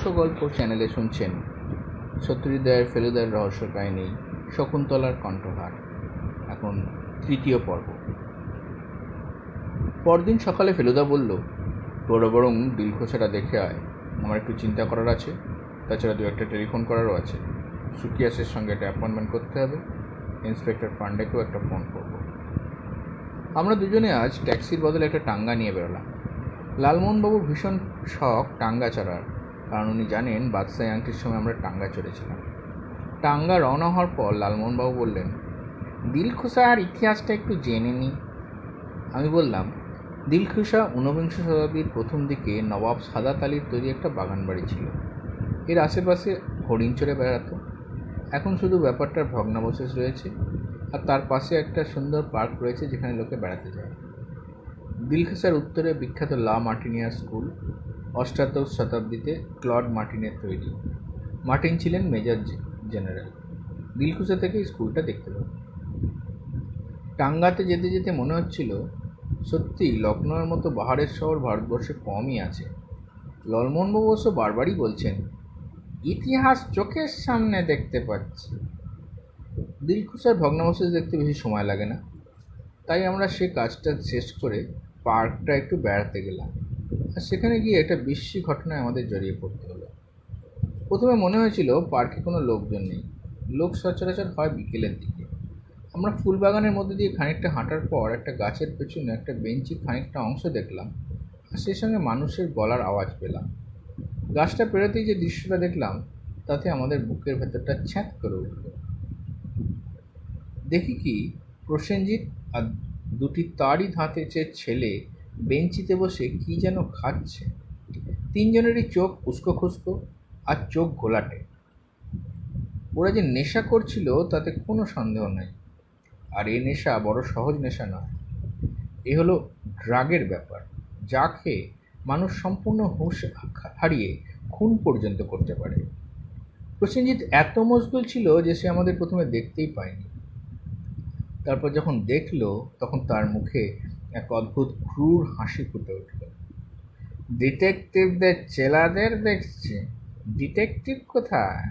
ছোট গল্প চ্যানেলে শুনছেন সত্যজিৎ ফেলুদার রহস্য কাহিনী শকুন্তলার কণ্ঠহার। এখন তৃতীয় পর্ব। পরদিন সকালে ফেলুদা বলল, তোরা বরং দিলখোসাটা দেখে আয়, আমার একটু চিন্তা করার আছে, তাছাড়া দু একটা টেলিফোন করারও আছে। সুকিয়াসের সঙ্গে একটা অ্যাপয়েন্টমেন্ট করতে হবে, ইন্সপেক্টর পান্ডেকেও একটা ফোন করব। আমরা দুজনে আজ ট্যাক্সির বদলে একটা টাঙ্গা নিয়ে বেরোলাম। লালমোহনবাবু ভীষণ শখ টাঙ্গা চড়ার, কারণ উনি জানেন বাদশাহ আংটির সময় আমরা টাঙ্গা চড়েছিলাম। টাঙ্গা রওনা হওয়ার পর লালমোহনবাবু বললেন, দিলখুশার ইতিহাসটা একটু জেনে নিই। আমি বললাম, দিলখুশা ঊনবিংশ শতাব্দীর প্রথম দিকে নবাব সাদাত আলীর তৈরি একটা বাগান বাড়ি ছিল। এর আশেপাশে হরিণ চড়ে বেড়াতো। এখন শুধু ব্যাপারটার ভগ্নাবশেষ রয়েছে, আর তার পাশে একটা সুন্দর পার্ক রয়েছে যেখানে লোকে বেড়াতে যায়। দিলখুশার উত্তরে বিখ্যাত লা মার্টিনিয়া স্কুল, অষ্টাদশ শতাব্দীতে ক্লড মার্টিনের তৈরি। মার্টিন ছিলেন মেজর জেনারেল। দিলখুশা থেকে স্কুলটা দেখতে পাবো। টাঙ্গাতে যেতে যেতে মনে হচ্ছিল, সত্যি লখনৌয়ের মতো পাহাড়ের শহর ভারতবর্ষে কমই আছে। লালমোহনবাবু অবশ্য বারবারই বলছেন, ইতিহাস চোখের সামনে দেখতে পাচ্ছি। দিলখুশার ভগ্নাবশেষ দেখতে বেশি সময় লাগে না, তাই আমরা সে কাজটা শেষ করে পার্কটা একটু বেড়াতে গেলাম। আর সেখানে গিয়ে একটা বিশ্রী ঘটনায় আমাদের জড়িয়ে পড়তে হলো। প্রথমে মনে হয়েছিল পার্কে কোনো লোকজন নেই, লোক সচরাচর হয় বিকেলের দিকে। আমরা ফুলবাগানের মধ্যে দিয়ে খানিকটা হাঁটার পর একটা গাছের পেছনে একটা বেঞ্চির খানিকটা অংশ দেখলাম, আর সেই সঙ্গে মানুষের গলার আওয়াজ পেলাম। গাছটা পেরোতেই যে দৃশ্যটা দেখলাম, তাতে আমাদের বুকের ভেতরটা ছ্যাঁত করে উঠল। দেখি কি, প্রসেনজিৎ আর দুটি তারই ধাঁতে ছেলে বেঞ্চিতে বসে কি যেন খাচ্ছে। তিনজনেরই চোখ উস্কো খুস্কো আর চোখ ঘোলাটে। ওরা যে নেশা করছিল তাতে কোনো সন্দেহ নেই, আর এ নেশা বড় সহজ নেশা নয়। এ হলো ড্রাগের ব্যাপার, যা খেয়ে মানুষ সম্পূর্ণ হুঁশ হারিয়ে খুন পর্যন্ত করতে পারে। প্রসেনজিৎ এত মশগুল ছিল যে সে আমাদের প্রথমে দেখতেই পায়নি। তারপর যখন দেখল, তখন তার মুখে এক অদ্ভুত ক্রূর হাসি ফুটে উঠল। ডিটেকটিভদের চেলাদের দেখছি। ডিটেকটিভ কোথায়?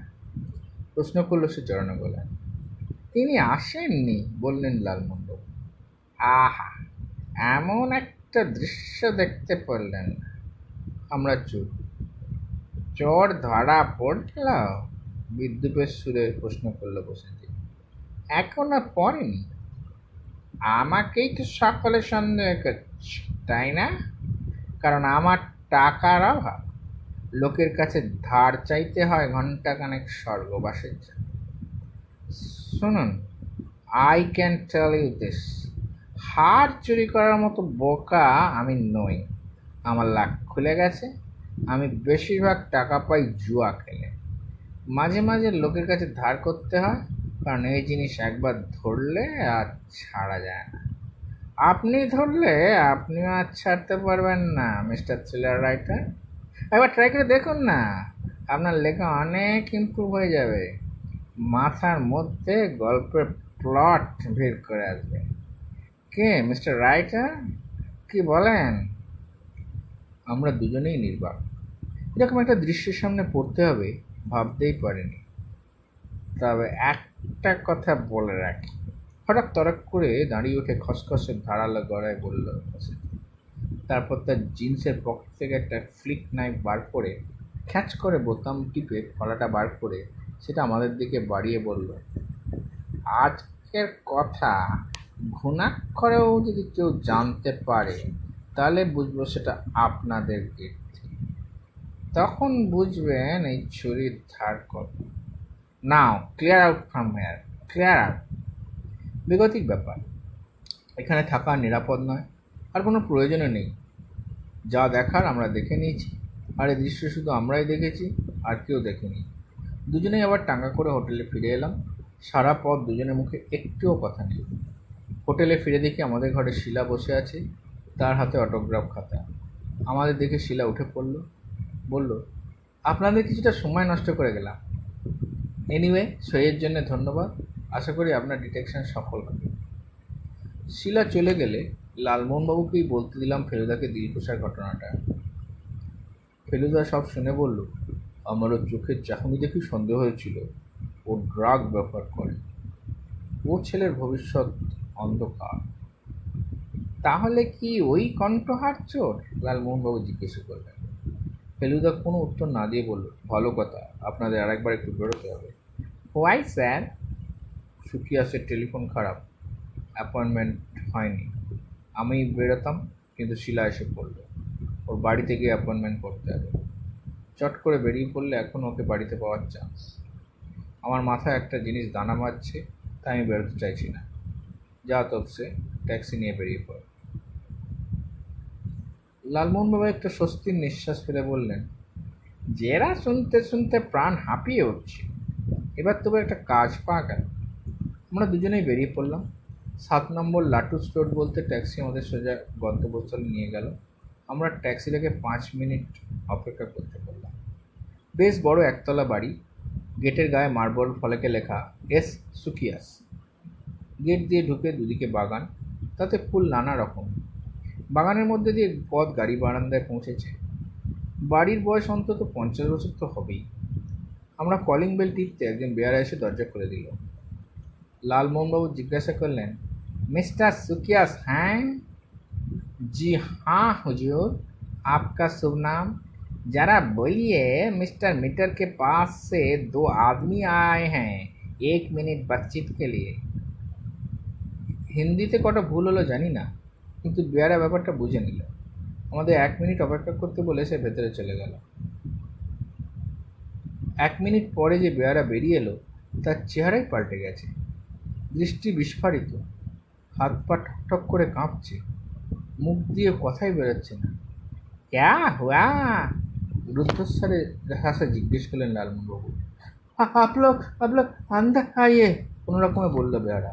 প্রশ্ন করল সে চড়ানো গলায়। তিনি আসেননি, বললেন লালমোহনবাবু। আহা, এমন একটা দৃশ্য দেখতে পারলেন না। আমরা চুপ। চোর ধরা পড়ল? বিদ্রুপের সুরে প্রশ্ন করলো প্রসেনজিৎ। এখনো পড়েনি? আমাকেই তো সকলে সন্দেহ করছে, তাই না? কারণ আমার টাকার অভাব, লোকের কাছে ধার চাইতে হয় ঘণ্টাখানেক স্বর্গবাসের জন্য। শুনুন, I can tell you this, হার চুরি করার মতো বোকা আমি নই। আমার লাক খুলে গেছে। আমি বেশিরভাগ টাকা পাই জুয়া খেলে। মাঝে মাঝে লোকের কাছে ধার করতে হয়, কারণ এই জিনিস একবার ধরলে আর ছাড়া যায় না। আপনি ধরলে আপনিও আর ছাড়তে পারবেন না, মিস্টার থ্রিলার রাইটার। একবার ট্রাই করে দেখুন না, আপনার লেখা অনেক ইমপ্রুভ হয়ে যাবে। মাথার মধ্যে গল্পের প্লট ভিড় করে আসবে। কে মিস্টার রাইটার, কি বলেন? আমরা দুজনেই নির্বাক। এরকম একটা দৃশ্যের সামনে পড়তে হবে ভাবতেই পারিনি। তবে একটা কথা বলে রাখি, হঠাৎ তরক করে দাঁড়িয়ে উঠে খসখসে ধারালো গলায় বলল। তারপর তার জিন্সের পকেট থেকে একটা ফ্লিক নাইফ বার করে খ্যাচ করে বোতাম টিপে ফলাটা বার করে সেটা আমাদের দিকে বাড়িয়ে বলল, আজকের কথা ঘুণাক্ষরেও যদি কেউ জানতে পারে, তাহলে বুঝবো সেটা আপনাদের কীর্তি। তখন বুঝবেন এই চুরির ধার কত। Now clear out from here, clear out. বেগতিক ব্যাপার, এখানে থাকা নিরাপদ নয়, আর কোনো প্রয়োজনও নেই। যা দেখার আমরা দেখে নিয়েছি, আর এই দৃশ্য শুধু আমরাই দেখেছি, আর কেউ দেখেনি। দুজনেই আবার টাঙ্গা করে হোটেলে ফিরে এলাম। সারা পথ দুজনের মুখে একটুও কথা নেই। হোটেলে ফিরে দেখি আমাদের ঘরে শিলা বসে আছে, তার হাতে অটোগ্রাফ খাতা। আমাদের দেখে শিলা উঠে পড়ল, বলল, আপনাদের কিছুটা সময় নষ্ট করে গেলাম। এনিওয়ে, সইয়ের জন্য ধন্যবাদ। আশা করি আপনার ডিটেকশন সফল হবে। শিলা চলে গেলে লালমোহনবাবুকেই বলতে দিলাম ফেলুদাকে দিলখুশার ঘটনাটা। ফেলুদা সব শুনে বলল, আমারও চোখের চাহনি দেখে সন্দেহ হয়েছিল ও ড্রাগ ব্যবহার করে। ও ছেলের ভবিষ্যৎ অন্ধকার। তাহলে কি ওই কণ্ঠহার চোর? লালমোহনবাবু জিজ্ঞাসা করলেন। ফেলুদা কোনো উত্তর না দিয়ে বলল, ভালো কথা, আপনাদের আরেকবার একটু বেরোতে হবে। Why sir? সুকিয়াসের টেলিফোন খারাপ, অ্যাপয়েন্টমেন্ট হয়নি। আমি বেরোতাম, কিন্তু শিলা এসে পড়লো। ওর বাড়িতে গিয়ে অ্যাপয়েন্টমেন্ট করতে হবে। চট করে বেরিয়ে পড়লে এখন ওকে বাড়িতে পাওয়ার চান্স। আমার মাথায় একটা জিনিস দানা বাজছে, তাই আমি বেরোতে চাইছি না। যা তপসে, ট্যাক্সি নিয়ে বেরিয়ে পড়ে। লালমোহনবাবু একটা স্বস্তির নিঃশ্বাস ফেলে বললেন, জেরা শুনতে শুনতে প্রাণ হাঁপিয়ে উঠছে, এবার তবে একটা কাজ পাওয়া গেল। আমরা দুজনেই বেরিয়ে পড়লাম। 7 নম্বর লাটুস রোড বলতে ট্যাক্সি আমাদের সোজা গন্তব্যস্থলে নিয়ে গেল। আমরা ট্যাক্সি থেকে 5 মিনিট অপেক্ষা করতে পারলাম। বেশ বড় একতলা বাড়ি, গেটের গায়ে মার্বল ফলকে লেখা এস সুকিয়াস। গেট দিয়ে ঢুকে দুদিকে বাগান, তাতে ফুল নানা রকম। বাগানের মধ্যে দিয়ে পথ গাড়ি বারান্দায় পৌঁছেছে। বাড়ির বয়স অন্তত 50 বছর তো হবেই। আমরা কলিং বেল টিপতে একজন বেয়ারা এসে দরজা খুলে দিল। লালমোহনবাবু জিজ্ঞাসা করলেন, मिस्टर सुकियास हैं? जी हाँ हुजूर, आपका शुभ नाम? जरा बोलिए, मिस्टर मीटर के पास से 2 आदमी आए हैं 1 मिनट बातचीत के लिए। হিন্দিতে কটা ভুল হলো জানি না, কিন্তু বেয়ারা ব্যাপারটা বুঝে নিল। আমাদের 1 মিনিট অপেক্ষা করতে বলে সে ভেতরে চলে গেল। 1 মিনিট পরে যে বেয়ারা বেরিয়ে এলো, তার চেহারাই পাল্টে গেছে। দৃষ্টি বিস্ফারিত, হাত পা ঠকঠক করে কাঁপছে, মুখ দিয়ে কথাই বেরোচ্ছে না। ক্যা হুয়া? রুদ্ধস্বরে হাসা জিজ্ঞেস করলেন লালমোহনবাবু। आप लोग अंदर आइए, কোনো রকমে বলল বেয়ারা।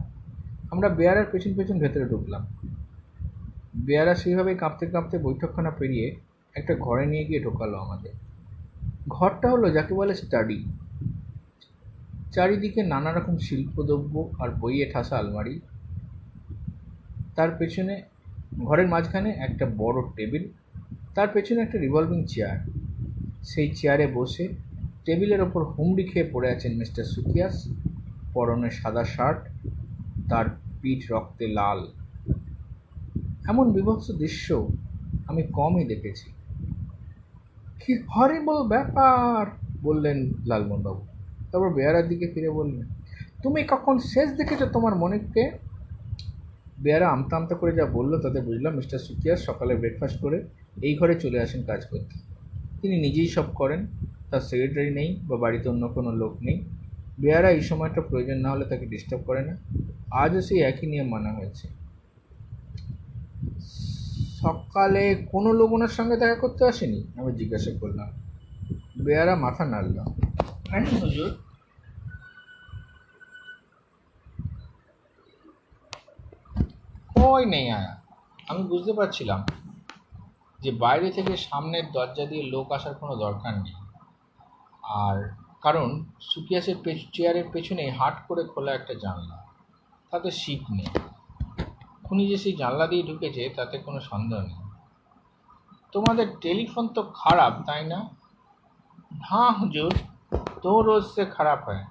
আমরা বেয়ারার পেছন পেছন ভেতরে ঢুকলাম। বেয়ারা সেইভাবেই কাঁপতে কাঁপতে বৈঠকখানা পেরিয়ে একটা ঘরে নিয়ে গিয়ে ঢোকালো আমাদের। ঘরটা হলো যাকে বলে স্টাডি। চারিদিকে নানা রকম শিল্পদ্রব্য আর বইয়ে ঠাসা আলমারি। তার পেছনে, ঘরের মাঝখানে একটা বড় টেবিল, তার পেছনে একটা রিভলভিং চেয়ার। সেই চেয়ারে বসে টেবিলের ওপর হুমড়ি খেয়ে পড়ে আছেন মিস্টার সুকিয়াস। পরনে সাদা শার্ট, তার পিঠ রক্তে লাল। এমন বিভৎস দৃশ্য আমি কমই দেখেছি। কি হরিবল ব্যাপার, বললেন লালমোহনবাবু। তারপর বেয়ারার দিকে ফিরে বললেন, তুমি কখন শেষ দেখেছো তোমার মনিবকে? বেয়ারা আমতা আমতা করে যা বললো তাতে বুঝলাম মিস্টার সুকিয়াস সকালে ব্রেকফাস্ট করে এই ঘরে চলে আসেন কাজ করতে। তিনি নিজেই সব করেন, তার সেক্রেটারি নেই বা বাড়িতে অন্য কোনো লোক নেই। বেয়ারা এই সময়টা প্রয়োজন না হলে তাকে ডিস্টার্ব করে না। আজও সেই একই নিয়ম মানা হয়েছে। সকালে কোনো লোক ওনার সঙ্গে দেখা করতে আসেনি? আমি জিজ্ঞাসা করলাম। বেয়ারা মাথা নাড়ল। হ্যাঁ হুজুর, কই নেই আয়া। আমি বুঝতে পারছিলাম যে বাইরে থেকে সামনের দরজা দিয়ে লোক আসার কোনো দরকার নেই। আর কারণ সুকিয়াসের চেয়ারের পেছনে হাট করে খোলা একটা জানলা, তাতে শিক নেই। খুনি যে সেই জানলা দিয়ে ঢুকেছে তাতে কোনো সন্দেহ নেই। তোমাদের টেলিফোন তো খারাপ, তাই না? হ্যাঁ হুজুর, তো রোজ সে খারাপ হয়।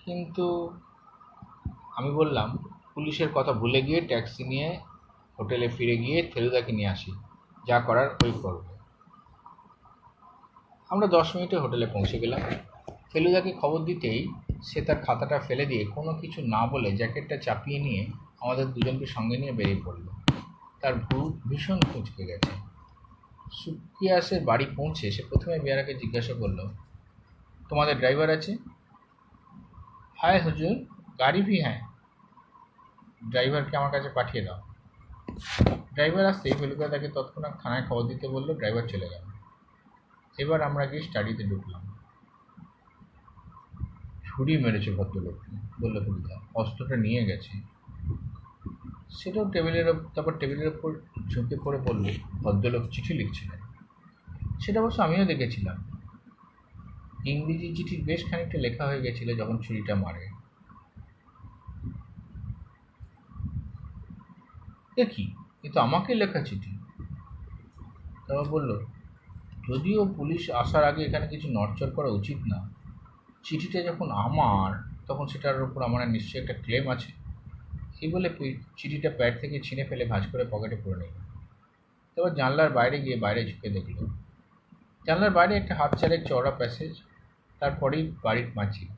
কিন্তু আমি বললাম, পুলিশের কথা ভুলে গিয়ে ট্যাক্সি নিয়ে হোটেলে ফিরে গিয়ে ফেলুদাকে নিয়ে আসি, যা করার ওই করবে। আমরা 10 মিনিটে হোটেলে পৌঁছে গেলাম। ফেলুদাকে খবর দিতেই সে তার খাতাটা ফেলে দিয়ে কোনো কিছু না বলে জ্যাকেটটা চাপিয়ে নিয়ে আমাদের দুজনকে সঙ্গে নিয়ে বেরিয়ে পড়ল। তার ভীষণ কুঁচকে গেছে। সুকিয়াসের বাড়ি পৌঁছে সে প্রথমে বেয়ারাকে জিজ্ঞাসা করল, তোমাদের ড্রাইভার আছে? হায় হুজুর, গাড়ি ভি হ্যাঁ। ড্রাইভারকে আমার কাছে পাঠিয়ে দাও। ড্রাইভার আসতেই ফেলুদা তাকে তৎক্ষণাৎ থানায় খবর দিতে বলল। ড্রাইভার চলে গেল। এবার আমরা গিয়ে স্টাডিতে ঢুকলাম। ছুরি মেরেছে ভদ্রলোককে, বলল ফেলুদা। অস্ত্রটা নিয়ে গেছে। সেটাও তারপর টেবিলের ওপর ঝুঁকে পড়ে বলল, ভদ্রলোক চিঠি লিখছিলেন। সেটা অবশ্য আমিও দেখেছিলাম। ইংরেজি চিঠির বেশ খানিকটা লেখা হয়ে গেছিল যখন ছুরিটা মারে। দেখি, এ তো আমাকে লেখা চিঠি। তারপর বলল, যদিও পুলিশ আসার আগে এখানে কিছু নড়চড় করা উচিত না। চিঠিটা যখন আমার, তখন সেটার উপর আমার নিশ্চয়ই একটা ক্লেম আছে। এই বলে চিঠিটা প্যাড থেকে ছিঁড়ে ফেলে ভাঁজ করে পকেটে পুরে নিল। তারপর জানলার বাইরে গিয়ে বাইরে ঝুঁকে দেখল। জানলার বাইরে একটা হাত চারেক চওড়া প্যাসেজ, তারপরেই বাড়ির পাঁচিল।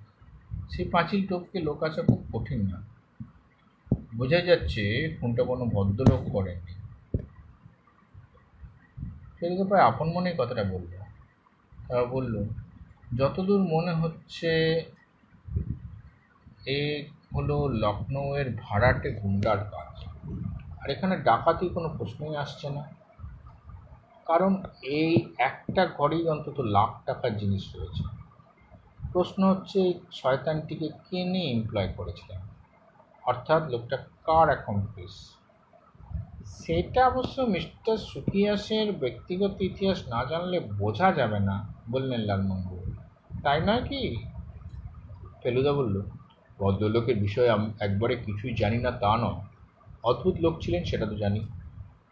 সেই পাঁচিল টপকে লোক আসা খুব কঠিন না। বোঝা যাচ্ছে খুনটা কোনো ভদ্রলোক করেননি। ফেলুদা প্রায় আপন মনেই কথাটা বলল। তারা বলল, যতদূর মনে হচ্ছে এ হলো লখনৌয়ের ভাড়াটে গুন্ডার কাজ। আর এখানে ডাকাতির কোনো প্রশ্নই আসছে না, কারণ এই একটা ঘরেই অন্তত লাখ টাকার জিনিস রয়েছে। প্রশ্ন হচ্ছে এই শয়তানটিকে কে নিয়ে এমপ্লয় করেছিলেন, অর্থাৎ লোকটা কার অ্যাকম্প্লিস। সেটা অবশ্য মিস্টার সুকিয়াসের ব্যক্তিগত ইতিহাস না জানলে বোঝা যাবে না, বললেন লালমোহনবাবু। তাই নয় কি? ফেলুদা বলল, ভদ্রলোকের বিষয়ে একবারে কিছুই জানি না তা নয়। অদ্ভুত লোক ছিলেন সেটা তো জানি।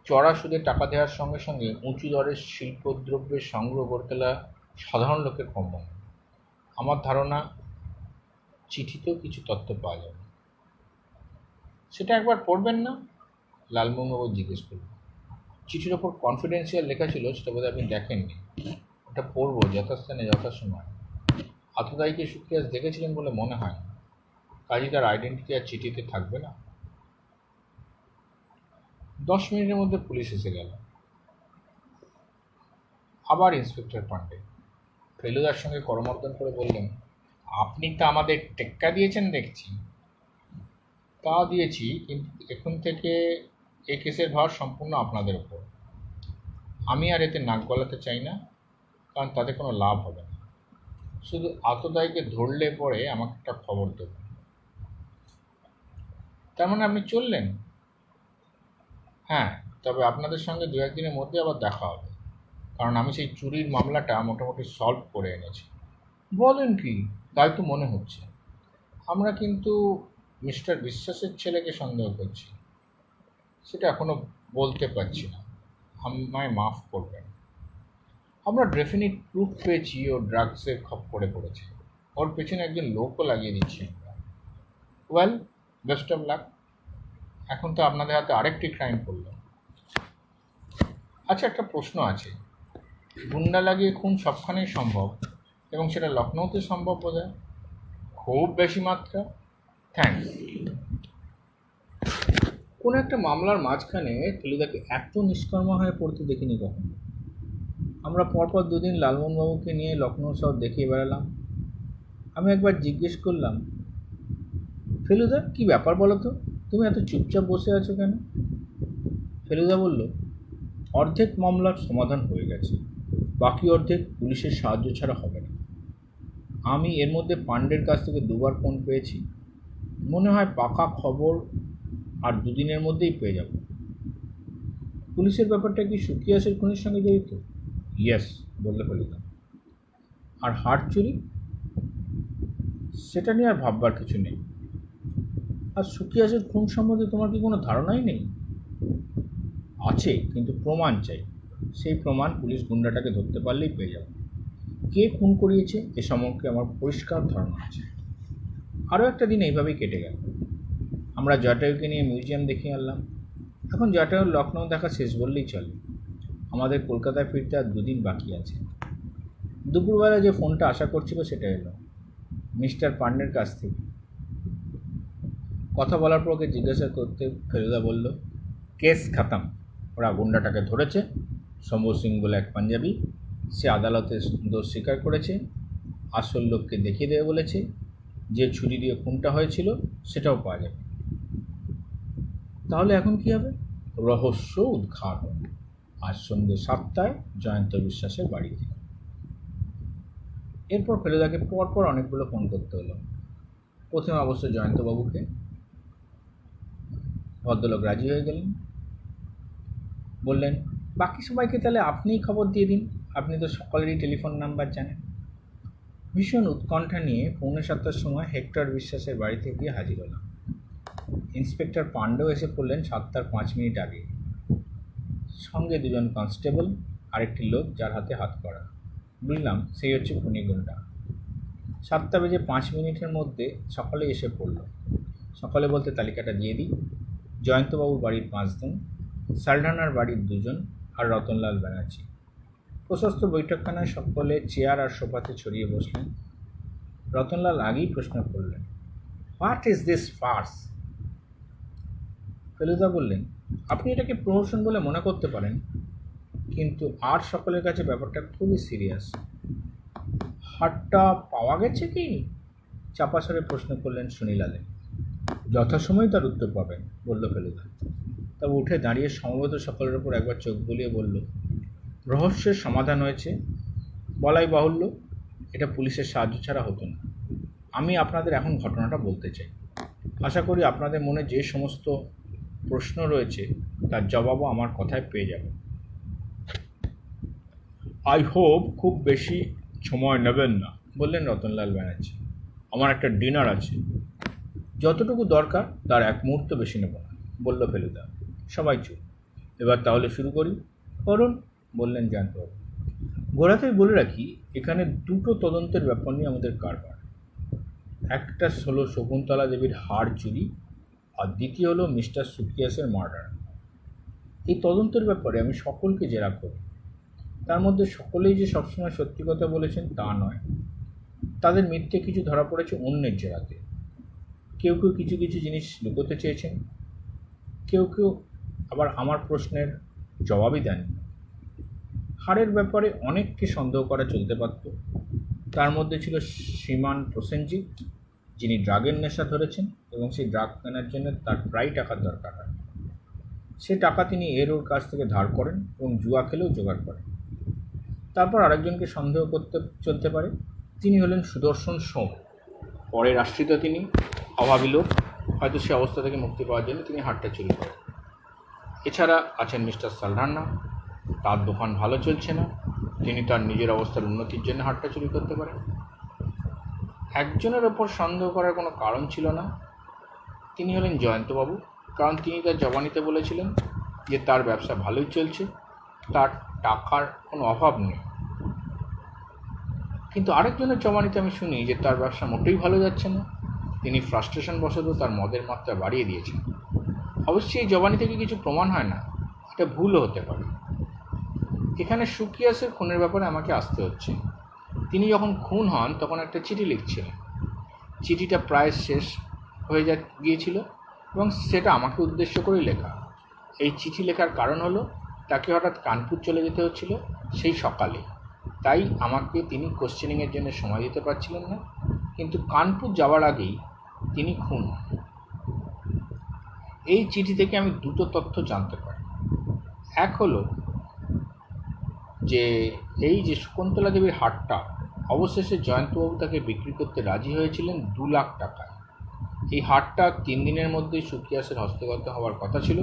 চড়া সুদে টাকা দেওয়ার সঙ্গে সঙ্গে উঁচু দরের শিল্পদ্রব্যের সংগ্রহ করতে সাধারণ লোকের কম নয়। আমার ধারণা চিঠিতেও কিছু তথ্য পাওয়া যাবে। সেটা একবার পড়বেন না? লালমোহনবাবু জিজ্ঞেস করলেন। চিঠির ওপর কনফিডেন্সিয়াল লেখা ছিল, সেটা বোধহয় আপনি দেখেননি। ওটা পড়বো যথাস্থানে যথাসময়। আততায়ীকে সুকিয়াস দেখেছিলেন বলে মনে হয় না, কাজী তার আইডেন্টিটি আর চিঠিতে থাকবে না। 10 মিনিটের মধ্যে পুলিশ এসে গেল। আবার ইন্সপেক্টর পান্ডে ফেলুদার সঙ্গে করমর্দন করে বললেন, আপনি তো আমাদের টেক্কা দিয়েছেন দেখছি। তা দিয়েছি, কিন্তু এখন থেকে এই কেসের ভার সম্পূর্ণ আপনাদের ওপর। আমি আর এতে নাক গলাতে চাই না, কারণ তাতে কোনো লাভ হবে না। শুধু আততায়ীকে ধরলে পরে আমাকে একটা খবর দেবেন। তার মানে আপনি চললেন? হ্যাঁ, তবে আপনাদের সঙ্গে 2-1 দিনের মধ্যে আবার দেখা হবে, কারণ আমি সেই চুরির মামলাটা মোটামুটি সলভ করে এনেছি। বলেন কি? তাই তো মনে হচ্ছে। আমরা কিন্তু মিস্টার বিশ্বাসের ছেলেকে সন্দেহ করছি। সেটা এখনো বলতে পারছি না, আমায় মাফ করবেন। আমরা ডেফিনিট প্রুফ পেয়েছি ও ড্রাগসের খপ্পরে পড়েছে। ওর পেছনে একজন লোকও লাগিয়ে দিচ্ছি আমরা। Well, best of luck. এখন তো আপনাদের হাতে আরেকটি ক্রাইম পড়ল। আচ্ছা, একটা প্রশ্ন আছে। গুন্ডা লাগিয়ে খুন সবখানেই সম্ভব, এবং সেটা লখনৌতে সম্ভব বোধহয় খুব বেশি মাত্রা। থ্যাঙ্কস। কোনো একটা মামলার মাঝখানে ফেলুদাকে এত নিষ্কর্ম হয়ে পড়তে দেখিনি কখনো। আমরা পরপর 2 দিন লালমোহনবাবুকে নিয়ে লখনৌ শহর দেখিয়ে বেড়ালাম। আমি একবার জিজ্ঞেস করলাম, ফেলুদা, কি ব্যাপার বলো তো, তুমি এত চুপচাপ বসে আছো কেন? ফেলুদা বলল, অর্ধেক মামলার সমাধান হয়ে গেছে, বাকি অর্ধেক পুলিশের সাহায্য ছাড়া হবে না। আমি এর মধ্যে পান্ডের কাছ থেকে 2বার ফোন পেয়েছি। মনে হয় পাকা খবর আর 2 দিনের মধ্যেই পেয়ে যাব। পুলিশের ব্যাপারটা কি সুকিয়াসের খুনের সঙ্গে জড়িত? ইয়েস, বললে ফেলুদা। আর হার চুরি? সেটা নিয়ে আর ভাববার কিছু নেই। আর সুকিয়াসের খুন সম্বন্ধে তোমার কি কোনো ধারণাই নেই? আছে, কিন্তু প্রমাণ চাই। সেই প্রমাণ পুলিশ গুন্ডাটাকে ধরতে পারলেই পেয়ে যাবে। কে খুন করিয়েছে এ সম্পর্কে আমার পরিষ্কার ধারণা আছে। আরও একটা দিন এইভাবেই কেটে গেল। আমরা জটায়ুকে নিয়ে মিউজিয়াম দেখিয়ে আনলাম। এখন জটায়ুর লখনৌ দেখা শেষ বললেই চলে। আমাদের কলকাতায় ফিরতে আর 2 দিন বাকি আছে। দুপুরবেলা যে ফোনটা আশা করছিল সেটা এলো, মিস্টার পান্ডের কাছ থেকে। কথা বলার পর ওকে জিজ্ঞাসা করতে ফেলুদা বলল, কেস খতম। ওরা গুন্ডাটাকে ধরেছে। শম্ভু সিং বলে এক পাঞ্জাবি। সে আদালতে দোষ স্বীকার করেছে। আসল লোককে দেখিয়ে দেবে বলেছে। যে ছুরি দিয়ে খুনটা হয়েছিল সেটাও পাওয়া যাবে। তাহলে এখন কি হবে? রহস্য উদ্ঘাটন। আজ সন্ধ্যে 7টায় জয়ন্ত বিশ্বাসের বাড়িতে। এরপর ফেলুদাকে পরপর অনেকগুলো ফোন করতে হলো। প্রথমে অবশ্য জয়ন্তবাবুকে। ভদ্রলোক রাজি হয়ে গেলেন। বললেন, বাকি সবাইকে তাহলে আপনিই খবর দিয়ে দিন, আপনি তো সকলেরই টেলিফোন নাম্বার জানেন। ভীষণ উৎকণ্ঠা নিয়ে 7:45 সময় হেক্টর বিশ্বাসের বাড়িতে গিয়ে হাজির হলাম। ইন্সপেক্টর পান্ডেও এসে পড়লেন 7টার 5 মিনিট আগে। সঙ্গে 2জন কনস্টেবল আরেকটি লোক যার হাতে হাত করা। বুঝলাম সেই হচ্ছে খুনি গুন্ডা। 7:05 মধ্যে সকলে এসে পড়ল। সকলে বলতে তালিকাটা দিয়ে দিই। জয়ন্তবাবুর বাড়ির 5 জন, সালঢানার বাড়ির 2 জন, আর রতনলাল ব্যানার্জি। প্রশস্ত বৈঠকখানায় সকলে চেয়ার আর সোফাতে ছড়িয়ে বসলেন। রতনলাল আগেই প্রশ্ন করলেন, what is this farce? Feluda বললেন, আপনি এটাকে প্রহসন বলে মনে করতে পারেন, কিন্তু আর সকলের কাছে ব্যাপারটা খুবই সিরিয়াস। হাটটা পাওয়া গেছে কি? চাপাসরে প্রশ্ন করলেন সুনীলালে। যথাসময় তার উত্তর পাবেন, বলল ফেলুদা। তবে উঠে দাঁড়িয়ে সমবেত সকলের ওপর একবার চোখ বুলিয়ে বলল, রহস্যের সমাধান হয়েছে। বলাই বাহুল্য, এটা পুলিশের সাহায্য ছাড়া হতো না। আমি আপনাদের এখন ঘটনাটা বলতে চাই। আশা করি আপনাদের মনে যে সমস্ত প্রশ্ন রয়েছে তার জবাবও আমার কথায় পেয়ে যাবে। আই হোপ খুব বেশি সময় নেবেন না, বললেন রতনলাল ব্যানার্জি। আমার একটা ডিনার আছে। যতটুকু দরকার তার 1 মুহূর্ত বেশি নেব না, বলল ফেলুদা। সবাই চুপ। এবার তাহলে শুরু করি। করুন, বললেন জয়ন্তবাবু। গোড়াতেই বলে রাখি, এখানে 2টো তদন্তের ব্যাপার নিয়ে আমাদের কারবার। একটা হলো শকুন্তলা দেবীর হাড় চুরি, আর দ্বিতীয় হলো মিস্টার সুকিয়াসের মার্ডার। এই তদন্তের ব্যাপারে আমি সকলকে জেরা করি। তার মধ্যে সকলেই যে সবসময় সত্যি কথা বলেছেন তা নয়। তাদের মিথ্যে কিছু ধরা পড়েছে অন্যের জেরাতে। কেউ কেউ কিছু কিছু জিনিস লুকোতে চেয়েছেন, কেউ কেউ আবার আমার প্রশ্নের জবাবই দেননি। হাড়ের ব্যাপারে অনেককে সন্দেহ করা চলতে পারত। তার মধ্যে ছিল শ্রীমান প্রসেনজিৎ, যিনি ড্রাগের নেশা ধরেছেন এবং সেই ড্রাগ কেনার জন্য তার প্রায় টাকার দরকার হয়। সে টাকা তিনি ওর কাছ থেকে ধার করেন এবং জুয়া খেলেও জোগাড় করেন। তারপর আরেকজনকে সন্দেহ করতে চলতে পারে, তিনি হলেন সুদর্শন সোম। পরের আশ্রিত তিনি, অভাবী লোক, হয়তো সে অবস্থা থেকে মুক্তি পাওয়ার জন্য তিনি হাটটা চুরি করেন। এছাড়া আছেন মিস্টার সালঢানা। তার দোকান ভালো চলছে না, তিনি তার নিজের অবস্থার উন্নতির জন্য হাটটা চুরি করতে পারেন। একজনের ওপর সন্দেহ করার কোনো কারণ ছিল না, তিনি হলেন জয়ন্তবাবু, কারণ তিনি তার জবানিতে বলেছিলেন যে তার ব্যবসা ভালোই চলছে, তার টাকার কোনো অভাব নেই। কিন্তু আরেকজনের জবানিতে আমি শুনি যে তার ব্যবসা মোটেই ভালো যাচ্ছে না, তিনি ফ্রাস্ট্রেশন বশত তার মদের মাত্রা বাড়িয়ে দিয়েছেন। অবশ্যই এই জবানি থেকে কিছু প্রমাণ হয় না, এটা ভুলও হতে পারে। এখানে সুকিয়াসের খুনের ব্যাপারে আমাকে আসতে হচ্ছে। তিনি যখন খুন হন তখন একটা চিঠি লিখছিলেন। চিঠিটা প্রায় শেষ হয়ে গিয়েছিল এবং সেটা আমাকে উদ্দেশ্য করেই লেখা। এই চিঠি লেখার কারণ হলো তাকে হঠাৎ কানপুর চলে যেতে হচ্ছিল সেই সকালে, তাই আমাকে তিনি কোশ্চেনিংয়ের জন্য সময় দিতে পারছিলেন না। কিন্তু কানপুর যাওয়ার আগেই তিনি খুন হন। এই চিঠি থেকে আমি 2টো তথ্য জানতে পারি। এক হলো যে এই যে শকুন্তলা দেবীর হাটটা অবশেষে জয়ন্তবাবু তাকে বিক্রি করতে রাজি হয়েছিলেন 2 লাখ টাকায়। এই হাটটা 3 দিনের মধ্যেই সুকিয়াসের হস্তগত হওয়ার কথা ছিল,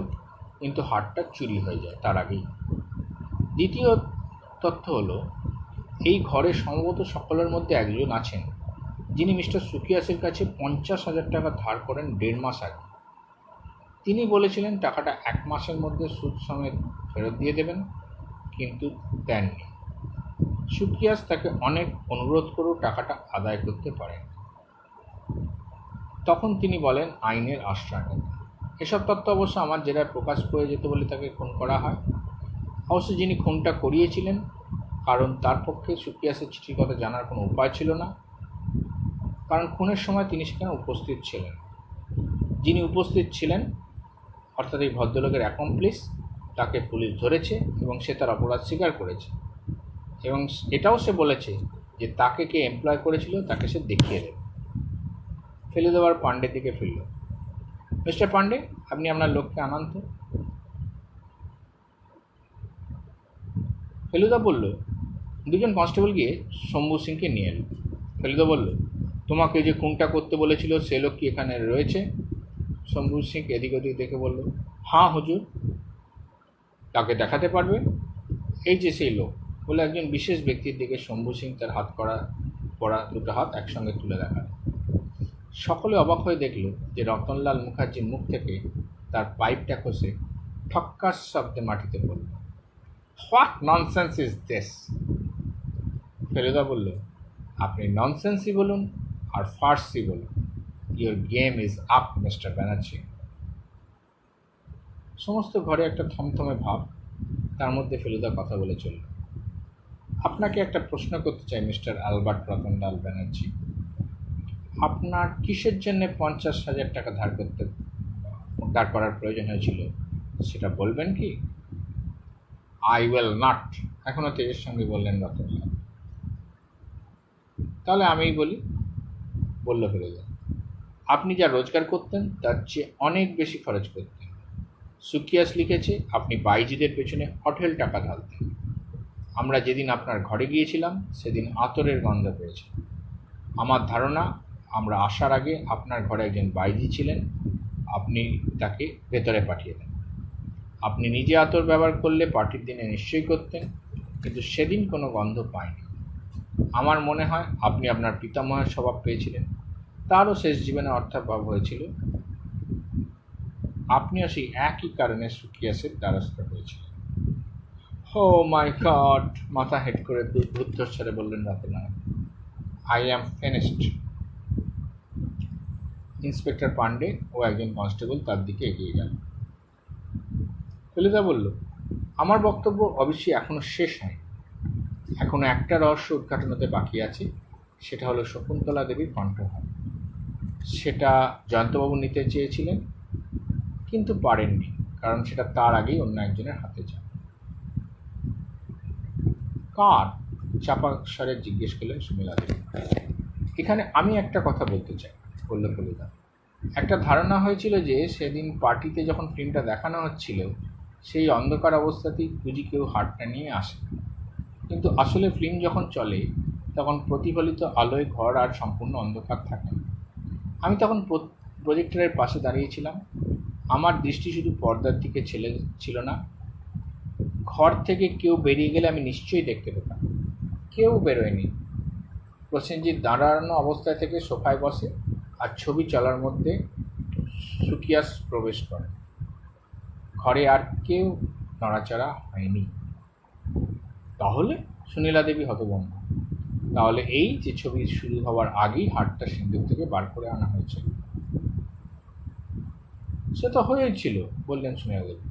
কিন্তু হাটটা চুরি হয়ে যায় তার আগেই। দ্বিতীয় তথ্য হলো এই ঘরে সম্ভবত সকলের মধ্যে একজন আছেন যিনি মিস্টার সুকিয়াসের কাছে 50,000 টাকা ধার করেন 1.5 মাস আগে। তিনি বলেছিলেন টাকাটা 1 মাসের মধ্যে সুদ সমেত ফেরত দিয়ে দেবেন, কিন্তু দেননি। সুকিয়াস তাকে অনেক অনুরোধ করেও টাকাটা আদায় করতে পারেন। তখন তিনি বলেন আইনের আশ্রয় নেন। এসব তথ্য অবশ্য আমার জেরায় প্রকাশ পেয়ে যেত বলে তাকে খুন করা হয়। অবশ্য যিনি খুনটা করিয়েছিলেন, কারণ তার পক্ষে সুকিয়াসের চিঠির কথা জানার কোনো উপায় ছিল না, কারণ খুনের সময় তিনি সেখানে উপস্থিত ছিলেন। যিনি উপস্থিত ছিলেন অর্থাৎ এই ভদ্রলোকের অ্যাকমপ্লিস, তাকে পুলিশ ধরেছে এবং সে তার অপরাধ স্বীকার করেছে এবং এটাও সে বলেছে যে তাকে কে এমপ্লয় করেছিল তাকে সে দেখিয়ে দেবে। ফেলে দেওয়ার পাণ্ডের দিকে ফিরল। মিস্টার পাণ্ডে, আপনি আপনার লোককে আনান তো। ফেলুদা বলল, 2জন কনস্টেবল গিয়ে শম্ভু সিংকে নিয়ে এল। ফেলুদা বলল, তোমাকে যে খুনটা করতে বলেছিল সে লোক কি এখানে রয়েছে? শম্ভু সিং এদিক ওদিক দেখে বলল, হ্যাঁ হুজুর। তাকে দেখাতে পারবে? এই যে সেই লোক, বলে একজন বিশেষ ব্যক্তির দিকে শম্ভু সিং তার হাত পড়া 2টো হাত একসঙ্গে তুলে দেখাল। সকলে অবাক হয়ে দেখল যে রতনলাল মুখার্জির মুখ থেকে তার পাইপটা খসে ঠক্কাস শব্দে মাটিতে পড়ল। What nonsense is this? Feluda বলল, আপনি ননসেন্সই বলুন আর ফার্সি বলুন। Your game is up mister Banerjee. সমস্ত ঘরে একটা থমথমে ভাব, তার মধ্যে ফেলুদা কথা বলে চলল। আপনাকে একটা প্রশ্ন করতে চাই মিস্টার অ্যালবার্ট রতনলাল ব্যানার্জি। আপনার কিসের জন্য 50,000 টাকা ধার করার প্রয়োজন হয়েছিল সেটা বলবেন কি? আই উইল নট, এখনও তেজের সঙ্গে বললেন রতনলাল। তাহলে আমিই বলি, বলল ফেলুদা। আপনি যা রোজগার করতেন তার চেয়ে অনেক বেশি খরচ করতেন। সুকিয়াস লিখেছে আপনি বাইজিদের পেছনে হোটেল টাকা ঢালতেন। আমরা যেদিন আপনার ঘরে গিয়েছিলাম সেদিন আতরের গন্ধ পেয়েছি। আমার ধারণা আমরা আসার আগে আপনার ঘরে একজন বাইজি ছিলেন, আপনি তাকে ভেতরে পাঠিয়ে দেন। আপনি নিজে আতর ব্যবহার করলে পার্টির দিনে নিশ্চয়ই করতেন, কিন্তু সেদিন কোনো গন্ধ পায়নি। আমার মনে হয় আপনি আপনার পিতামহের স্বভাব পেয়েছিলেন, তারও শেষ জীবনে অর্থাভাব হয়েছিল। আপনিও সেই একই কারণে সুকিয়াসের দ্বারস্থ হয়েছিলেন। ও মাই গড, মাথা হেড করে রুদ্ধস্বরে বললেন Ratanlal. I am finished. Inspector Pandey ও একজন কনস্টেবল তার দিকে এগিয়ে গেল। ফেলুদা বলল, আমার বক্তব্য অবশ্যই এখনো শেষ হয়নি। এখনো একটা রহস্য উদ্ঘাটন হতে বাকি আছে, সেটা হলো শকুন্তলা দেবীর কণ্ঠহার। সেটা জয়ন্তবাবু নিতে চেয়েছিলেন, কিন্তু পারেননি, কারণ সেটা তার আগেই অন্য একজনের হাতে যায়। কার? চাপা স্বরে জিজ্ঞেস করলেন সুমিলা দেবী। এখানে আমি একটা কথা বলতে চাই, বলল ফেলুদা। একটা ধারণা হয়েছিল যে সেদিন পার্টিতে যখন ফিল্মটা দেখানো হচ্ছিল সেই অন্ধকার অবস্থাতেই বুঝি কেউ হারটা নিয়ে আসে, কিন্তু আসলে ফিল্ম যখন চলে তখন প্রতিফলিত আলোয় ঘর আর সম্পূর্ণ অন্ধকার থাকে না। আমি তখন প্রজেক্টরের পাশে দাঁড়িয়েছিলাম, আমার দৃষ্টি শুধু পর্দার দিকে ছিল না। ঘর থেকে কেউ বেরিয়ে গেলে আমি নিশ্চয়ই দেখতে পেতাম। কেউ বেরোয়নি। প্রসেনজিৎ দাঁড়ানো অবস্থায় থেকে সোফায় বসে আর ছবি চলার মধ্যে সুকিয়াস প্রবেশ করে। ঘরে আর কেউ নড়াচড়া হয়নি। তাহলে? সুনীলা দেবী হতভম্ব। তাহলে এই যে ছবি শুরু হওয়ার আগেই হারটা সিন্দুক থেকে বার করে আনা হয়েছে। সে তো হয়েছিল, বললেন সুনীলা দেবী।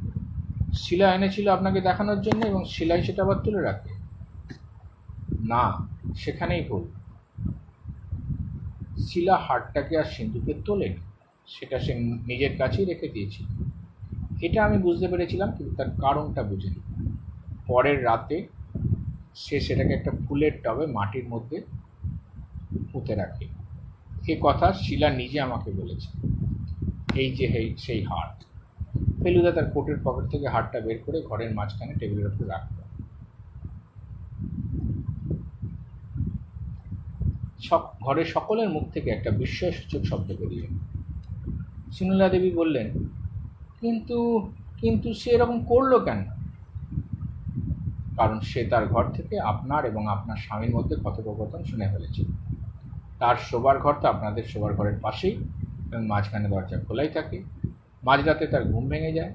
শিলা এনেছিল আপনাকে দেখানোর জন্য এবং শিলাই সেটা আবার তুলে রাখে। না, সেখানেই ভুল। শিলা হারটাকে আর সিন্ধুকে তোলেনি, সেটা সে নিজের কাছেই রেখে দিয়েছিল। এটা আমি বুঝতে পেরেছিলাম, কিন্তু তার কারণটা বুঝিনি। পরের রাতে সে সেটাকে একটা ফুলের টবে মাটির মধ্যে পুঁতে রাখে। এ কথা শিলা নিজে আমাকে বলেছে। এই যে সেই হার। ফেলুদা তার কোটের পকেট থেকে হারটা বের করে ঘরের মাঝখানে টেবিলের উপর রাখল। ঘরের সকলের মুখ থেকে একটা বিস্ময়সূচক শব্দ বেরিয়ে এল। সুনীলা দেবী বললেন, কিন্তু কিন্তু সে এরকম করলো কেন? কারণ সে তার ঘর থেকে আপনার এবং আপনার স্বামীর মধ্যে কথোপকথন শুনে ফেলেছে। তার শোবার ঘর তো আপনাদের শোবার ঘরের পাশেই এবং মাঝখানে দরজা খোলাই থাকে। মাঝরাতে তার ঘুম ভেঙে যায়,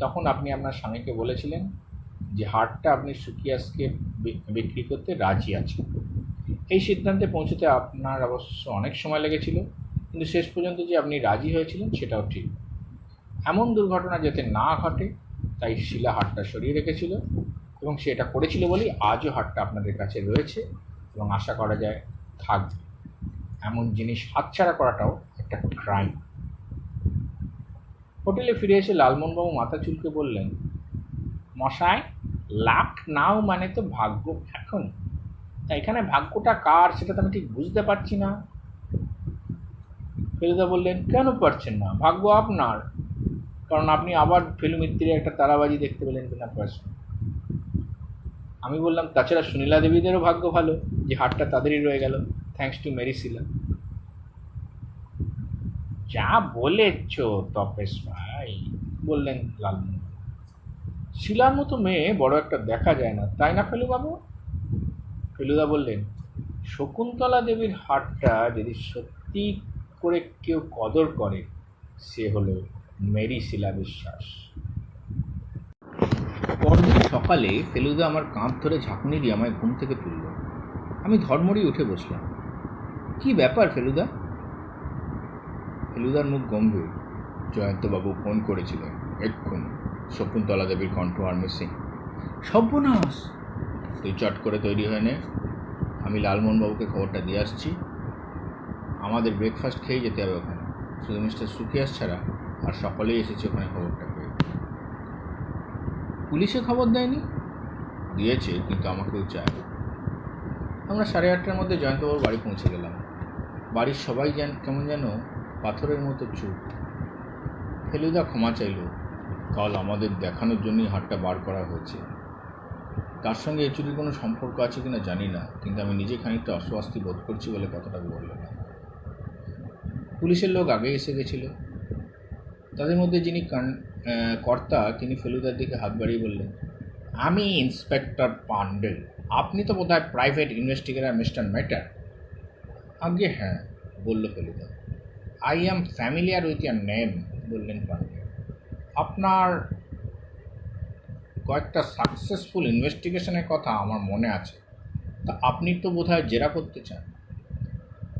তখন আপনি আপনার স্বামীকে বলেছিলেন যে হারটা আপনি সুকিয়াসকে বিক্রি করতে রাজি আছেন। এই সিদ্ধান্তে পৌঁছতে আপনার অবশ্য অনেক সময় লেগেছিল, কিন্তু শেষ পর্যন্ত যে আপনি রাজি হয়েছিলেন সেটাও ঠিক। এমন দুর্ঘটনা যাতে না ঘটে তাই শিলা হারটা সরিয়ে রেখেছিল, এবং সে এটা করেছিল বলেই আজও হারটা আপনাদের কাছে রয়েছে এবং আশা করা যায় থাকবে। এমন জিনিস হাতছাড়া করাটাও একটা ক্রাইম। হোটেলে ফিরে এসে লালমোহনবাবু মাথা চুলকে বললেন, মশাই, লাক নাও মানে তো ভাগ্য এখন। তা এখানে ভাগ্যটা কার সেটা তো আমি ঠিক বুঝতে পারছি না। ফেলুদা বললেন, কেন পারছেন না? ভাগ্য আপনার, কারণ আপনি আবার ফেলুমিত্তিরে একটা তারাবাজি দেখতে পেলেন বিনা পয়সা। আমি বললাম, তাছাড়া সুনীলা দেবীদেরও ভাগ্য ভালো যে হারটা তাদেরই রয়ে গেল, থ্যাঙ্কস টু মেরি শিলা। যা বলেছ তপেশ ভাই, বললেন লালমোহন। শিলার মতো মেয়ে বড় একটা দেখা যায় না, তাই না ফেলুবাবু? ফেলুদা বললেন, শকুন্তলা দেবীর হারটা যদি সত্যি করে কেউ কদর করে সে হলো মেরি শিলা বিশ্বাস। পরদিন সকালে ফেলুদা আমার কাঁধ ধরে ঝাঁকুনি দিয়ে আমায় ঘুম থেকে তুলল। আমি ধর্মড়ি উঠে বসলাম। কি ব্যাপার ফেলুদা? ফেলুদার মুখ গম্ভীর। জয়ন্তবাবু ফোন করেছিলেন এক্ষুনি। শকুন্তলা দেবীর কণ্ঠ আর মিসিং। সর্বনাশ! তুই চট করে তৈরি হয়ে নে, আমি লালমোহনবাবুকে খবরটা দিয়ে আসছি। আমাদের ব্রেকফাস্ট খেয়ে যেতে হবে ওখানে, শুধু মিস্টার সুকিয়াস ছাড়া আর সকলেই এসেছে ওখানে খবরটা পেয়ে। পুলিশে খবর দেয়নি? দিয়েছে, কিন্তু আমাকেও চায়। আমরা 8:30টার মধ্যে জয়ন্তবাবুর বাড়ি পৌঁছে গেলাম। বাড়ির সবাই কেমন যেন পাথরের মতো চুপ। ফেলুদা ক্ষমা চাইল। কাল আমাদের দেখানোর জন্যই হাটটা বার করা হয়েছে। তার সঙ্গে এ চুরির কোনো সম্পর্ক আছে কিনা জানি না, কিন্তু আমি নিজে খানিকটা অস্বস্তি বোধ করছি বলে কথাটা বলল না। পুলিশের লোক আগে এসে গেছিল। তাদের মধ্যে যিনি কর্তা তিনি ফেলুদার দিকে হাত বাড়িয়ে বললেন, আমি ইন্সপেক্টর পান্ডেল। আপনি তো বোধহয় প্রাইভেট ইনভেস্টিগেটর মিস্টার মেটার। আগে হ্যাঁ, বলল Feluda. I am familiar with your name, বললেন পান্ডেল। আপনার কয়েকটা সাকসেসফুল ইনভেস্টিগেশনের কথা আমার মনে আছে। তা আপনি তো বোধহয় জেরা করতে চান।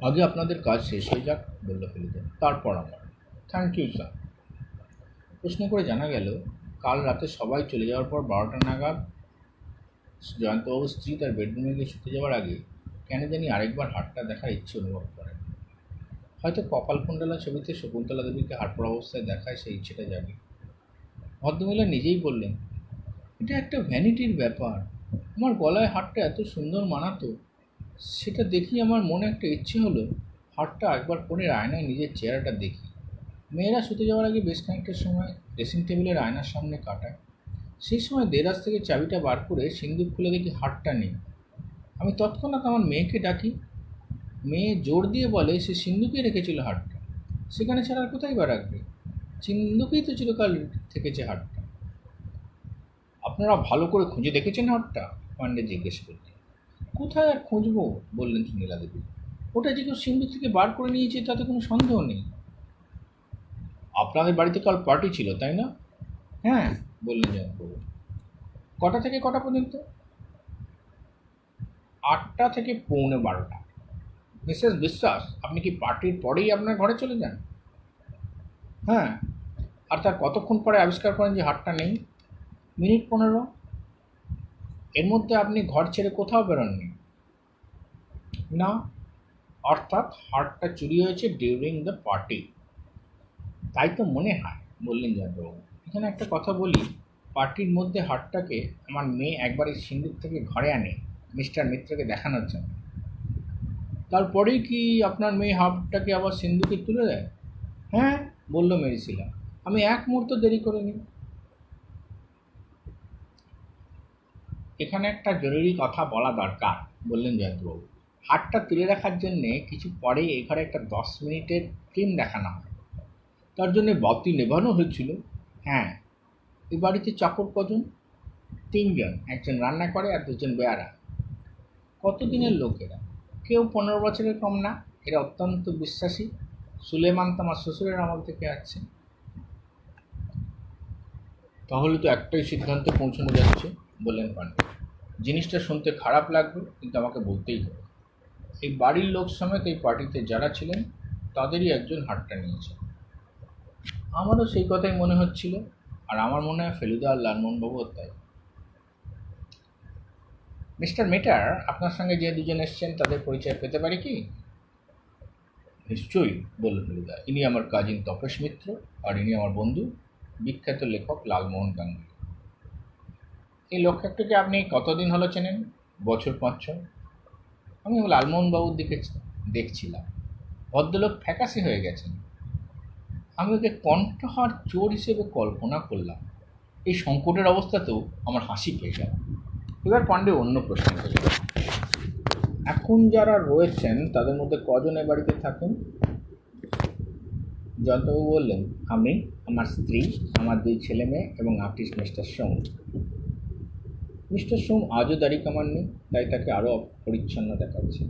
আগে আপনাদের কাজ শেষ হয়ে যাক, বলল ফেলুদা, তারপর আমার। Thank you sir. প্রশ্ন করে জানা গেল, কাল রাতে সবাই চলে যাওয়ার পর 12টা নাগাদ জয়ন্তবাবুর স্ত্রী তার বেডরুমে গিয়ে শুতে যাওয়ার আগে কেন জানি আরেকবার হাটটা দেখার ইচ্ছে অনুভব করেন। হয়তো কপালকুণ্ডলা ছবিতে শকুন্তলা দেবীকে হাট পড়া অবস্থায় দেখায় সেই ইচ্ছেটা জাগে। ভদ্রমহিলা নিজেই বললেন, এটা একটা ভ্যানিটির ব্যাপার। আমার গলায় হাটটা এত সুন্দর মানাতো, সেটা দেখি আমার মনে একটা ইচ্ছে হলো হাটটা একবার ফোনের আয়নায় নিজের চেহারাটা দেখি। মেয়েরা শুতে যাওয়ার আগে বেশ খানিকটা সময় ড্রেসিং টেবিলের আয়নার সামনে কাটায়। সেই সময় দেরাজ থেকে চাবিটা বার করে সিন্দুক খুলে দেখি হাটটা নেই। আমি তৎক্ষণাৎ আমার মেয়েকে ডাকি। মেয়ে জোর দিয়ে বলে সে সিন্দুকে রেখেছিল হাটটা, সেখানে ছাড়া আর কোথায় বা রাখবে? সিন্দুকেই তো চিরকাল থেকেছে হাটটা। আপনারা ভালো করে খুঁজে দেখেছেন হাটটা? পাণ্ডে জিজ্ঞেস করলেন। কোথায় আর খুঁজবো, বললেন সুনীলা দেবী। ওটা যে কেউ সিন্দুক থেকে বার করে নিয়েছে তাতে কোনো সন্দেহ নেই। আপনাদের বাড়িতে কাল পার্টি ছিল, তাই না? হ্যাঁ, বললেন জয়ন্তবাবু। কটা থেকে কটা পর্যন্ত? 8টা থেকে পৌনে 12টা। মিসেস বিশ্বাস, আপনি কি পার্টির পরেই আপনার ঘরে চলে যান? হ্যাঁ। আর তার কতক্ষণ পরে আবিষ্কার করেন যে হাটটা নেই? মিনিট 15। এর মধ্যে আপনি ঘর ছেড়ে কোথাও বেরোননি? না। অর্থাৎ হাটটা চুরি হয়েছে ডিউরিং দ্য পার্টি। তাই তো মনে হয়, বললেন জয়ন্তবাবু। এখানে একটা কথা বলি, পার্টির মধ্যে হাটটাকে আমার মেয়ে একবারই সিন্দুক থেকে ঘরে আনে মিস্টার মিত্রকে দেখানোর জন্য। তারপরেই কি আপনার মেয়ে হাটটাকে আবার সিন্দুকে তুলে দেয়? হ্যাঁ, বলল মেরিসিলা। আমি এক মুহূর্ত দেরি করিনি। এখানে একটা জরুরি কথা বলা দরকার, বললেন জয়ন্তবাবু। হাটটা তুলে রাখার জন্যে কিছু পরেই এই ঘরে একটা 10 মিনিটের ফিল্ম দেখানো হয়। তার জন্যে বাতি নেভানো হয়েছিল। হ্যাঁ। এই বাড়িতে চাকর কজন? 3 জন, একজন রান্না করে আর 2 জন বেয়ারা। কতদিনের লোক এরা? কেউ 15 বছরের কম না। এরা অত্যন্ত বিশ্বাসী। সুলেমান তো আমার শ্বশুরের আমল থেকে আছে। তাহলে তো একটাই সিদ্ধান্তে পৌঁছানো যাচ্ছে, বললেন পান্ডে। জিনিসটা শুনতে খারাপ লাগবে, কিন্তু আমাকে বলতেই হবে। এই বাড়ির লোক সমেত এই পার্টিতে যারা ছিলেন তাদেরই একজন হাটটা নিয়েছে। আমারও সেই কথাই মনে হচ্ছিল, আর আমার মনে হয় ফেলুদা আর লালমোহনবাবুও তাই। মিস্টার মেটার, আপনার সঙ্গে যে 2 জন এসছেন তাদের পরিচয় পেতে পারি কি? নিশ্চয়ই, বলল ফেলুদা। ইনি আমার কাজিন তপেশ মিত্র, আর ইনি আমার বন্ধু বিখ্যাত লেখক লালমোহন গাঙ্গুলি। এই লোকটাকে আপনি কতদিন হলো চেনেন? বছর 5-6। আমি লালমোহনবাবুর দিকে দেখছিলাম। ভদ্রলোক ফ্যাকাশে হয়ে গেছেন। আমি ওকে কণ্ঠহার চোর হিসেবে কল্পনা করলাম। এই সংকটের অবস্থাতেও আমার হাসি পেয়ে গেল। এবার পাণ্ডে অন্য প্রশ্ন করলেন। এখন যারা রয়েছেন তাদের মধ্যে কজন এ বাড়িতে থাকেন? জয়ন্তবাবু বললেন, আমি, আমার স্ত্রী, আমার 2 ছেলে মেয়ে এবং আর্টিস্ট মিস্টার সোম। মিস্টার সোম আজও দাড়ি কামাননি, তাই তাকে আরও পরিচ্ছন্ন দেখাচ্ছে।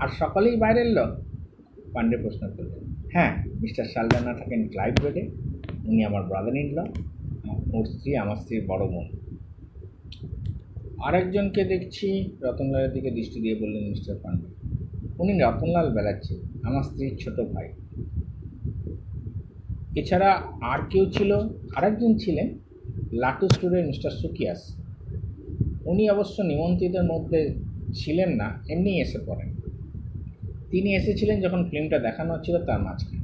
আর সকলেই বাইরের লোক? পাণ্ডে প্রশ্ন করলেন। হ্যাঁ, মিস্টার সালদানা থাকেন ক্লাইভ রোডে। উনি আমার ব্রাদার ইন ল। ওর স্ত্রী আমার স্ত্রীর বড় বোন। আরেকজনকে দেখছি, রতনলালের দিকে দৃষ্টি দিয়ে বললেন মিস্টার পান্ডে। উনি রতনলাল ব্যানার্জি, আমার স্ত্রীর ছোট ভাই। এছাড়া আর কেউ ছিল? আরেকজন ছিলেন লাটু স্টোরের মিস্টার সুকিয়াস। উনি অবশ্য নিমন্ত্রিতের মধ্যে ছিলেন না, এমনিই এসে পড়েন। তিনি এসেছিলেন যখন ফিল্মটা দেখানো হচ্ছিল তার মাঝখানে।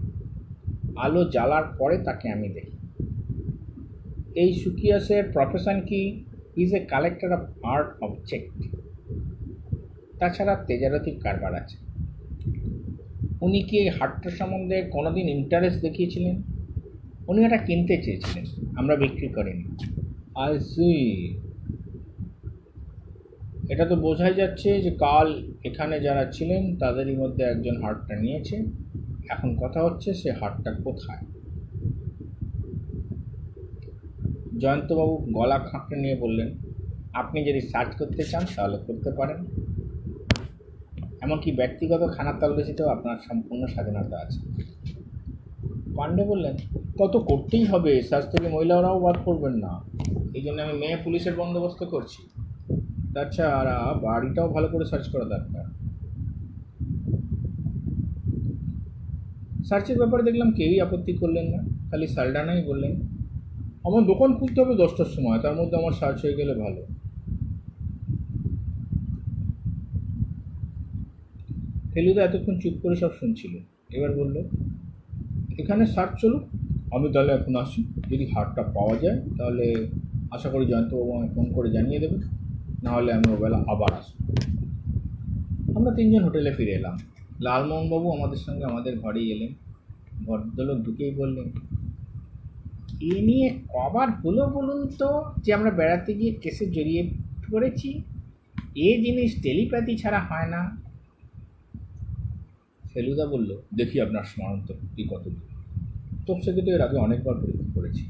আলো জ্বালার পরে তাকে আমি দেখি। এই সুকিয়াসের প্রফেশন কি? Is a collector of art object. তাছাড়া তেজারতির কারবার আছে। উনি কি এই হাটটা সম্বন্ধে কোনোদিন ইন্টারেস্ট দেখিয়েছিলেন? উনি এটা কিনতে চেয়েছিলেন, আমরা বিক্রি করিনি। I see. এটা তো বোঝাই যাচ্ছে যে কাল এখানে যারা ছিলেন তাদেরই মধ্যে একজন হাটটা নিয়েছে। এখন কথা হচ্ছে সে হাটটা কোথায়। জয়ন্তবাবু গলা খাঁকড়ে নিয়ে বললেন, আপনি যদি সার্চ করতে চান তাহলে করতে পারেন। এমনকি ব্যক্তিগত খানার তল্লাশিতেও আপনার সম্পূর্ণ স্বাধীনতা আছে। পাণ্ডে বললেন, কত করতেই হবে, সার্চ থেকে মহিলারাও বাদ করবেন না। এই জন্য আমি মেয়ে পুলিশের বন্দোবস্ত করছি। তাছাড়া বাড়িটাও ভালো করে সার্চ করা দরকার। সার্চের ব্যাপারে দেখলাম কেউই আপত্তি করলেন না, খালি সালডানাই বললেন, আমার দোকান খুলতে হবে 10টার সময়, তার মধ্যে আমার সার্চ হয়ে গেলে ভালো। ফেলুদা এতক্ষণ চুপ করে সব শুনছিল, এবার বলল, এখানে সার্চ চলুক, আমি তাহলে এখন আসি। যদি হাটটা পাওয়া যায় তাহলে আশা করি জয়ন্তবাবু আমায় ফোন করে জানিয়ে দেবে, নাহলে আমি ওবেলা আবার আসবো। আমরা তিনজন হোটেলে ফিরে এলাম। লালমোহনবাবু আমাদের সঙ্গে আমাদের ঘরেই এলেন। ভদ্রলোক ঢুকেই বললেন, এ নিয়ে কবার হলো বলুন তো যে আমরা বেড়াতে গিয়ে কেসে জড়িয়ে পড়েছি? এ জিনিস টেলিপ্যাথি ছাড়া হয় না। ফেলুদা বলল, দেখি আপনার স্মরণ শক্তি কতদূর। তোপসেকে তো এর আগে অনেকবার পরীক্ষা করেছি,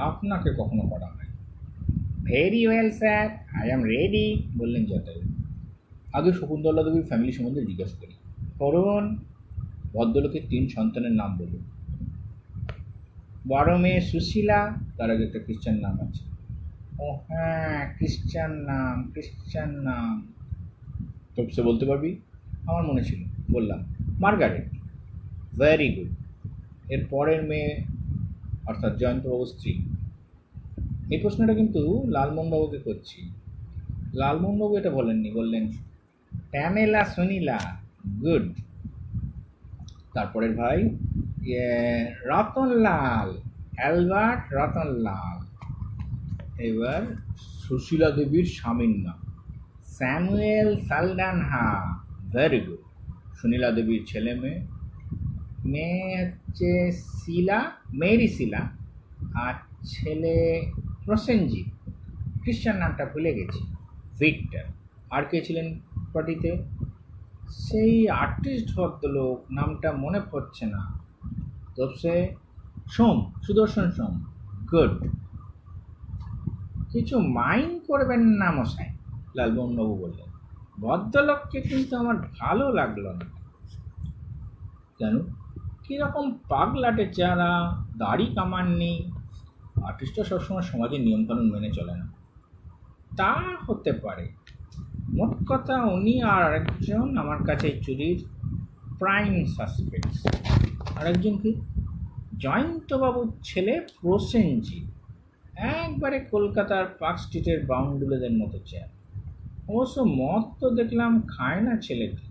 আপনাকে কখনো করা হয়। Very well sir, I am ready, বললেন জটায়ু। আগে শকুন্তলা দেবীর ফ্যামিলি সম্বন্ধে জিজ্ঞাসা করি। করুন। ভদ্রলোকের 3 সন্তানের নাম বলুন। বড় মেয়ে সুশীলা, তার আগে একটা খ্রিশ্চান নাম আছে। ও হ্যাঁ, খ্রিশ্চান নাম। তোপসে বলতে পারবি? আমার মনে ছিল, বললাম, মার্গারেট। Very good. এর পরের মেয়ে অর্থাৎ জয়ন্তবাবুর স্ত্রী। এই প্রশ্নটা কিন্তু লালমোহনবাবুকে করছি। লালমোহনবাবু এটা বলেননি, বললেন প্যামেলা সুনীলা। গুড। তারপরের ভাই রতনলাল, অ্যালবার্ট রতনলাল। এবার সুশীলা দেবীর স্বামীর নাম Samuel Saldanha. Very good. Sunila দেবীর ছেলে মেয়ে, মেয়ে হচ্ছে শিলা, মেরি শিলা, আর ছেলে প্রসেনজিৎ। খ্রিশ্চান নামটা ভুলে গেছি, ভিক্টর। আর কে ছিলেন পার্টিতে? সেই আর্টিস্ট ভদ্রলোক, নামটা মনে পড়ছে না। তবে সোম, সুদর্শন সোম। গুড। কিছু মাইন্ড করবেন না মশাই, লালমোহনবাবু বললেন। ভদ্রলোককে কিন্তু আমার ভালো লাগলো না। কেন? কীরকম পাগলাটে চেহারা, দাড়ি কামান নেই। আর্টিস্টরা সবসময় সমাজের নিয়মকানুন মেনে চলে না। তা হতে পারে। মোট কথা উনি আর আরেকজন আমার কাছে চুরির প্রাইম সাসপেক্ট। আরেকজন কি? জয়ন্তবাবুর ছেলে প্রসেনজিৎ। একবারে কলকাতার পার্ক স্ট্রিটের বাউন্ডুলেদের মতো চেয়ার। অবশ্য মদ তো দেখলাম খায় না ছেলেটি,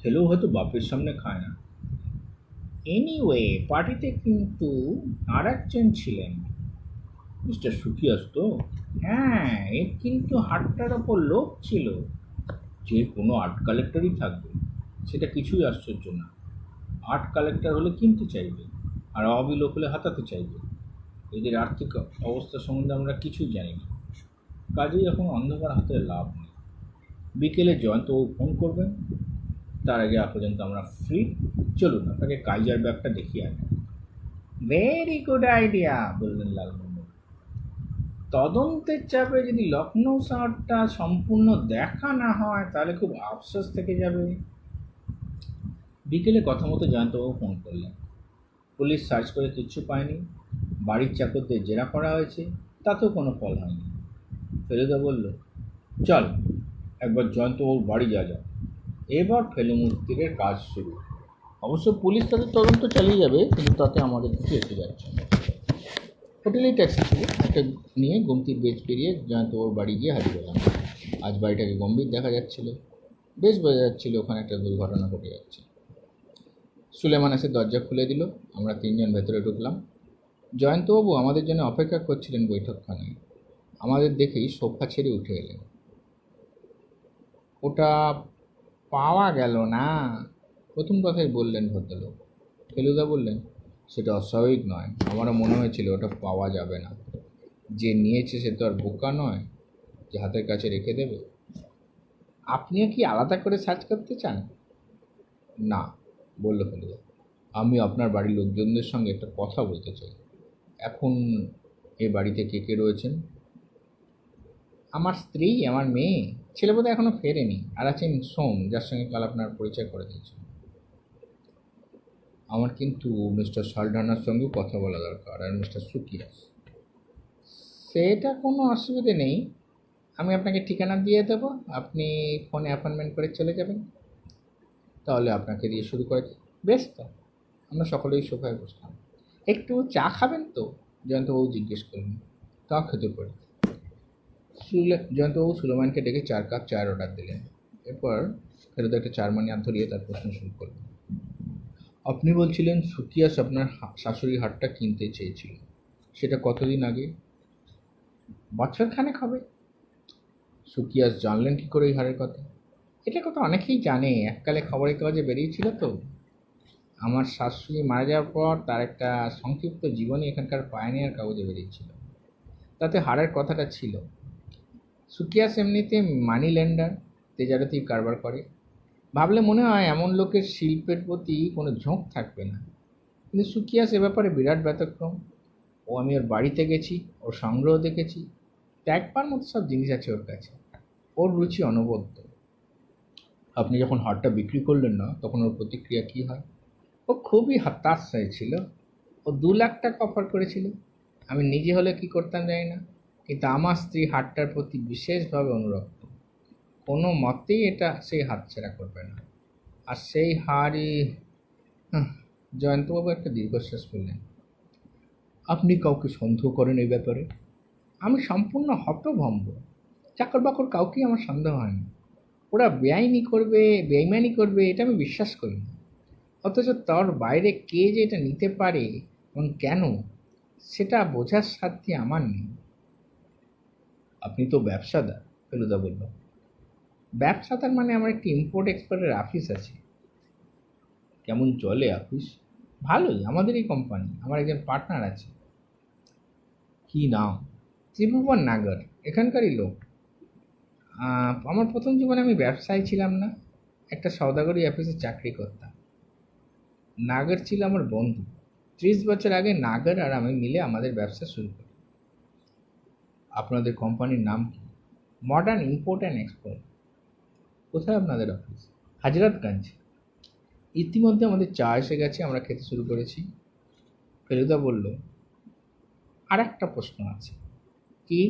খেলেও হয়তো বাপের সামনে খায় না। এনিওয়ে, পার্টিতে কিন্তু আর একজন ছিলেন, মিস্টার সুকিয়াস তো। হ্যাঁ, এর কিন্তু হাটটার ওপর লোক ছিল। যে কোনো আর্ট কালেক্টরই থাকবে, সেটা কিছুই আশ্চর্য না। আর্ট কালেক্টর হলে কিনতে চাইবে, আর অবি লোক হলে হাতাতে চাইবে। এদের আর্থিক অবস্থা সম্বন্ধে আমরা কিছুই জানি না, কাজেই এখন অন্ধকার হাতে লাভ নেই। বিকেলে জয়ন্তবাবু ফোন করবেন, তার আগে পর্যন্ত আমরা ফ্রি। চলুন আপনাকে কালজার ব্যাগটা দেখিয়ে আনি। ভেরি গুড আইডিয়া, বললেন লালমোহন। তদন্তের চাপে যদি লখনৌ শহরটা সম্পূর্ণ দেখা না হয় তাহলে খুব আফসোস থেকে যাবে। বিকেলে কথা মতো জয়ন্তবাবু ফোন করলেন। পুলিশ সার্চ করে কিচ্ছু পায়নি, বাড়ির চাকরদের জেরা করা হয়েছে, তাতেও কোনো ফল হয়নি। ফেলুদা বলল, চল একবার জয়ন্তবাবুর বাড়ি যা যাক। এবার ফেলুমূর্তির কাজ শুরু। অবশ্য পুলিশ তাদের তদন্ত চালিয়ে যাবে, কিন্তু তাতে আমাদের কিছু এসে যাচ্ছে না। হোটেলেই ট্যাক্সি ছিল একটা নিয়ে গোমতীর বেজ পেরিয়ে জয়ন্তবাবুর বাড়ি গিয়ে হাজির হলাম। আজ বাড়িটাকে গম্ভীর দেখা যাচ্ছিল, বেশ বোঝা যাচ্ছিল ওখানে একটা দুর্ঘটনা ঘটে যাচ্ছে। সুলেমান এসে দরজা খুলে দিল, আমরা তিনজন ভেতরে ঢুকলাম। জয়ন্তবাবু আমাদের জন্য অপেক্ষা করছিলেন বৈঠকখানায়। আমাদের দেখেই সোফা ছেড়ে উঠে এলেন। ওটা পাওয়া গেল না, প্রথম কথাই বললেন ভদ্রলোক। ফেলুদা বললেন, সেটা অস্বাভাবিক নয়, আমারও মনে হয়েছিল ওটা পাওয়া যাবে না। যে নিয়েছে সে তো আর বোকা নয় যে হাতের কাছে রেখে দেবে। আপনিও কি আলাদা করে সার্চ করতে চান? না, বলল ফেলুদা, আমি আপনার বাড়ির লোকজনদের সঙ্গে একটা কথা বলতে চাই। এখন এ বাড়িতে কে কে রয়েছেন? আমার স্ত্রী, আমার মেয়ে, ছেলে বোধহয় এখনো ফেরেনি, আর আছেন সোম, যার সঙ্গে কাল আপনার পরিচয় করে দিয়েছেন। আমার কিন্তু মিস্টার সালঢানার সঙ্গেও কথা বলা দরকার, আর মিস্টার সুকিয়াস। সেটা কোনো অসুবিধে নেই, আমি আপনাকে ঠিকানা দিয়ে দেবো, আপনি ফোনে অ্যাপয়েন্টমেন্ট করে চলে যাবেন। তাহলে আপনাকে দিয়ে শুরু করে দিই। বেশ, তো আমরা সকলেই সোফায় বসলাম। একটু চা খাবেন তো? জয়ন্তবাবু জিজ্ঞেস করলেন। তা খেতে পারি। জয়ন্তবাবু সুলেমানকে ডেকে 4 কাপ চায়ের অর্ডার দিলেন। এরপর ফেরত একটা চারমানি হাত ধরিয়ে তার প্রশ্ন শুরু করলেন। আপনি বলছিলেন সুকিয়াস আপনার শাশুড়ির হাটটা কিনতে চেয়েছিল, সেটা কতদিন আগে? বছরখানেক হবে। সুকিয়াস জানলেন কি করে এই হারের কথা? এটা কথা অনেকেই জানে, এককালে খবরের কাগজে বেরিয়েছিল তো। আমার শাশুড়ি মারা যাওয়ার পর তার একটা সংক্ষিপ্ত জীবনী এখানকার পায়োনিয়ার কাগজে বেরিয়েছিল, তাতে হারের কথাটা ছিল। সুকিয়াস এমনিতে মানি লেন্ডার, তেজারতি কারবার করে। ভাবলে মনে হয় এমন লোকের শিল্পের প্রতি কোনো ঝোঁক থাকবে না, কিন্তু সুকিয়াস এ ব্যাপারে বিরাট ব্যতিক্রম। আমি ওর বাড়িতে গেছি, ওর সংগ্রহ দেখেছি, দেখবার মতো সব জিনিস আছে ওর কাছে। ওর রুচি অনবদ্য। আপনি যখন হারটা বিক্রি করলেন না, তখন ওর প্রতিক্রিয়া কী হয়? ও খুবই হতাশায় ছিল। ও 2 লাখ টাকা অফার করেছিল। আমি নিজে হলে কি করতাম জানি না, কিন্তু আমার স্ত্রী হারটার প্রতি বিশেষভাবে অনুরক্ত। কোনো মতেই এটা সেই হাতছাড়া করবে না। আর সেই হারই। জয়ন্তবাবু একটা দীর্ঘশ্বাস ফেললেন। আপনি কাউকে সন্দেহ করেন এই ব্যাপারে? আমি সম্পূর্ণ হতভম্ব। চাকর বাকর কাউকেই আমার সন্দেহ হয়নি। ওরা বেআইমানি করবে এটা আমি বিশ্বাস করি না। অথচ তার বাইরে কে যে এটা নিতে পারে এবং কেন, সেটা বোঝার সাধ্য আমার নেই। আপনি তো ব্যবসাদার, ফেলুদা বলল। ব্যবসাদার মানে আমার একটি ইম্পোর্ট এক্সপোর্টের অফিস আছে। কেমন চলে অফিস? ভালোই, আমাদেরই কোম্পানি। আমার একজন পার্টনার আছে। কি নাম? ত্রিভুবন নাগর, এখানকারই লোক। আমার প্রথম জীবনে আমি ব্যবসায়ী ছিলাম না, একটা সওদাগরি অফিসে চাকরি করতাম। নাগর ছিল আমার বন্ধু। 30 বছর আগে নাগর আর আমি মিলে আমাদের ব্যবসা শুরু করি। আপনাদের কোম্পানির নাম কি? Modern import and export. কোথায় আপনাদের অফিস? হাজরাতগঞ্জ। ইতিমধ্যে আমাদের চা এসে গেছে, আমরা খেতে শুরু করেছি। ফেলুদা বলল, আর একটা প্রশ্ন আছে। কি?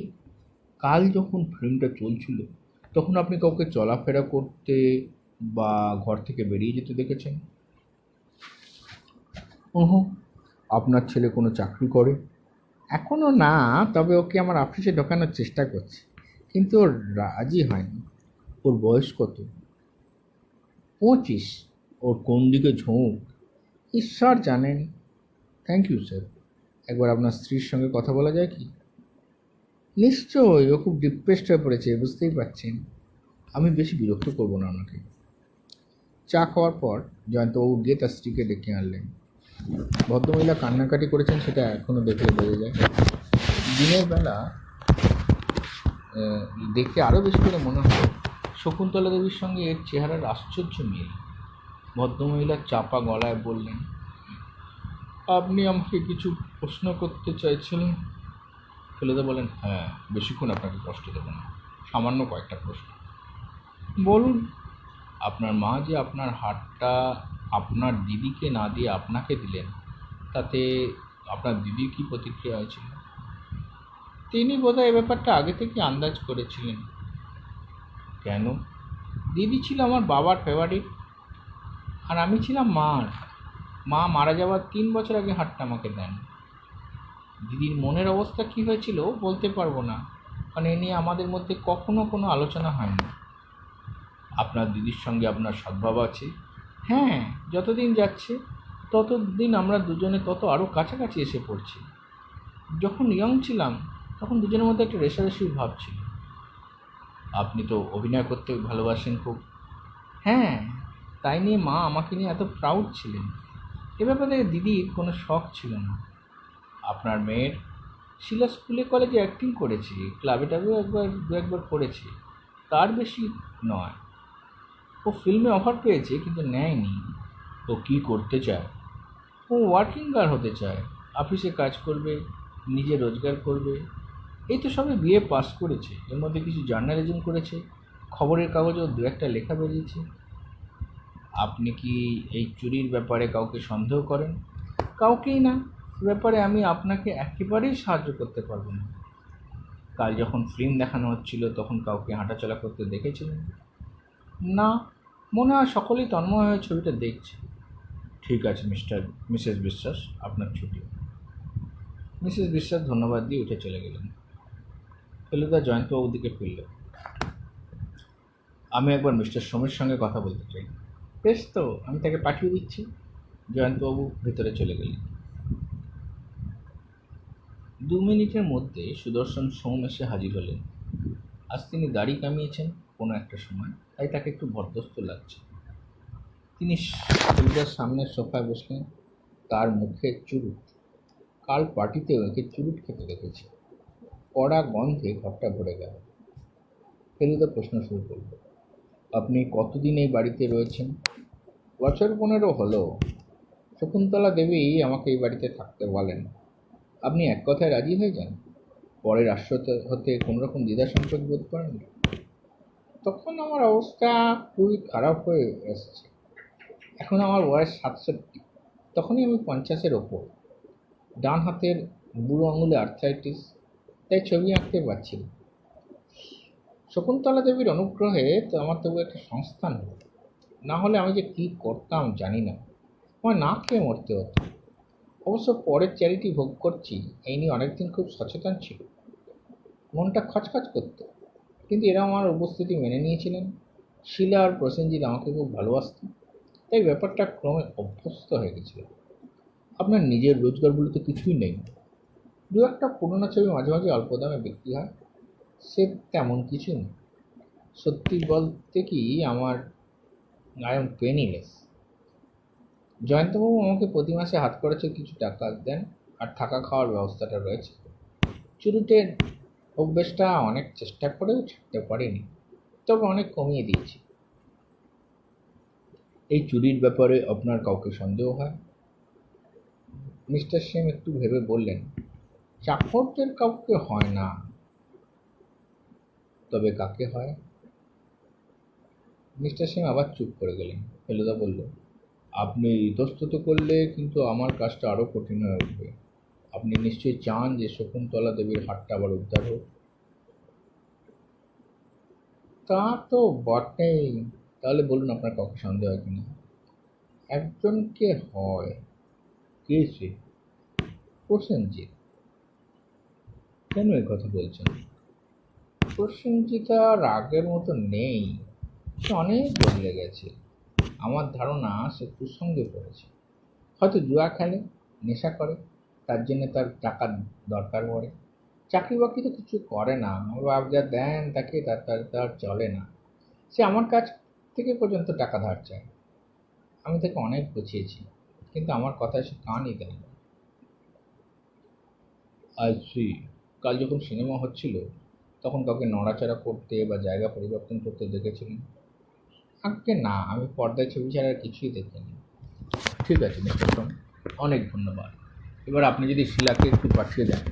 কাল যখন ফিল্মটা চলছিল, তখন আপনি কাউকে চলাফেরা করতে বা ঘর থেকে বেরিয়ে যেতে দেখেছেন? ওহো। আপনার ছেলে কোনো চাকরি করে? এখনও না, তবে ওকে আমার অফিসে ঢোকানোর চেষ্টা করছি, কিন্তু ওর রাজি হয়নি। ওর বয়স কত? 25। ওর কোন দিকে ঝোঁক ঈশ্বর জানেন। Thank you sir. একবার আপনার স্ত্রীর সঙ্গে কথা বলা যায় কি? নিশ্চয়ই, ও খুব ডিপ্রেসড হয়ে পড়েছে, বুঝতেই পারছেন। আমি বেশি বিরক্ত করবো না ওনাকে। চা খাওয়ার পর জয়ন্তবাবু গিয়ে তার স্ত্রীকে ডেকে আনলেন। ভদ্রমহিলা কান্নাকাটি করেছেন, সেটা এখনও দেখলে বোঝা যায়। দিনের বেলা দেখে আরও বেশি করে মনে হলো শকুন্তলা দেবীর সঙ্গে এর চেহারার আশ্চর্য মিল। ভদ্রমহিলা চাপা গলায় বললেন, আপনি আমাকে কিছু প্রশ্ন করতে চাইছিলেন? ফেলুদা বলেন, হ্যাঁ, বেশিক্ষণ আপনাকে কষ্ট দেব না, সামান্য কয়েকটা প্রশ্ন। বলুন। আপনার মা যে আপনার হারটা আপনার দিদিকে না দিয়ে আপনাকে দিলেন, তাতে আপনার দিদির কী প্রতিক্রিয়া হয়েছিল? তিনি বোধহয় এ ব্যাপারটা আগে থেকে আন্দাজ করেছিলেন। কেন? দিদি ছিল আমার বাবার ফেভারিট, আর আমি ছিলাম মার। মা মারা যাওয়ার 3 বছর আগে হাতটা আমাকে দেন। দিদির মনের অবস্থা কী হয়েছিল বলতে পারবো না, কারণ এ নিয়ে আমাদের মধ্যে কখনো কোনো আলোচনা হয়নি। আপনার দিদির সঙ্গে আপনার সদ্ভাব আছে? হ্যাঁ, যতদিন যাচ্ছে ততদিন আমরা দুজনে তত আরও কাছাকাছি এসে পড়ছি। যখন ইয়ং ছিলাম তখন দুজনের মধ্যে একটা রেষারেষির ভাব ছিল। আপনি তো অভিনয় করতে ভালোবাসেন খুব। হ্যাঁ, তাই নিয়ে মা আমাকে নিয়ে এত প্রাউড ছিলেন। এ ব্যাপারে দিদির কোনো শখ ছিল না। আপনার মেয়ের? শিলা স্কুলে কলেজে অ্যাক্টিং করেছি, ক্লাবে টাবেও দু একবার করেছি, তার বেশি নয়। ও ফিল্মে অফার পেয়েছে কিন্তু নেয়নি। ও কী করতে চায়? ও ওয়ার্কিং গার্ল হতে চায়, অফিসে কাজ করবে, নিজে রোজগার করবে। এই তো সবে বিএ পাস করেছে, এর মধ্যে কিছু জার্নালিজম করেছে, খবরের কাগজেও দু-একটা লেখা বেরিয়েছে। আপনি কি এই চুরির ব্যাপারে কাউকে সন্দেহ করেন? কাউকেই না। এ ব্যাপারে আমি আপনাকে একেবারেই সাহায্য করতে পারবো না। কাল যখন ফিল্ম দেখানো হচ্ছিল তখন কাউকে হাঁটাচলা করতে দেখেছিলেন? না, মনে হয় সকলেই তন্ময় হয়ে ছবিটা দেখছে। ঠিক আছে মিসেস বিশ্বাস, আপনার ছুটি। মিসেস বিশ্বাস ধন্যবাদ দিয়ে উঠে চলে গেলেন। ফেলুদা জয়ন্তবাবুর দিকে ফিরল। আমি একবার মিস্টার সোমের সঙ্গে কথা বলতে চাই। বেশ তো, আমি তাকে পাঠিয়ে দিচ্ছি। জয়ন্তবাবু ভিতরে চলে গেলেন। 2 মিনিটের মধ্যে সুদর্শন সোম এসে হাজির হলেন। আজ তিনি দাড়ি কামিয়েছেন কোনো একটা সময়, তাই তাকে একটু বরদস্ত লাগছে। তিনি ফেলুদার সামনের সোফায় বসলেন। তার মুখে চুরুট। কাল পার্টিতেও একে চুরুট খেতে দেখেছি। কড়া গন্ধে ঘরটা ভরে গেল। ফেলুদা প্রশ্ন শুরু করল, আপনি কতদিন এই বাড়িতে রয়েছেন? বছর 15 হলো। শকুন্তলা দেবী আমাকে এই বাড়িতে থাকতে বলেন। আপনি এক কথায় রাজি হয়ে যান? পরের আশ্রয় হতে কোনোরকম দ্বিধা সংকোচ বোধ করেন না? তখন আমার অবস্থা খুবই খারাপ হয়ে এসছে। এখন আমার বয়স 67। তখনই আমি 50-এর ওপর। ডান হাতের বুড়ো আঙুলে আর্থ্রাইটিস, তাই ছবি আঁকতে পারছি না। শকুন্তলা দেবীর অনুগ্রহে তো আমার তবু একটা সংস্থান হলো। না হলে আমি যে কী করতাম জানি না। আমার না খেয়ে মরতে হতো। অবশ্য পরের চ্যারিটি ভোগ করছি এই নিয়ে অনেকদিন খুব সচেতন ছিল। মনটা খচখচ করত, কিন্তু এরা আমার উপস্থিতি মেনে নিয়েছিলেন। শিলা আর প্রসেনজিৎ আমাকে খুব ভালোবাসতেন, তাই ব্যাপারটা ক্রমে অভ্যস্ত হয়ে গেছিল। আপনার নিজের রোজগার বলতে কিছুই নেই? দু-একটা পুরোনো ছবি মাঝে মাঝে অল্প দামে বিক্রি হয়, সে তেমন কিছু নেই। সত্যি বলতে কি, আমার আই এম পেনিলেস। জয়ন্তবাবু আমাকে প্রতি মাসে হাত খরচে কিছু টাকা দেন, আর থাকা খাওয়ার ব্যবস্থাটা রয়েছে। চুরুটের অভ্যেসটা অনেক চেষ্টা করেও ছাড়তে পারিনি, তবে অনেক কমিয়ে দিয়েছি। এই চুরির ব্যাপারে আপনার কাউকে সন্দেহ হয়? মিস্টার সেম একটু ভেবে বললেন, চাকরদের কাউকে হয় না। তবে কাকে হয়? মিস্টার সেম আবার চুপ করে গেলেন। ফেলুদা বলল, আপনি ইতস্তত করলে কিন্তু আমার কাজটা আরও কঠিন হয়ে উঠবে। আপনি নিশ্চয়ই চান যে শকুন্তলা দেবীর হাতটা আবার উদ্ধার হোক। তা তো বটেই। তাহলে বলুন আপনার কাউকে সন্দেহ হয় কিনা? একজনকে হয়। কে সে? প্রসেনজিৎ। কেন এ কথা বলছেন? প্রসেনজিৎ আর আগের মতো নেই, সে অনেক বদলে গেছে। আমার ধারণা সে কুসঙ্গে পড়েছে। হয়তো জুয়া খেলে, নেশা করে, তার জন্যে তার টাকার দরকার পড়ে। চাকরি বাকরি তো কিছু করে না, আমার বাপ যা দেন তাকে তার চলে না। সে আমার কাছ থেকে পর্যন্ত টাকা ধার চায়। আমি তাকে অনেক বুঝিয়েছি, কিন্তু আমার কথায় সে কানই দেয় না। I see. কাল যখন সিনেমা হচ্ছিল তখন কাউকে নড়াচড়া করতে বা জায়গা পরিবর্তন করতে দেখেছিলেন? আজ্ঞে না, আমি পর্দায় ছবি ছাড়া আর কিছুই দেখিনি। ঠিক আছে মিস্টার সোম, অনেক ধন্যবাদ। এবার আপনি যদি শিলাকে একটু পাঠিয়ে দেন।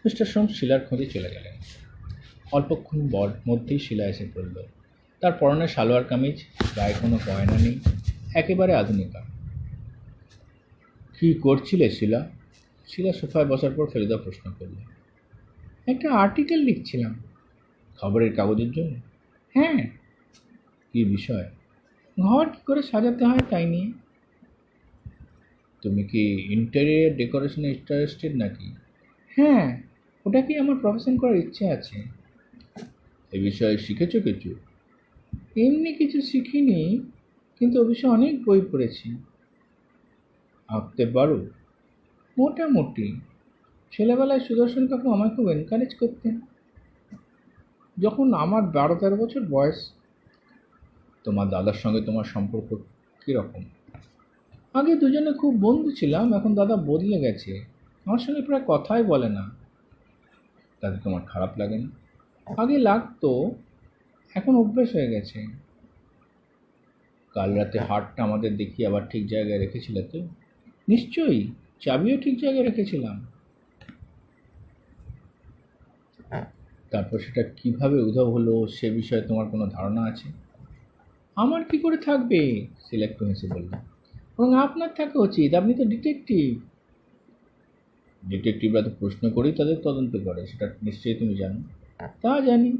মিস্টার সোম শিলার খোঁজে চলে গেলেন। অল্পক্ষণ মধ্যেই শিলা এসে পড়ল। তার পরনে সালোয়ার কামিজ, গায়ে কোনো গয়না নেই, একেবারে আধুনিকা। কী করছিলে শিলা? শিলা সোফায় বসার পর ফেলুদা প্রশ্ন করল, একটা আর্টিকেল লিখছিলাম। খবরের কাগজের জন্য? হ্যাঁ, কী বিষয়? ঘর কী করে সাজাতে হয় তাই নিয়ে। তুমি কি ইন্টেরিয়র ডেকোরেশনে ইন্টারেস্টেড নাকি? হ্যাঁ, ওটাকেই আমার প্রফেশন করার ইচ্ছে আছে। এ বিষয়ে শিখেছো কিছু? এমনি কিছু শিখিনি, কিন্তু ও বিষয়ে অনেক বই পড়েছি। আঁকতে পারো? মোটামুটি। ছেলেবেলায় সুদর্শন কাকু আমায় খুব এনকারেজ করতেন, যখন আমার 12-13 বছর বয়স। তোমার দাদার সঙ্গে তোমার সম্পর্ক কীরকম? আগে দুজনে খুব বন্ধু ছিলাম, এখন দাদা বদলে গেছে, আমার সঙ্গে প্রায় কথাই বলে না। তাতে তোমার খারাপ লাগে না? আগে লাগতো, এখন অভ্যেস হয়ে গেছে। কাল রাতে হারটা আমাদের দেখিয়ে আবার ঠিক জায়গায় রেখেছিলে তো? নিশ্চয়ই, চাবিও ঠিক জায়গায় রেখেছিলাম। তারপর সেটা কিভাবে উধাও হলো সে বিষয়ে তোমার কোনো ধারণা আছে? আমার কি করে থাকবে, সিলেক্ট হেসে বলল। বরং আপনার থাকা উচিত, আপনি তো ডিটেকটিভ। ডিটেকটিভরা তো প্রশ্ন করেই তাদের তদন্ত করে, সেটা নিশ্চয়ই তুমি জানো। তা জানি।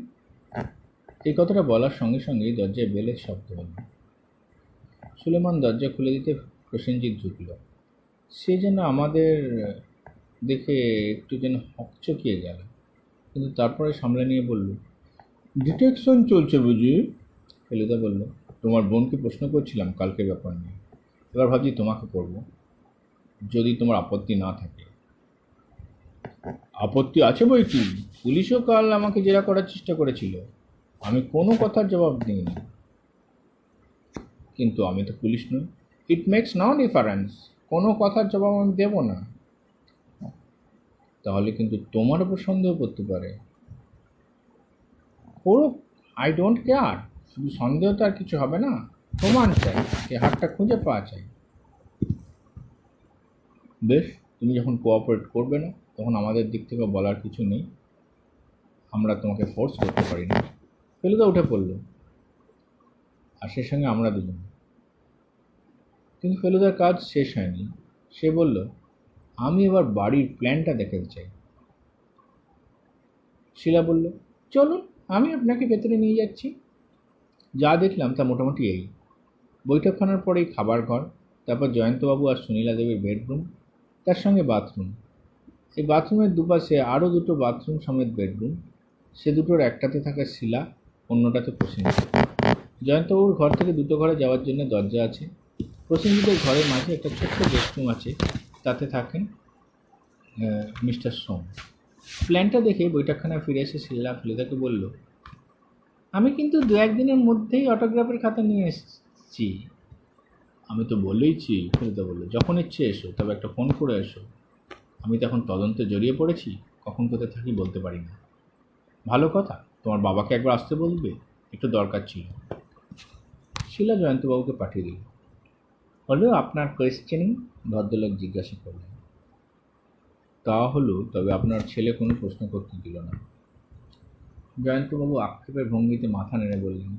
এই কথাটা বলার সঙ্গে সঙ্গেই দরজায় বেলের শব্দ হল। সুলেমান দরজা খুলে দিতে প্রসেনজিৎ ঢুকল। সে যেন আমাদের দেখে একটু যেন হকচকিয়ে গেল, কিন্তু তারপরে সামলে নিয়ে বলল, ডিটেকশন চলছে বুঝি? ফেলুদা বলল, তোমার বোনকে প্রশ্ন করছিলাম কালকের ব্যাপার নিয়ে, এবার ভাবছি তোমাকে করব, যদি তোমার আপত্তি না থাকে। আপত্তি আছে বই কি, পুলিশও কাল আমাকে জেরা করার চেষ্টা করেছিল, আমি কোনো কথার জবাব দিইনি। কিন্তু আমি তো পুলিশ নই। ইট মেক্স নো ডিফারেন্স, কোনো কথার জবাব আমি দেব না। তাহলে কিন্তু তোমার উপর সন্দেহ করতে পারে। করুক, আই ডোন্ট কেয়ার, শুধু সন্দেহ তো আর কিছু হবে না, প্রমাণ চাই, এই হাতটা খুঁজে পাওয়া চাই। বেশ, তুমি যখন কোঅপারেট করবে না তখন আমাদের দিক থেকে বলার কিছু নেই, আমরা তোমাকে ফোর্স করতে পারি না। ফেলুদা উঠে পড়ল, আর সে সঙ্গে আমরা দুজন। কিন্তু ফেলুদার কাজ শেষ হয়নি। সে বলল, আমি এবার বাড়ির প্ল্যানটা দেখাতে চাই। শিলা বলল, চলুন, আমি আপনাকে ভেতরে নিয়ে যাচ্ছি। যা দেখলাম তা মোটামুটি এই। বৈঠকখানার পরেই খাবার ঘর, তারপর জয়ন্তবাবু আর সুনীলা দেবীর বেডরুম, তার সঙ্গে বাথরুম। এই বাথরুমের দুপাশে আরও দুটো বাথরুম সমেত বেডরুম। সে দুটোর একটাতে থাকা শিলা, অন্যটাতে প্রসেনজিৎ। জয়ন্তবাবুর ঘর থেকে দুটো ঘরে যাওয়ার জন্য দরজা আছে। প্রসেনজিতের ঘরের মাঝে একটা ছোট্ট গেস্টরুম আছে, তাতে থাকেন মিস্টার সোম। প্ল্যানটা দেখে বৈঠকখানায় ফিরে এসে শিলা ফেলুদাকে বলল, আমি কিন্তু 2-1 দিনের মধ্যেই অটোগ্রাফের খাতা নিয়ে এসেছি। আমি তো বলেইছি, ফেলুদা বলল, যখন ইচ্ছে এসো, তবে একটা ফোন করে এসো। আমি তো এখন তদন্তে জড়িয়ে পড়েছি, কখন কোথায় থাকি বলতে পারি না। ভালো কথা, তোমার বাবাকে একবার আসতে বলবে, একটু দরকার ছিল। শিলা জয়ন্তবাবুকে পাঠিয়ে দিল। হলো আপনার কোয়েশ্চেনিং? ভদ্রলোক জিজ্ঞাসা করলেন। তা হলো, তবে আপনার ছেলে কোনো প্রশ্ন করতে দিল না। জয়ন্তবাবু আক্ষেপের ভঙ্গিতে মাথা নেড়ে বললেন,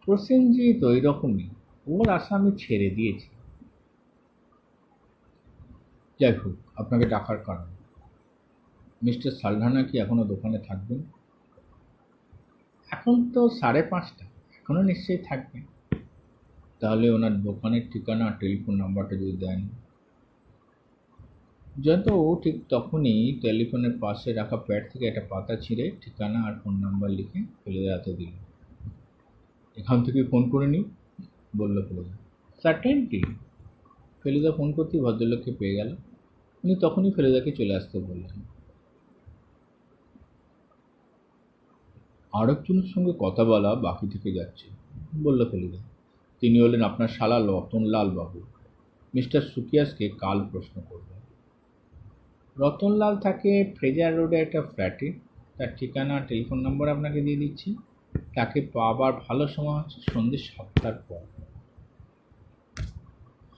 প্রসেনজিৎ ওই রকমই, ওর আশা আমি ছেড়ে দিয়েছি। যাই হোক, আপনাকে ডাকার কারণ, মিস্টার সালঢানা কি এখনও দোকানে থাকবেন? এখন তো 5:30, এখনও নিশ্চয়ই থাকবে। তাহলে ওনার দোকানের ঠিকানা আর টেলিফোন নাম্বারটা যদি দেন। জয়ন্তবাবু ঠিক তখনই টেলিফোনের পাশে রাখা প্যাড থেকে একটা পাতা ছিঁড়ে ঠিকানা আর ফোন নাম্বার লিখে ফেলুদার হাতে দিল। এখান থেকে ফোন করে নিই, বলল ফেলুদা। সার্টেনলি। ফেলুদা ফোন করতেই ভদ্রলোককে পেয়ে গেল। উনি তখনই ফেলুদাকে চলে আসতে বললেন। আরেকজনের সঙ্গে কথা বলা বাকি থেকে যাচ্ছে, বলল ফেলুদা। তিনি হলেন আপনার শালা রতনলাল বাবু। মিস্টার সুকিয়াসকে কাল প্রশ্ন করবেন। রতনলাল থাকে ফ্রেজার রোডে একটা ফ্ল্যাটে, তার ঠিকানা টেলিফোন নাম্বার আপনাকে দিয়ে দিচ্ছি। তাকে পাবার ভালো সময় হচ্ছে সন্ধ্যে 7টার পর।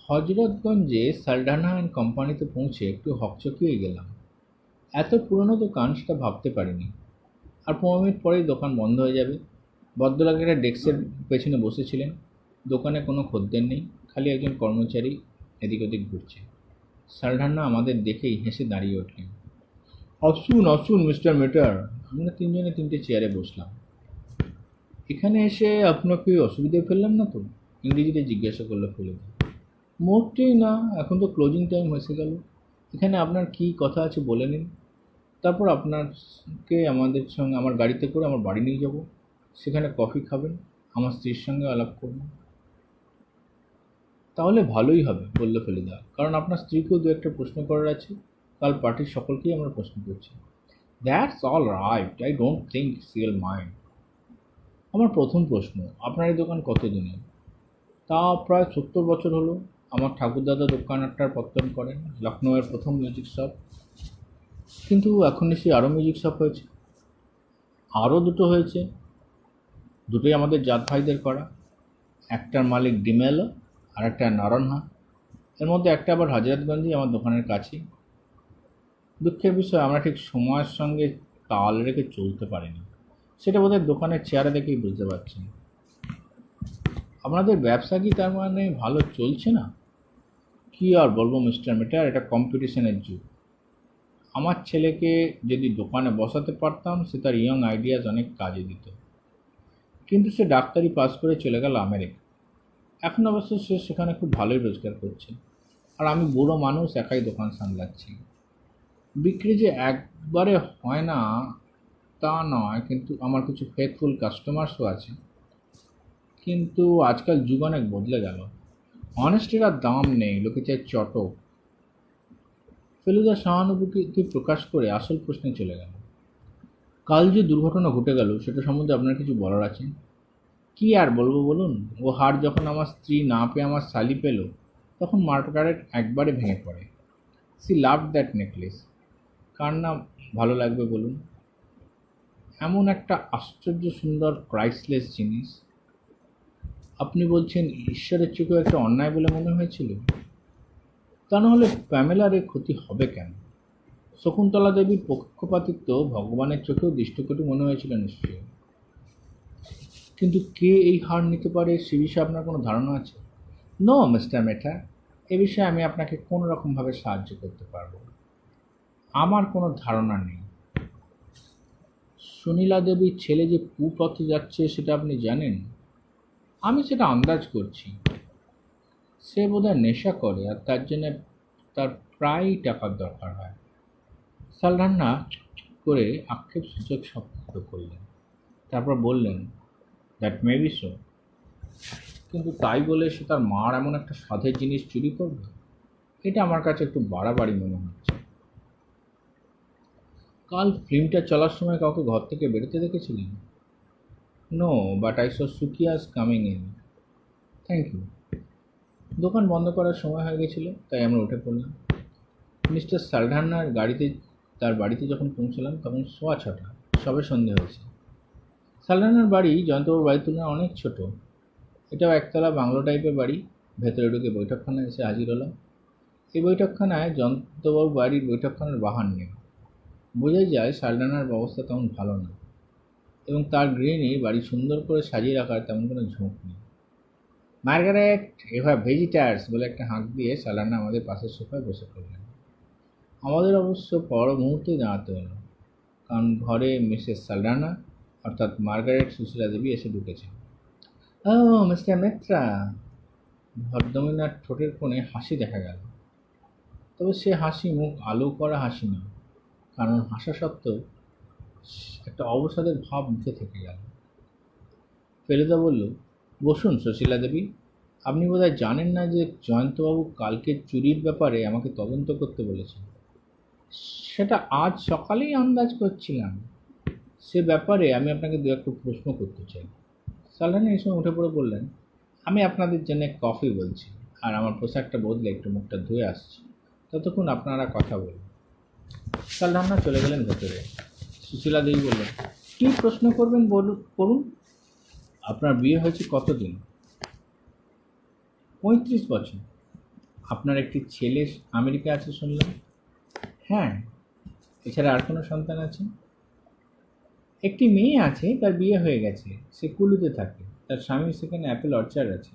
হজরতগঞ্জে সালঢানা অ্যান্ড কোম্পানিতে পৌঁছে একটু হকচকিয়ে গেলাম। এত পুরনো দোকান সেটা ভাবতে পারিনি। আর 15 মিনিট পরেই দোকান বন্ধ হয়ে যাবে। ভদ্রলোক একটা ডেস্কের পেছনে বসেছিলেন। দোকানে কোনো খদ্দের নেই, খালি একজন কর্মচারী এদিক ওদিক ঘুরছে। সালঢান্না আমাদের দেখেই হেসে দাঁড়িয়ে উঠলেন। আসুন আসুন মিস্টার মেটার। আমরা তিনজনে তিনটে চেয়ারে বসলাম। এখানে এসে আপনাকে অসুবিধায় ফেললাম না তো? ইংরেজিতে জিজ্ঞাসা করলো ফেলুদা। মোটেই না, এখন তো ক্লোজিং টাইম হয়েছে গেল। এখানে আপনার কি কথা আছে বলে নিন, তারপর আপনাকে আমাদের সঙ্গে আমার গাড়িতে করে আমার বাড়ি নিয়ে যাব। সেখানে কফি খাবেন, আমার স্ত্রীর সঙ্গে আলাপ করবেন। তাহলে ভালোই হবে বলল ফেলুদা, কারণ আপনার স্ত্রীকেও দু একটা প্রশ্ন করার আছে। কাল পার্টির সকলকেই আমরা প্রশ্ন করছি। That's all right, I don't think CL mind. আমার প্রথম প্রশ্ন, আপনার এই দোকান কত দিনের? তা প্রায় 70 বছর হলো। আমার ঠাকুরদাদা দোকানটার পত্তন করেন, লখনৌয়ের প্রথম মিউজিক শপ। কিন্তু এখন নিশ্চয়ই আরও মিউজিক শপ হয়েছে? আরও দুটো হয়েছে, দুটোই আমাদের জাত ভাইদের করা। একটার মালিক ডিমেলো আর একটা নারায়ণহা। এর মধ্যে একটা আবার হজরতগঞ্জই আমার দোকানের কাছেই। দুঃখের বিষয় আমরা ঠিক সময়ের সঙ্গে তাল রেখে চলতে পারিনি। সেটা বোধহয় দোকানের চেহারা দেখেই বুঝতে পারছেন। আপনাদের ব্যবসা কি তার মানে ভালো চলছে না? কি আর বলবো মিস্টার মেটার, এটা কম্পিটিশনের যুগ। আমার ছেলেকে যদি দোকানে বসাতে পারতাম, সে তার ইয়ং আইডিয়াস অনেক কাজে দিত। কিন্তু সে ডাক্তারি পাস করে চলে গেল আমেরিকা। এখন অবশ্য সে সেখানে খুব ভালোই রোজগার করছে, আর আমি বুড়ো মানুষ একাই দোকান সামলাচ্ছি। বিক্রি যে একবারে হয় না তা নয়, কিন্তু আমার কিছু ফেথফুল কাস্টমার্সও আছে। কিন্তু আজকাল যুগ অনেক বদলে গেল, অনেস্টির আর দাম নেই, লোকে চাই চটক। ফেলুদা সহানুভূতি প্রকাশ করে আসল প্রশ্নে চলে গেল। কাল যে দুর্ঘটনা ঘটে গেল সেটা সম্বন্ধে আপনার কিছু বলার আছে? কি আর বলবো বলুন, ও হার যখন আমার স্ত্রী না পেয়ে আমার শালি পেল, তখন মার্গারেট একবারে ভেঙে পড়ে। She love that necklace. কার না ভালো লাগবে বলুন? এমন একটা আশ্চর্য সুন্দর প্রাইসলেস জিনিস। আপনি বলছেন ঈশ্বরের চোখেও একটা অন্যায় বলে মনে হয়েছিল? তা নাহলে প্যামেলার এ ক্ষতি হবে কেন? শকুন্তলা দেবীর পক্ষপাতিত্ব ভগবানের চোখেও দৃষ্টকটু মনে হয়েছিল নিশ্চয়ই। কিন্তু কে এই হার নিতে পারে সে বিষয়ে আপনার কোনো ধারণা আছে? নো মিস্টার মেটা, এ বিষয়ে আমি আপনাকে কোনো রকমভাবে সাহায্য করতে পারবো। আমার কোনো ধারণা নেই। সুনীলা দেবীর ছেলে যে কুপথে যাচ্ছে সেটা আপনি জানেন? আমি সেটা আন্দাজ করছি। সে বোধহয় নেশা করে, আর তার জন্যে তার প্রায়ই টাকার দরকার হয়। সালঢান্না করে আক্ষেপসূচক শব্দ করলেন, তারপর বললেন, দ্যাট মে বি সো। কিন্তু তাই বলে সে তার মার এমন একটা সাধের জিনিস চুরি করবে? এটা আমার কাছে একটু বাড়াবাড়ি মনে হচ্ছে। কাল ফিল্মটা চলার সময় কাউকে ঘর থেকে বেরোতে দেখেছিলেন? No, but I saw Sukias coming in. Thank you. দোকান বন্ধ করার সময় হয়ে গেছিল, তাই আমরা উঠে পড়লাম। মিস্টার সালঢান্নার গাড়িতে তার বাড়িতে যখন পৌঁছলাম তখন 6:15, সবে সন্ধে হয়েছে। সালঢান্নার বাড়ি জয়ন্তবাবুর বাড়ির তুলনায় অনেক ছোট। এটাও একতলা বাংলো টাইপের বাড়ি। ভেতরে ঢুকে বৈঠকখানায় এসে হাজির হলাম। এই বৈঠকখানায় জয়ন্তবাবুর বাড়ির বৈঠকখানার বাহার নেই। বোঝাই যায় সালঢান্নার অবস্থা তেমন ভালো না, এবং তার গৃহিণী বাড়ি সুন্দর করে সাজিয়ে রাখার তেমন কোনো ঝোঁক নেই। মার্গারেট, এভার ভেজিটার্স বলে একটা হাঁক দিয়ে সালঢান্না আমাদের পাশের সোফায় বসে পড়লেন। আমাদের অবশ্য পর মুহূর্তেই দাঁড়াতে হলো, কারণ ঘরে মিসেস সালঢান্না অর্থাৎ মার্গারেট সুশীলা দেবী এসে ঢুকেছেন। ও মিস্টার মেত্রা। ভদ্রমহিলার ঠোঁটের কোণে হাসি দেখা গেল, তবে সে হাসি মুখ আলো করা হাসি না, কারণ হাসা সত্ত্বেও একটা অবসাদের ভাব মুখে থেকে গেল। ফেলুদা বলল, বসুন সুশীলা দেবী। আপনি বোধহয় জানেন না যে জয়ন্তবাবু কালকে চুরির ব্যাপারে আমাকে তদন্ত করতে বলেছেন। সেটা আজ সকালেই আন্দাজ করছিলাম। সে ব্যাপারে আমি আপনাকে দু একটা প্রশ্ন করতে চাই। সালঢান্না এই সময় উঠে পড়ে বললেন, আমি আপনাদের জন্য কফি বলছি, আর আমার পোশাকটা বদলে একটু মুখটা ধুয়ে আসছি, ততক্ষণ আপনারা কথা বলুন। সালঢান্না চলে গেলেন ভেতরে। সুশীলা দেবী বললেন, কী প্রশ্ন করবেন করুন। আপনার বিয়ে হয়েছে কতদিন? 35 বছর। আপনার একটি ছেলে আমেরিকা আছে শুনলাম? হ্যাঁ। এছাড়া আর কোনো সন্তান আছে? একটি মেয়ে আছে, তার বিয়ে হয়ে গেছে, সে কুলুতে থাকে, তার স্বামী সেখানে অ্যাপেল অর্চার্ড আছে।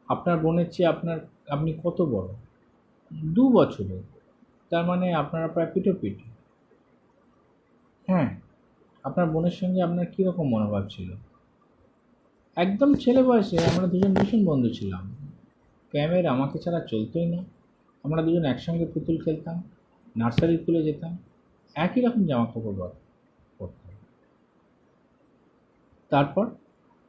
আপনার বোনের চেয়ে আপনি কত বড়? 2 বছরে? তার মানে আপনারা প্রায় পিঠোপিঠি। হ্যাঁ। আপনার বোনের সঙ্গে আপনার কীরকম মনোভাব ছিল? একদম ছেলে বয়সে আমরা দুজন ভীষণ বন্ধু ছিলাম। প্যামের আমাকে ছাড়া চলতোই না। আমরা দুজন একসঙ্গে পুতুল খেলতাম, নার্সারি স্কুলে যেতাম, একই রকম জামা কাপড় পরতাম। তারপর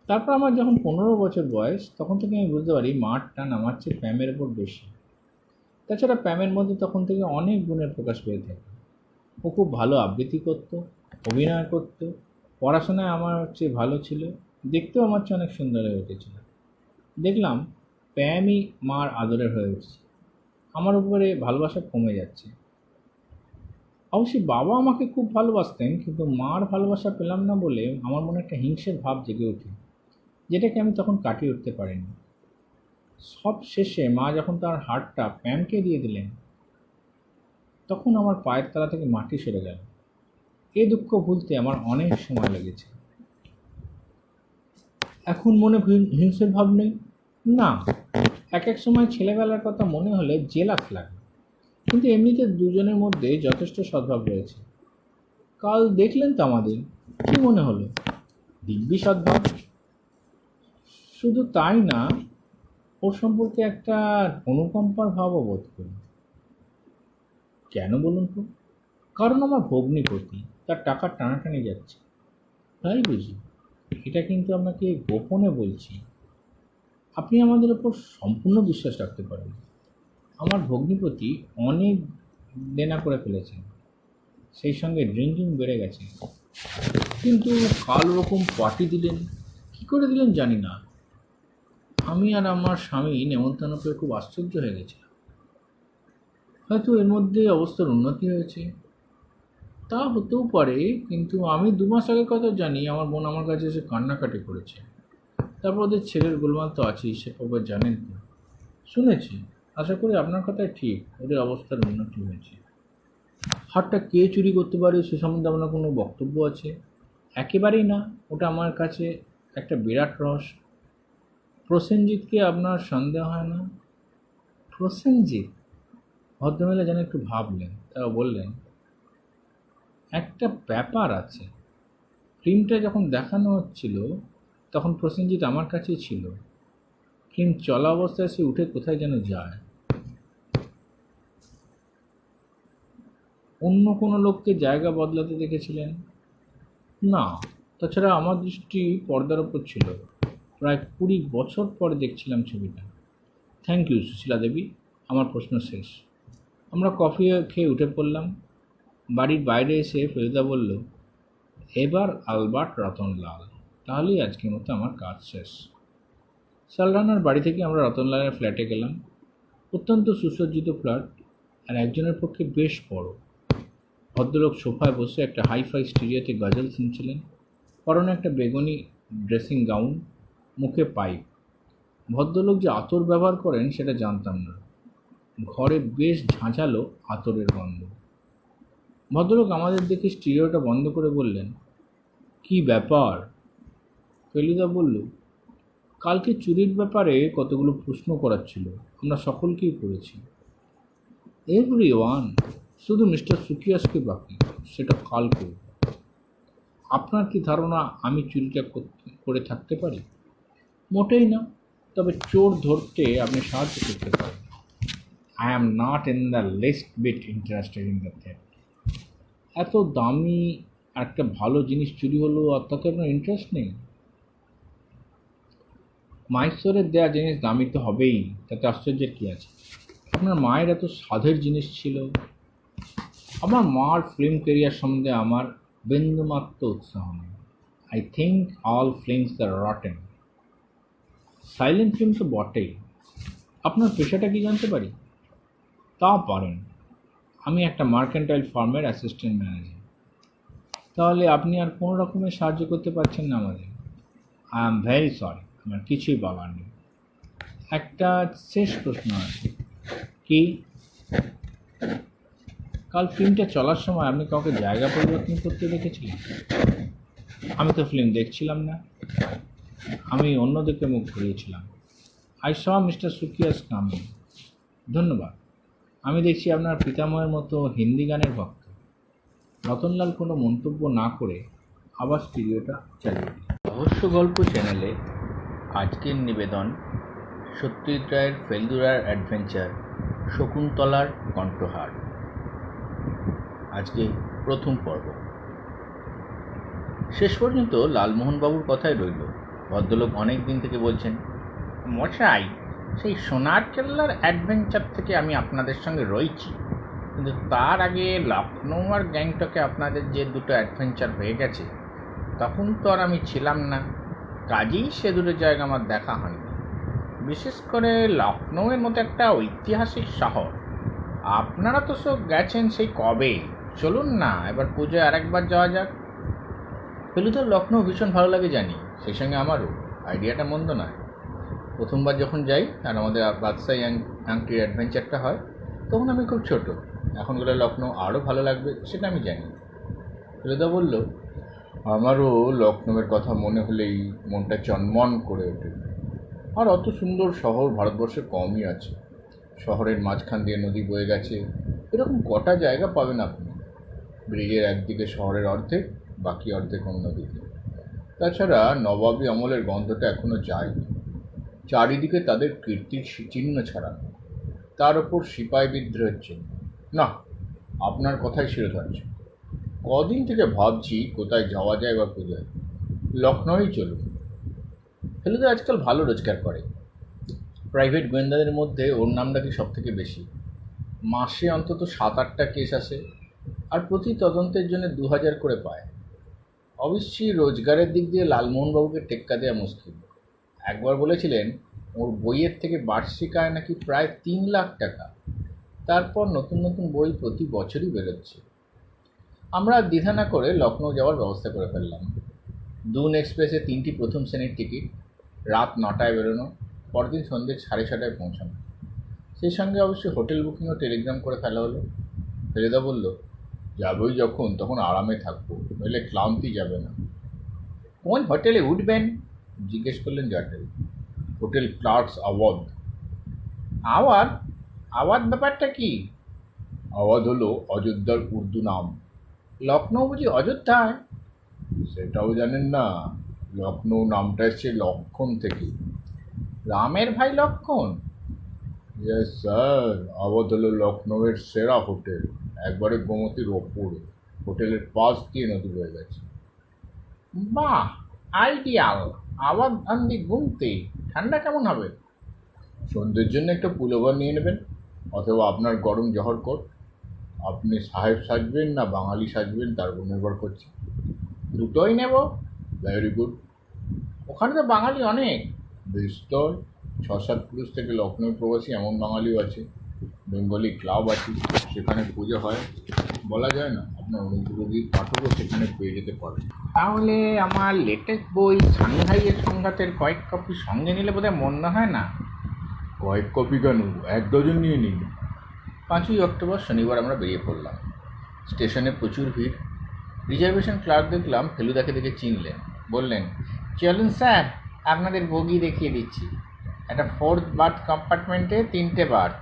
তারপর আমার যখন 15 বছর বয়স, তখন থেকে আমি বুঝতে পারি মার টান আমার চেয়ে প্যামের ওপর বেশি। তাছাড়া প্যামের মধ্যে তখন থেকে অনেক গুণের প্রকাশ পেয়ে থাকে। ও খুব ভালো আবৃত্তি করত, অভিনয় করত, পড়াশোনায় আমার চেয়ে ভালো ছিল, দেখতেও আমার চেয়ে অনেক সুন্দর হয়ে উঠেছিল। দেখলাম প্যামই মার আদরের হয়ে উঠছে, আমার উপরে ভালোবাসা কমে যাচ্ছে। অবশ্যই বাবা আমাকে খুব ভালোবাসতেন, কিন্তু মার ভালোবাসা পেলাম না বলে আমার মনে একটা হিংসের ভাব জেগে ওঠে, যেটাকে আমি তখন কাটিয়ে উঠতে পারিনি। সব শেষে মা যখন তার হারটা প্যামকে দিয়ে দিলেন, তখন আমার পায়ের তলা থেকে মাটি সরে গেল। এ দুঃখ ভুলতে আমার অনেক সময় লেগেছে। এখন মনে হিংসের ভাব নেই না। এক এক সময় ছেলেবেলার কথা মনে হলে জেলাস লাগে, কিন্তু এমনিতে দুজনের মধ্যে যথেষ্ট সদ্ভাব রয়েছে। কাল দেখলেন তো আমাদের, কি মনে হলো? দিব্যি সদ্ভাব। শুধু তাই না, ওর সম্পর্কে একটা অনুকম্পার ভাবও বোধ করি। কেন বলুন তো? কারণ আমার ভগ্নিপতি, তার টাকা টানাটানি যাচ্ছে, তাই বুঝি। এটা কিন্তু আপনাকে গোপনে বলছি, আপনি আমাদের ওপর সম্পূর্ণ বিশ্বাস রাখতে পারেন। আমার ভগ্নিপতি অনেক দেনা করে ফেলেছেন, সেই সঙ্গে ড্রিঙ্কিং বেড়ে গেছে। কিন্তু কাল ওরকম পার্টি দিলেন, কী করে দিলেন জানি না। আমি আর আমার স্বামী নেমন্তন্ন পেয়ে খুব আশ্চর্য হয়ে গেছিলাম। হয়তো এর মধ্যে অবস্থার উন্নতি হয়েছে, তা হতেও পারে। কিন্তু আমি 2 মাস আগের কথা জানি, আমার বোন আমার কাছে এসে কান্নাকাটি করেছে। তারপর ওদের ছেলের গোলমাল তো আছেই, সে খবর জানেন তো। শুনেছি, আশা করি আপনার কথাই ঠিক, ওদের অবস্থার উন্নতি হয়েছে। হারটা কে চুরি করতে পারে সে সম্বন্ধে আপনার কোনো বক্তব্য আছে? একেবারেই না, ওটা আমার কাছে একটা বিরাট রহস্য। প্রসেনজিৎকে আপনার সন্দেহ হয় না? প্রসেনজিৎ? ভদ্রমহিলা যেন একটু ভাবলেন, তারা বললেন, একটা ব্যাপার আছে। ফিল্মটা যখন দেখানো হচ্ছিল তখন প্রসেনজিৎ আমার কাছেই ছিল। ফিল্ম চলা অবস্থায় সে উঠে কোথায় যেন যায়। অন্য কোনো লোককে জায়গা বদলাতে দেখেছিলেন? না। তাছাড়া আমার দৃষ্টি পর্দার ওপর ছিল। প্রায় 20 বছর পরে দেখছিলাম ছবিটা। থ্যাংক ইউ সুশীলা দেবী, আমার প্রশ্ন শেষ। আমরা কফি খেয়ে উঠে পড়লাম। বাড়ির বাইরে এসে ফেলুদা বলল, এবার আলবার্ট রতনলাল, তাহলেই আজকের মতো আমার কাজ শেষ। সালরানার বাড়ি থেকে আমরা রতনলালের ফ্ল্যাটে গেলাম। অত্যন্ত সুসজ্জিত ফ্ল্যাট, আর একজনের পক্ষে বেশ বড়। ভদ্রলোক সোফায় বসে একটা হাইফাই স্টুডিওতে গজল শুনছিলেন। পরনে একটা বেগুনি ড্রেসিং গাউন, মুখে পাইপ। ভদ্রলোক যে আতর ব্যবহার করেন সেটা জানতাম না। ঘরে বেশ ঝাঁঝালো আতরের গন্ধ। ভদ্রলোক আমাদের দেখে স্টিরিওটা বন্ধ করে বললেন, কি ব্যাপার? ফেলুদা বলল, কালকে চুরির ব্যাপারে কতগুলো প্রশ্ন করার ছিল, আমরা সকলকেই করেছি। এভরিওয়ান, শুধু মিস্টার সুকিয়াসকে বাকি, সেটা কাল করব। আপনার কি ধারণা আমি চুরিটা করে থাকতে পারি? মোটেই না, তবে চোর ধরতে আপনি সাহায্য করতে পারেন। I am not in the least bit interested in the theft. এত দামি একটা ভালো জিনিস চুরি হলো আর তাতে আপনার ইন্টারেস্ট নেই? মাইসোরের দেয়া জিনিস দামি তো হবেই, তাতে আশ্চর্যের কী আছে? আপনার মায়ের এত সাধের জিনিস ছিল। আমার মার ফিল্ম ক্যারিয়ার সম্বন্ধে আমার বিন্দুমাত্র উৎসাহ নেই। I think all films are rotten. Silent film তো বটেই। আপনার পেশাটা কি জানতে পারি? তা পারেন, আমি একটা মার্কেন্টাইল ফার্মের অ্যাসিস্ট্যান্ট ম্যানেজার। তাহলে আপনি আর কোনো রকমের সাহায্য করতে পারছেন না আমাদের? আই অ্যাম ভেরি সরি, আমার কিছুই বলার নেই। একটা শেষ প্রশ্ন আছে। কি? কাল ফিল্মটা চলার সময় আপনি কাউকে জায়গা পরিবর্তন করতে দেখেছিলেন? আমি তো ফিল্ম দেখছিলাম না, আমি অন্যদিকে মুখ ঘুরিয়েছিলাম। I saw mister Sukias coming. ধন্যবাদ। আমি দেখছি আপনার পিতামহের মতো হিন্দি গানের ভক্ত। রতনলাল কোনো মন্তব্য না করে আবার স্টুডিওটা চালিয়ে দিল। রহস্য গল্প চ্যানেলে আজকের নিবেদন সত্যজিৎ রায়ের ফেলুদার অ্যাডভেঞ্চার শকুন্তলার কণ্ঠহার। আজকে প্রথম পর্ব। শেষ পর্যন্ত লালমোহনবাবুর কথাই রইল। ভদ্রলোক অনেক দিন থেকে বলছেন, মশাই, সেই সোনার কেল্লার অ্যাডভেঞ্চার থেকে আমি আপনাদের সঙ্গে রয়েছি, কিন্তু তার আগে লখনৌ আর গ্যাংটকে আপনাদের যে দুটো অ্যাডভেঞ্চার হয়ে গেছে, তখন তো আর আমি ছিলাম না, কাজেই সে দুটো জায়গা আমার দেখা হয়নি। বিশেষ করে লখনৌয়ের মতো একটা ঐতিহাসিক শহর। আপনারা তো সব গেছেন সেই কবে। চলুন না, এবার পুজোয় আরেকবার যাওয়া যাক। ফেলুদার লখনৌ ভীষণ ভালো লাগে জানি, সেই সঙ্গে আমারও। আইডিয়াটা মন্দ নয়। প্রথমবার যখন যাই আর আমাদের বাদশাহ আংটির অ্যাডভেঞ্চারটা হয়, তখন আমি খুব ছোট। এখন গেলে লখনৌ আরও ভালো লাগবে, সেটা আমি জানি। ফেলুদা বলল, আমারও লখনৌয়ের কথা মনে হলেই মনটা চনমন করে ওঠে। আর অত সুন্দর শহর ভারতবর্ষে কমই আছে। শহরের মাঝখান দিয়ে নদী বয়ে গেছে, এরকম কটা জায়গা পাবেন আপনি। ব্রিজের একদিকে শহরের অর্ধেক, বাকি অর্ধেক অন্যদিকে। তাছাড়া নবাবী আমলের গন্ধটা এখনো যায়নি। চারিদিকে তাদের কীর্তির চিহ্ন ছাড়ানো, তার ওপর সিপাই বিদ্রোহের চিহ্ন। না, আপনার কথাই শিরোধার্য। কদিন থেকে ভাবছি কোথায় যাওয়া যায় বা পূজায়। লখনৌই চলুন। ফেলুদা আজকাল ভালো রোজগার করে। প্রাইভেট গোয়েন্দাদের মধ্যে ওর নামটা কি সব থেকে বেশি। মাসে অন্তত 7-8টা কেস আসে, আর প্রতি তদন্তের জন্য 2000 করে পায়। অবশ্যই রোজগারের দিক দিয়ে লালমোহনবাবুকে টেক্কা দেওয়া মুশকিল। একবার বলেছিলেন ওর বইয়ের থেকে বার্ষিক আয় নাকি প্রায় 3 লাখ টাকা। তারপর নতুন নতুন বই প্রতি বছরই বেরোচ্ছে। আমরা দ্বিধা না করে লখনৌ যাওয়ার ব্যবস্থা করে ফেললাম। দুন এক্সপ্রেসে 3টি প্রথম শ্রেণীর টিকিট, রাত 9টায় বেরোনো, পরদিন সন্ধ্যে 6:30টায় পৌঁছানো। সেই সঙ্গে অবশ্যই হোটেল বুকিংও টেলিগ্রাম করে ফেলা হলো। ফেলুদা বলল, যাবই যখন তখন আরামে থাকবো, নইলে ক্লান্তি যাবে না। কোন হোটেলে উঠবেন জিজ্ঞেস করলেন জাটেল। Hotel clerks Awadh. আওয়াধ? আওয়াধ ব্যাপারটা কি? আওয়াধ হলো অযোধ্যার উর্দু নাম। লখনৌ বুঝি অযোধ্যায়? সেটাও জানেন না? লখনৌ নামটা এসছে লক্ষণ থেকে। রামের ভাই লক্ষণ? ইয়েস স্যার, আওয়াধ হলো লখনৌয়ের সেরা হোটেল, একবারে গোমতীর ওপরে। হোটেলের পাশ দিয়ে নদী বয়ে গেছে। বাহ, আইডিয়াল। আওয়াধ আন্দি ঘুমতে। ঠান্ডা কেমন হবে? সন্ধ্যের জন্য একটা পুলোভার নিয়ে নেবেন, অথবা আপনার গরম জহর কোট। আপনি সাহেব সাজবেন না বাঙালি সাজবেন তার উপর নির্ভর করছে। দুটোই নেব। Very good. ওখানে তো বাঙালি অনেক। বিস্তর। 6-7 ক্রুজ থেকে লখনৌ প্রবাসী এমন বাঙালিও আছে। বেঙ্গলি ক্লাব আছে, সেখানে পুজো হয়। বলা যায় না, আপনার অনুগ্রহীর পাঠকও সেখানে পেয়ে যেতে পারেন। তাহলে আমার লেটেস্ট বই সাংহাইয়ের সংঘাতের কয়েক কপি সঙ্গে নিলে বোধহয় মন্দ হয় না। কয়েক কপি কেন, 1 ডজন নিয়ে নিন। 5ই অক্টোবর শনিবার আমরা বেরিয়ে পড়লাম। স্টেশনে প্রচুর ভিড়। রিজার্ভেশন ক্লার্ক দেখলাম ফেলুদাকে দেখে চিনলেন। বললেন, চলুন স্যার, আপনাদের বগি দেখিয়ে দিচ্ছি। একটা 4th বার্থ কম্পার্টমেন্টে 3টে বার্থ।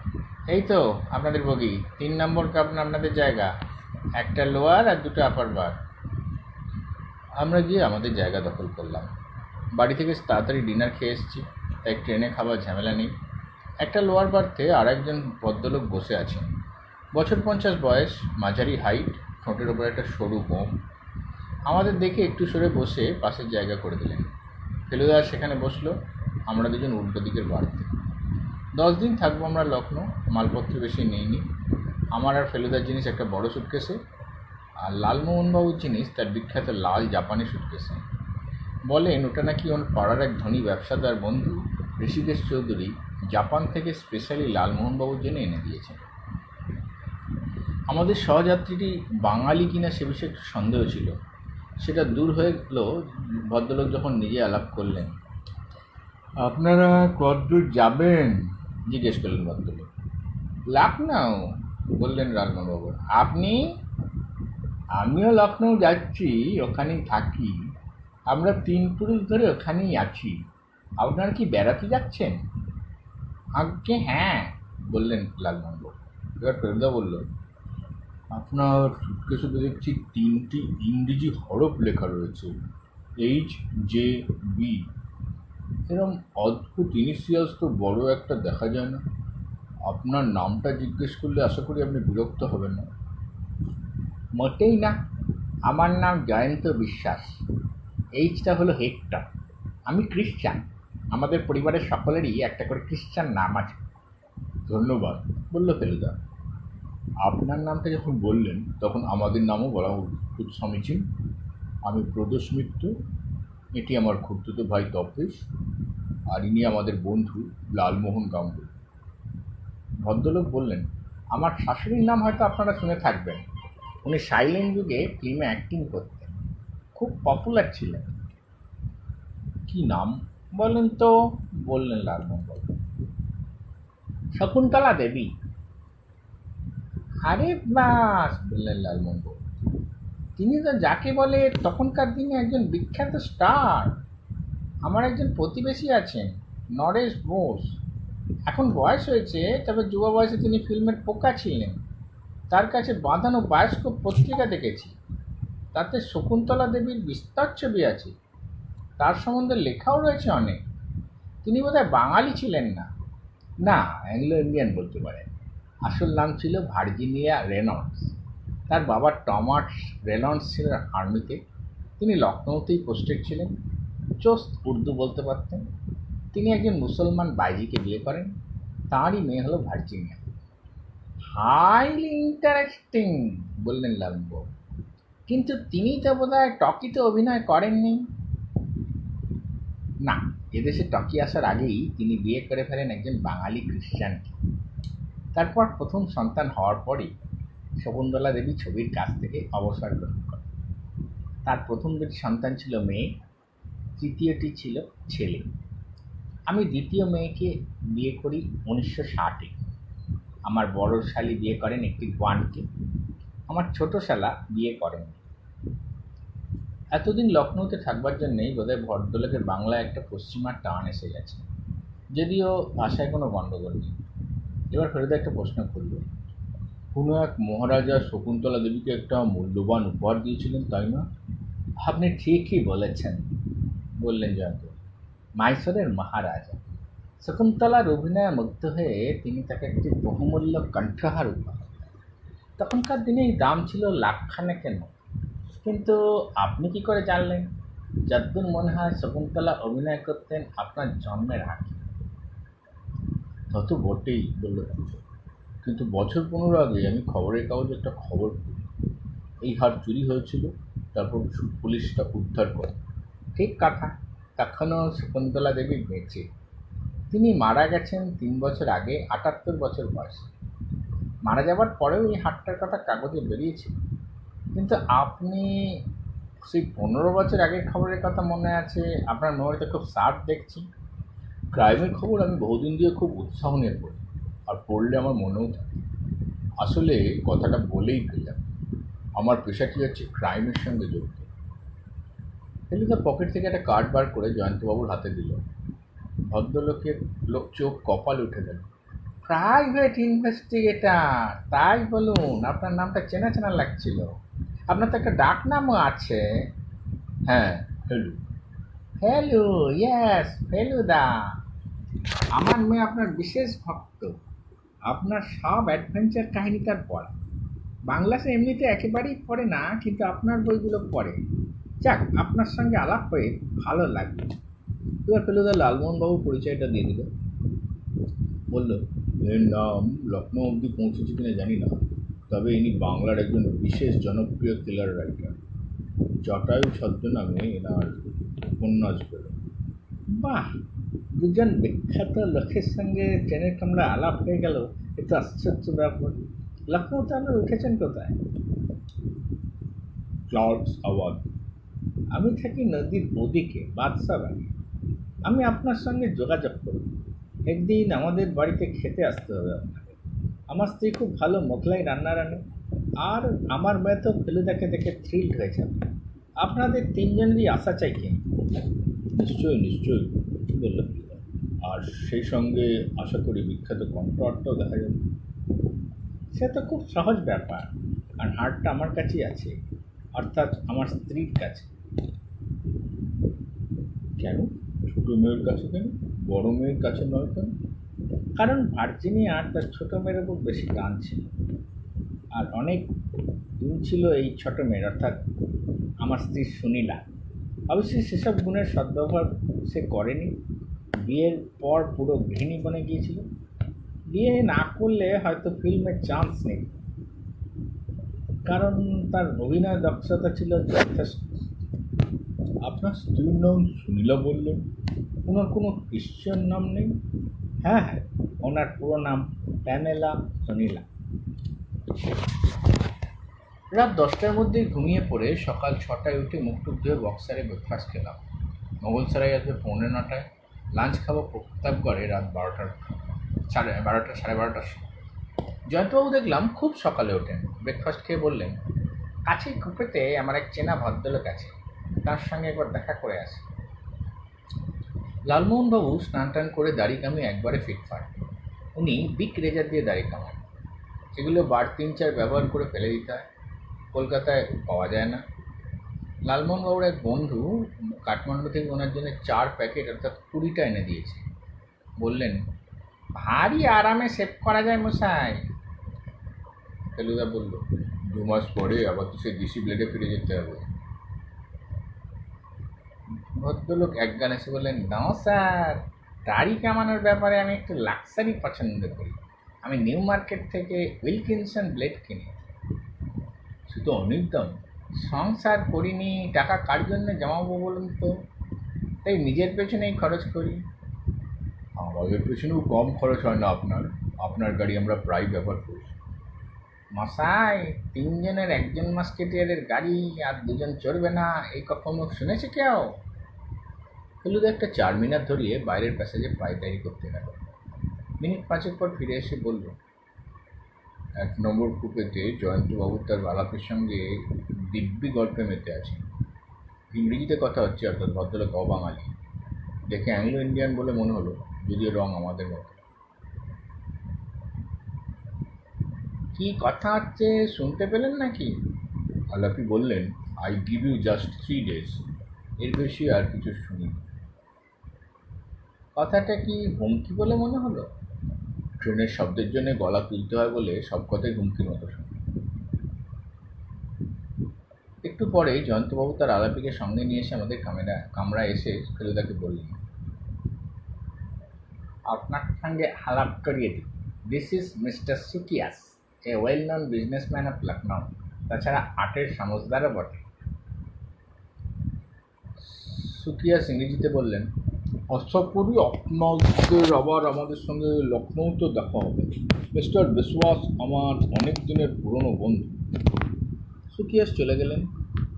এই তো আপনাদের বগি, 3 নম্বর আপনাদের জায়গা। একটা লোয়ার আর 2টো আপার বার্থ। আমরা গিয়ে আমাদের জায়গা দখল করলাম। বাড়ি থেকে তাড়াতাড়ি ডিনার খেয়ে এসেছি, তাই ট্রেনে খাবার ঝামেলা নেই। একটা লোয়ার বার্থে আর একজন ভদ্রলোক বসে আছেন। বছর 50 বয়স, মাঝারি হাইট, ঠোঁটের ওপর একটা সরু গোঁফ। আমাদের দেখে একটু সরে বসে পাশের জায়গা করে দিলেন। ফেলুদা সেখানে বসলো, আমরা দুজন উল্টো দিকের বাড়তে। 10 দিন থাকবো আমরা লখনৌ। মালপত্র বেশি নেইনি। আমার আর ফেলুদার জিনিস একটা বড় সুটকেসে, আর লালমোহনবাবুর জিনিস তার বিখ্যাত লাল জাপানি সুটকেসে। বলেন ওটা নাকি ওর পাড়ার এক ধনী ব্যবসাদার বন্ধু ঋষিকেশ চৌধুরী জাপান থেকে স্পেশালি লালমোহনবাবুর জন্য এনে দিয়েছেন। আমাদের সহযাত্রীটি বাঙালি কিনা সে বিষয়ে একটু সন্দেহ ছিল। সেটা দূর হয়ে গেল ভদ্রলোক যখন নিজে আলাপ করলেন। আপনারা কতদূর যাবেন জিজ্ঞেস করলেন ভদ্রলোক। লখনৌ, বললেন লালমোহনবাবু। আপনি? আমিও লখনৌ যাচ্ছি, ওখানেই থাকি। আমরা 3 পুরুষ ধরে ওখানেই আছি। আপনারা কি বেড়াতে যাচ্ছেন? আজ্ঞে হ্যাঁ, বললেন লালমোহনবাবু। এবার ফেলুদা বলল, আপনার সুটকেসে দেখছি 3টি ইংরেজি হরফ লেখা রয়েছে, HJB। এরম অদ্ভুত ইনিশিয়ালস তো বড় একটা দেখা যায় না। আপনার নামটা জিজ্ঞেস করলে আশা করি আপনি বিরক্ত হবেন না। মোটেই না, আমার নাম জয়ন্ত বিশ্বাস। এইচটা হলো হেক্টর। আমি খ্রিস্টান। আমাদের পরিবারের সকলেরই একটা করে খ্রিস্টান নাম আছে। ধন্যবাদ, বলল ফেলুদা। আপনার নামটা যখন বললেন তখন আমাদের নামও বলা খুব সমীচীন। আমি প্রদোষ মিত্র, এটি আমার খুড়তুতো ভাই তপেশ, আর ইনি আমাদের বন্ধু লালমোহন গাঙ্গুলি। ভদ্রলোক বললেন, আমার শাশুড়ির নাম হয়তো আপনারা শুনে থাকবেন। উনি সাইলেন্ট যুগে ফিল্মে অ্যাক্টিং করতেন, খুব পপুলার ছিলেন। কি নাম? বলেন তো, বললেন লালমোহন। শকুন্তলা দেবী। আরে বাস, বললেন লালমোহন। তিনি তো যাকে বলে তখনকার দিনে একজন বিখ্যাত স্টার। আমার একজন প্রতিবেশী আছেন, নরেশ বোস। এখন বয়স হয়েছে, তবে যুবা বয়সে তিনি ফিল্মের পোকা ছিলেন। তার কাছে বাঁধানো বায়োস্কোপ পত্রিকা দেখেছি, তাতে শকুন্তলা দেবীর বিস্তর ছবি আছে। তার সম্বন্ধে লেখাও রয়েছে অনেক। তিনি বোধহয় বাঙালি ছিলেন না। না, অ্যাংলো ইন্ডিয়ান বলতে পারেন। আসল নাম ছিল ভার্জিনিয়া রেনল্ডস। তার বাবা টমাস রেনল্ডস ছিলেন আর্মিতে। তিনি লখনৌতেই পোস্টেড ছিলেন। চোস্ত উর্দু বলতে পারতেন। তিনি একজন মুসলমান বাইজিকে বিয়ে করেন। তাঁরই মেয়ে হলো ভার্জিনিয়া। হাইলি ইন্টারেস্টিং, বললেন লালবাবু। কিন্তু তিনি তো বোধহয় টকিতে অভিনয় করেননি। না, এদেশে টকি আসার আগেই তিনি বিয়ে করে ফেলেন একজন বাঙালি খ্রিস্টানকে। তারপর প্রথম সন্তান হওয়ার পরই শকুন্তলা দেবী ছবির কাছ থেকে অবসর গ্রহণ করেন। তার প্রথম দুটি সন্তান ছিল মেয়ে, তৃতীয়টি ছিল ছেলে। আমি দ্বিতীয় মেয়েকে বিয়ে করি 1960-এ। আমার বড় শালি বিয়ে করেন একটি গোয়ানকে। আমার ছোট শালা বিয়ে করেন। এতদিন লখনৌতে থাকবার জন্যেই বোধহয় ভদ্রলোকের বাংলায় একটা পশ্চিমার টান এসে গেছে, যদিও ভাষায় কোনো গণ্ডগোল নেই। এবার ফেরত একটা প্রশ্ন করল, কোনো এক মহারাজা শকুন্তলা দেবীকে একটা মূল্যবান উপহার দিয়েছিলেন, তাই না? আপনি ঠিকই বলেছেন, বললেন জয়ন্ত। মাইসোরের মহারাজা শকুন্তলার অভিনয়ে মুগ্ধ হয়ে তিনি তাকে একটি বহুমূল্য কণ্ঠহার উপহার দেন। তখনকার দিনে এই দাম ছিল লাখখানেকের মতো। কিন্তু আপনি কি করে জানলেন? যদ্দূর মনে হয় শকুন্তলা অভিনয় করতেন আপনার জন্মের আগে। তা তো বটেই, বলল ফেলুদা। কিন্তু বছর 15 আগে আমি খবরের কাগজে একটা খবর পড়ি, এই হার চুরি হয়েছিল, তারপর পুলিশটা উদ্ধার করে। ঠিক কথা। তখনও শকুন্তলা দেবী বেঁচে। তিনি মারা গেছেন 3 বছর আগে, 78 বছর বয়সে। মারা যাবার পরেও এই হাটটার কথা কাগজে বেরিয়েছিল। কিন্তু আপনি সেই 15 বছর আগের খবরের কথা মনে আছে? আপনার মেমোরিতে খুব শার্প দেখছি। ক্রাইমের খবর আমি বহুদিন দিয়ে খুব উৎসাহ নিয়ে পড়ি, আর পড়লে আমার মনেও থাকে। আসলে কথাটা বলেই গেলাম, আমার পেশাটি হচ্ছে ক্রাইমের সঙ্গে জড়িত। ফেলুদা পকেট থেকে একটা কার্ড বার করে জয়ন্তবাবুর হাতে দিল। ভদ্রলোকের চোখ কপালে উঠে গেল। প্রাইভেট ইনভেস্টিগেটর, তাই বলুন। আপনার নামটা চেনা চেনা লাগছিল। আপনার তো একটা ডাক নামও আছে। হ্যাঁ, ফেলু। ফেলু, ইয়েস, ফেলুদা। আমার মেয়ে আপনার বিশেষ ভক্ত। আপনার সব অ্যাডভেঞ্চার কাহিনী তার পড়া। বাংলা সে এমনিতে একেবারেই পড়ে না, কিন্তু আপনার বইগুলো পড়ে। যাক, আপনার সঙ্গে আলাপ হয়ে ভালো লাগলো। এবার ফেলুদা লালমোহনবাবু পরিচয়টা দিয়ে দিল। বলল, এর নাম লখনৌ অবধি পৌঁছেছে কিনা জানি না, তবে ইনি বাংলার একজন বিশেষ জনপ্রিয় থ্রিলার রাইটার। জটায়ু ছদ্মনামে এনার উপন্যাস বের। বাহ, দুজন বিখ্যাত লোকের সঙ্গে ট্রেনের কামরা আলাপ হয়ে গেল, একটু আশ্চর্য ব্যাপার। লখনৌতে আপনার উঠেছেন কোথায়? ক্লার্কস আওয়াজ। আমি থাকি নদীর ওদিকে, বাদশা বাড়ি। আমি আপনার সঙ্গে যোগাযোগ করব। একদিন আমাদের বাড়িতে খেতে আসতে হবে আপনাকে। আমার স্ত্রী খুব ভালো মোগলাই রান্না রান্নে, আর আমার মেয়ে তো ফেলুদাকে দেখে থ্রিল্ড হয়েছে। আপনাদের তিনজনেরই আশা চাই কি? নিশ্চয়ই নিশ্চয়ই, বলল ফেলুদা। আর সেই সঙ্গে আশা করি বিখ্যাত কন্ট্রাক্টও দেখা যাবে। সে তো খুব সহজ ব্যাপার, আর হারটা আমার কাছেই আছে, অর্থাৎ আমার স্ত্রীর কাছে। কেন? ছোট মেয়ের কাছে কেন? বড় মেয়ের কাছে নয় কেন? কারণ ভার্জিনিয়া তার ছোট মেয়ের উপর বেশি টান ছিল, আর অনেক দিন ছিল এই ছোট মেয়ের, অর্থাৎ আমার স্ত্রী সুনীলা। অবশ্যই সেসব গুণের সদ্ব্যবহার সে করেনি। বিয়ের পর পুরো গৃহিণী বনে গিয়েছিল। বিয়ে না করলে হয়তো ফিল্মের চান্স নেই, কারণ তার অভিনয় দক্ষতা ছিল যথেষ্ট। আপনার স্ত্রীর নাম সুনীলা বললেন? ওনার কোনো ক্রিশ্চিয়ান নাম নেই? হ্যাঁ হ্যাঁ, ওনার পুরো নাম প্যামেলা সুনীলা। রাত 10টার মধ্যেই ঘুমিয়ে পড়ে সকাল 6টায় উঠে মুখ টুক ধুয়ে বক্সারে ব্রেকফাস্ট খেলাম। মোগলসরাই আসবে 9:45। লাঞ্চ খাবো প্রতাপগড়ে রাত 12টার, সাড়ে 12টার সময়। জয়ন্তবাবু দেখলাম খুব সকালে ওঠেন। ব্রেকফাস্ট খেয়ে বললেন, কাছেই কুপেতে আমার এক চেনা ভদ্রলোক আছে, তার সঙ্গে একবার দেখা করে আসি। লালমোহনবাবু স্নান টান করে দাড়ি কামিয়ে একবারে ফিটফাট। উনি বিগ রেজার দিয়ে দাড়ি কামান। সেগুলো বার 3-4 ব্যবহার করে ফেলে দিতে হয়, কলকাতায় পাওয়া যায় না। লালমোহনবাবুর এক বন্ধু কাঠমান্ডু থেকে ওনার জন্য 4 প্যাকেট অর্থাৎ 20টা এনে দিয়েছে। বললেন, ভারী আরামে সেভ করা যায় মশাই। ফেলুদা বলল, 2 মাস পরে আবার তো সেই দেশি ব্লেডে ফিরে যেতে হবে। ভদ্রলোক একগান এসে বললেন, না স্যার, দাড়ি কামানোর ব্যাপারে আমি একটু লাক্সারি পছন্দ করি। আমি নিউ মার্কেট থেকে উইলকিনসন ব্লেড কিনি। সে তো অনেক দাম। সংসার করিনি, টাকা কার জন্য জমাবো বলুন তো, তাই নিজের পেছনেই খরচ করি। আমাদের পেছনেও কম খরচ হয় না আপনার। আপনার গাড়ি আমরা প্রায় ব্যবহার করি। মশাই, 3 জনের 1জন মাস্কেটিয়ারের গাড়ি আর 2জন চড়বে না, এই কখনো শুনেছে কেউ? ফেলুদা একটা 4 মিনার ধরিয়ে বাইরের প্যাসেজে পায়চারি করতে গেল। মিনিট 5 পর ফিরে এসে বলল, 1 নম্বর কুপেতে জয়ন্তবাবু তার আলাপের সঙ্গে দিব্যি গল্পে মেতে আছে। ইংরেজিতে কথা হচ্ছে, অর্থাৎ ভদ্রলোক অবাঙালি। দেখে অ্যাংলো ইন্ডিয়ান বলে মনে হলো, যদিও রং আমাদের মতো। কি কথা হচ্ছে শুনতে পেলেন নাকি? আলাপি বললেন, I give you just 3 days, এর বেশি আর কিছু শুনি। কথাটা কি হুমকি বলে মনে হলো? ট্রেনের শব্দের জন্য গলা তুলতে হয় বলে সব কথাই হুমকির মতো শুনি। একটু পরেই জয়ন্তবাবু তার আলাপিকে সঙ্গে নিয়ে এসে আমাদের কামরায় এসে ফেলুদাকে বললেন, আপনার সঙ্গে আলাপ করিয়ে দিই। This is mister Sukias, a well known businessman of Lucknow, তাছাড়া আর্টের সমজদারও বটে। সুকিয়াস ইংরেজিতে বললেন, আশা করি আপনাদের আবার আমাদের সঙ্গে লখনৌতে দেখা হবে। মিস্টার বিশ্বাস আমার অনেক দিনের পুরনো বন্ধু। সুকিয়াস চলে গেলেন।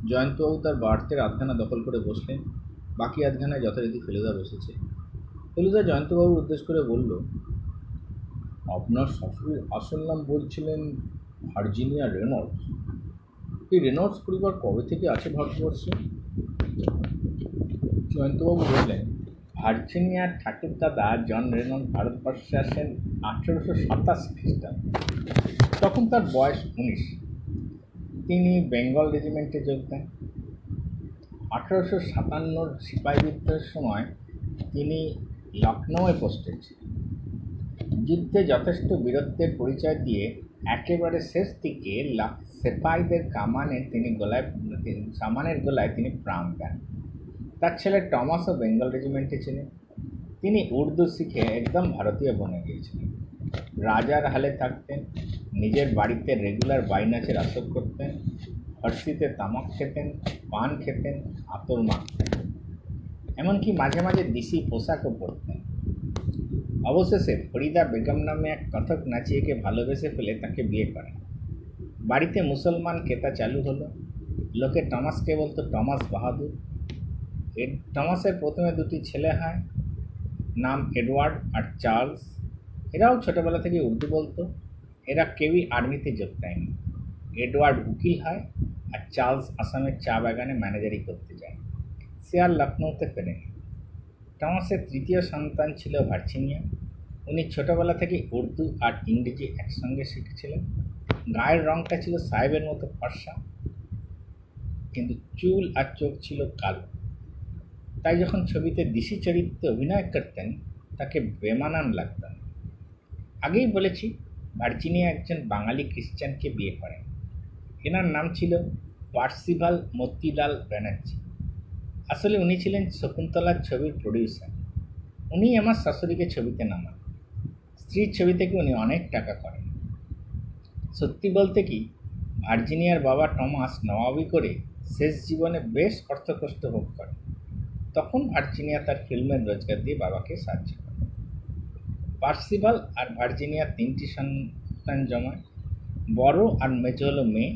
জয়ন্তবাবু তার বার্থের আধখানা দখল করে বসলেন, বাকি আধখানায় যথারীতি ফেলুদা বসেছে। ফেলুদা জয়ন্তবাবুর উদ্দেশ্য করে বলল, আপনার শাশুড়ির আসল নাম বলছিলেন ভার্জিনিয়া রেনল্ডস। এই রেনল্ডস পরিবার কবে থেকে আছে ভারতবর্ষে? জয়ন্তবাবু বললেন, ভার্জিনিয়ার ঠাকুরদাদা জন রেনল্ড ভারতবর্ষে আসেন 1827 খ্রিস্টাব্দে। তখন তার বয়স 19। তিনি বেঙ্গল রেজিমেন্টে যোগ দেন। 1857 সিপাহী বিদ্রোহের সময় তিনি লখনৌয়ে পোস্টেড ছিলেন। যুদ্ধে যথেষ্ট বীরত্বের পরিচয় দিয়ে একেবারে শেষ দিকে সিপাহীদের কামানের গোলায় তিনি প্রাণ দেন। তার ছেলে টমাসও বেঙ্গল রেজিমেন্টে ছিলেন। তিনি উর্দু শিখে একদম ভারতীয় বনে গিয়েছিলেন। রাজার হালে থাকতেন, নিজের বাড়িতে রেগুলার বাইনাচের আসর করতেন, ফার্সিতে তামাক খেতেন, পান খেতেন, আতর মাখতেন, এমনকি মাঝে মাঝে দেশি পোশাকও পরতেন। অবশেষে ফরিদা বেগম নামে এক কথক নাচিয়েকে ভালোবেসে ফেলে তাকে বিয়ে করেন। বাড়িতে মুসলমান কেতা চালু হলো। লোকে টমাসকে বলতো টমাস বাহাদুর। টমাসের প্রথমে 2টি ছেলে হয়, নাম এডওয়ার্ড আর চার্লস। এরাও ছোটোবেলা থেকে উর্দু বলতো। এরা কেউই আর্মিতে যোগ দেয়নি। এডওয়ার্ড উকিল হয়, আর চার্লস আসামের চা বাগানে ম্যানেজারি করতে যায়। সে আর লখনৌতে ফেরেনি। টমাসের 3য় সন্তান ছিল ভার্জিনিয়া। উনি ছোটোবেলা থেকে উর্দু আর ইংরেজি একসঙ্গে শিখেছিলেন। গায়ের রংটা ছিল সাহেবের মতো ফর্সা, কিন্তু চুল আর চোখ ছিল কালো। তাই যখন ছবিতে দিশি চরিত্রে অভিনয় করতেন তাকে বেমানান লাগত না। আগেই বলেছি, ভার্জিনিয়া একজন বাঙালি খ্রিস্টানকে বিয়ে করেন। এনার নাম ছিল পার্সিভাল মতিলাল ব্যানার্জি। আসলে উনি ছিলেন শকুন্তলার ছবির প্রডিউসার। উনি আমার শাশুড়িকে ছবিতে নামান। স্ত্রীর ছবি থেকে উনি অনেক টাকা করেন। সত্যি বলতে কি, ভার্জিনিয়ার বাবা টমাস নবাবি করে শেষ জীবনে বেশ অর্থকষ্ট ভোগ করেন। তখন ভার্জিনিয়া তার ফিল্মের রোজগার দিয়ে বাবাকে সাহায্য করে। পার্সিভাল আর ভার্জিনিয়া 3টি সন্তান জন্মায়। বড় আর মেজো হলো মেয়ে,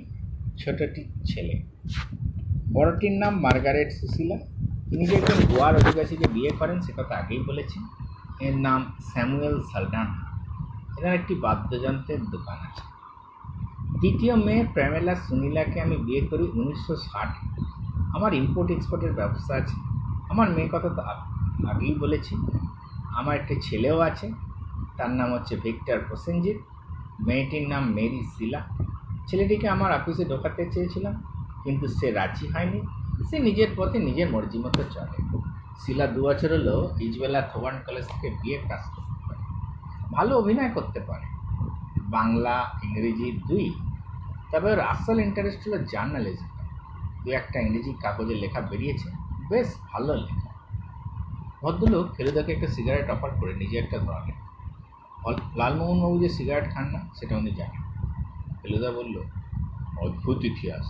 ছোটটি ছেলে। বড়টির নাম মার্গারেট সুশীলা। তিনি যে একজন গোয়ার অধিবাসীকে বিয়ে করেন সে কথা আগেই বলেছি। এর নাম স্যামুয়েল সালডান। এনার একটি বাদ্যযন্ত্রের দোকান আছে। দ্বিতীয় মেয়ে প্রেমেলা সুনীলাকে আমি বিয়ে করি 1960। আমার ইম্পোর্ট এক্সপোর্টের ব্যবসা আছে। আমার মেয়ে কথা তো আগেই বলেছি। আমার একটি ছেলেও আছে, তার নাম হচ্ছে ভিক্টর প্রসেনজিৎ। মেয়েটির নাম মেরি শিলা। ছেলেটিকে আমার অফিসে ঢোকাতে চেয়েছিলাম, কিন্তু সে রাজি হয়নি। সে নিজের পথে নিজের মর্জি মতো চলে। শিলা 2 বছর হলো ইজবেলা থোবান কলেজ থেকে বিয়ে পাস করতে পারে। ভালো অভিনয় করতে পারে, বাংলা ইংরেজি 2। তবে ওর আসল ইন্টারেস্ট হলো জার্নালিজম। 2-1টা ইংরেজি কাগজে লেখা বেরিয়েছে, বেশ ভালো লেখা। ভদ্রলোক ফেলুদাকে একটা সিগারেট অফার করে নিজে একটা ধরালেন। লালমোহনবাবু যে সিগারেট খান না সেটা উনি জানেন। ফেলুদা বলল, অদ্ভুত ইতিহাস,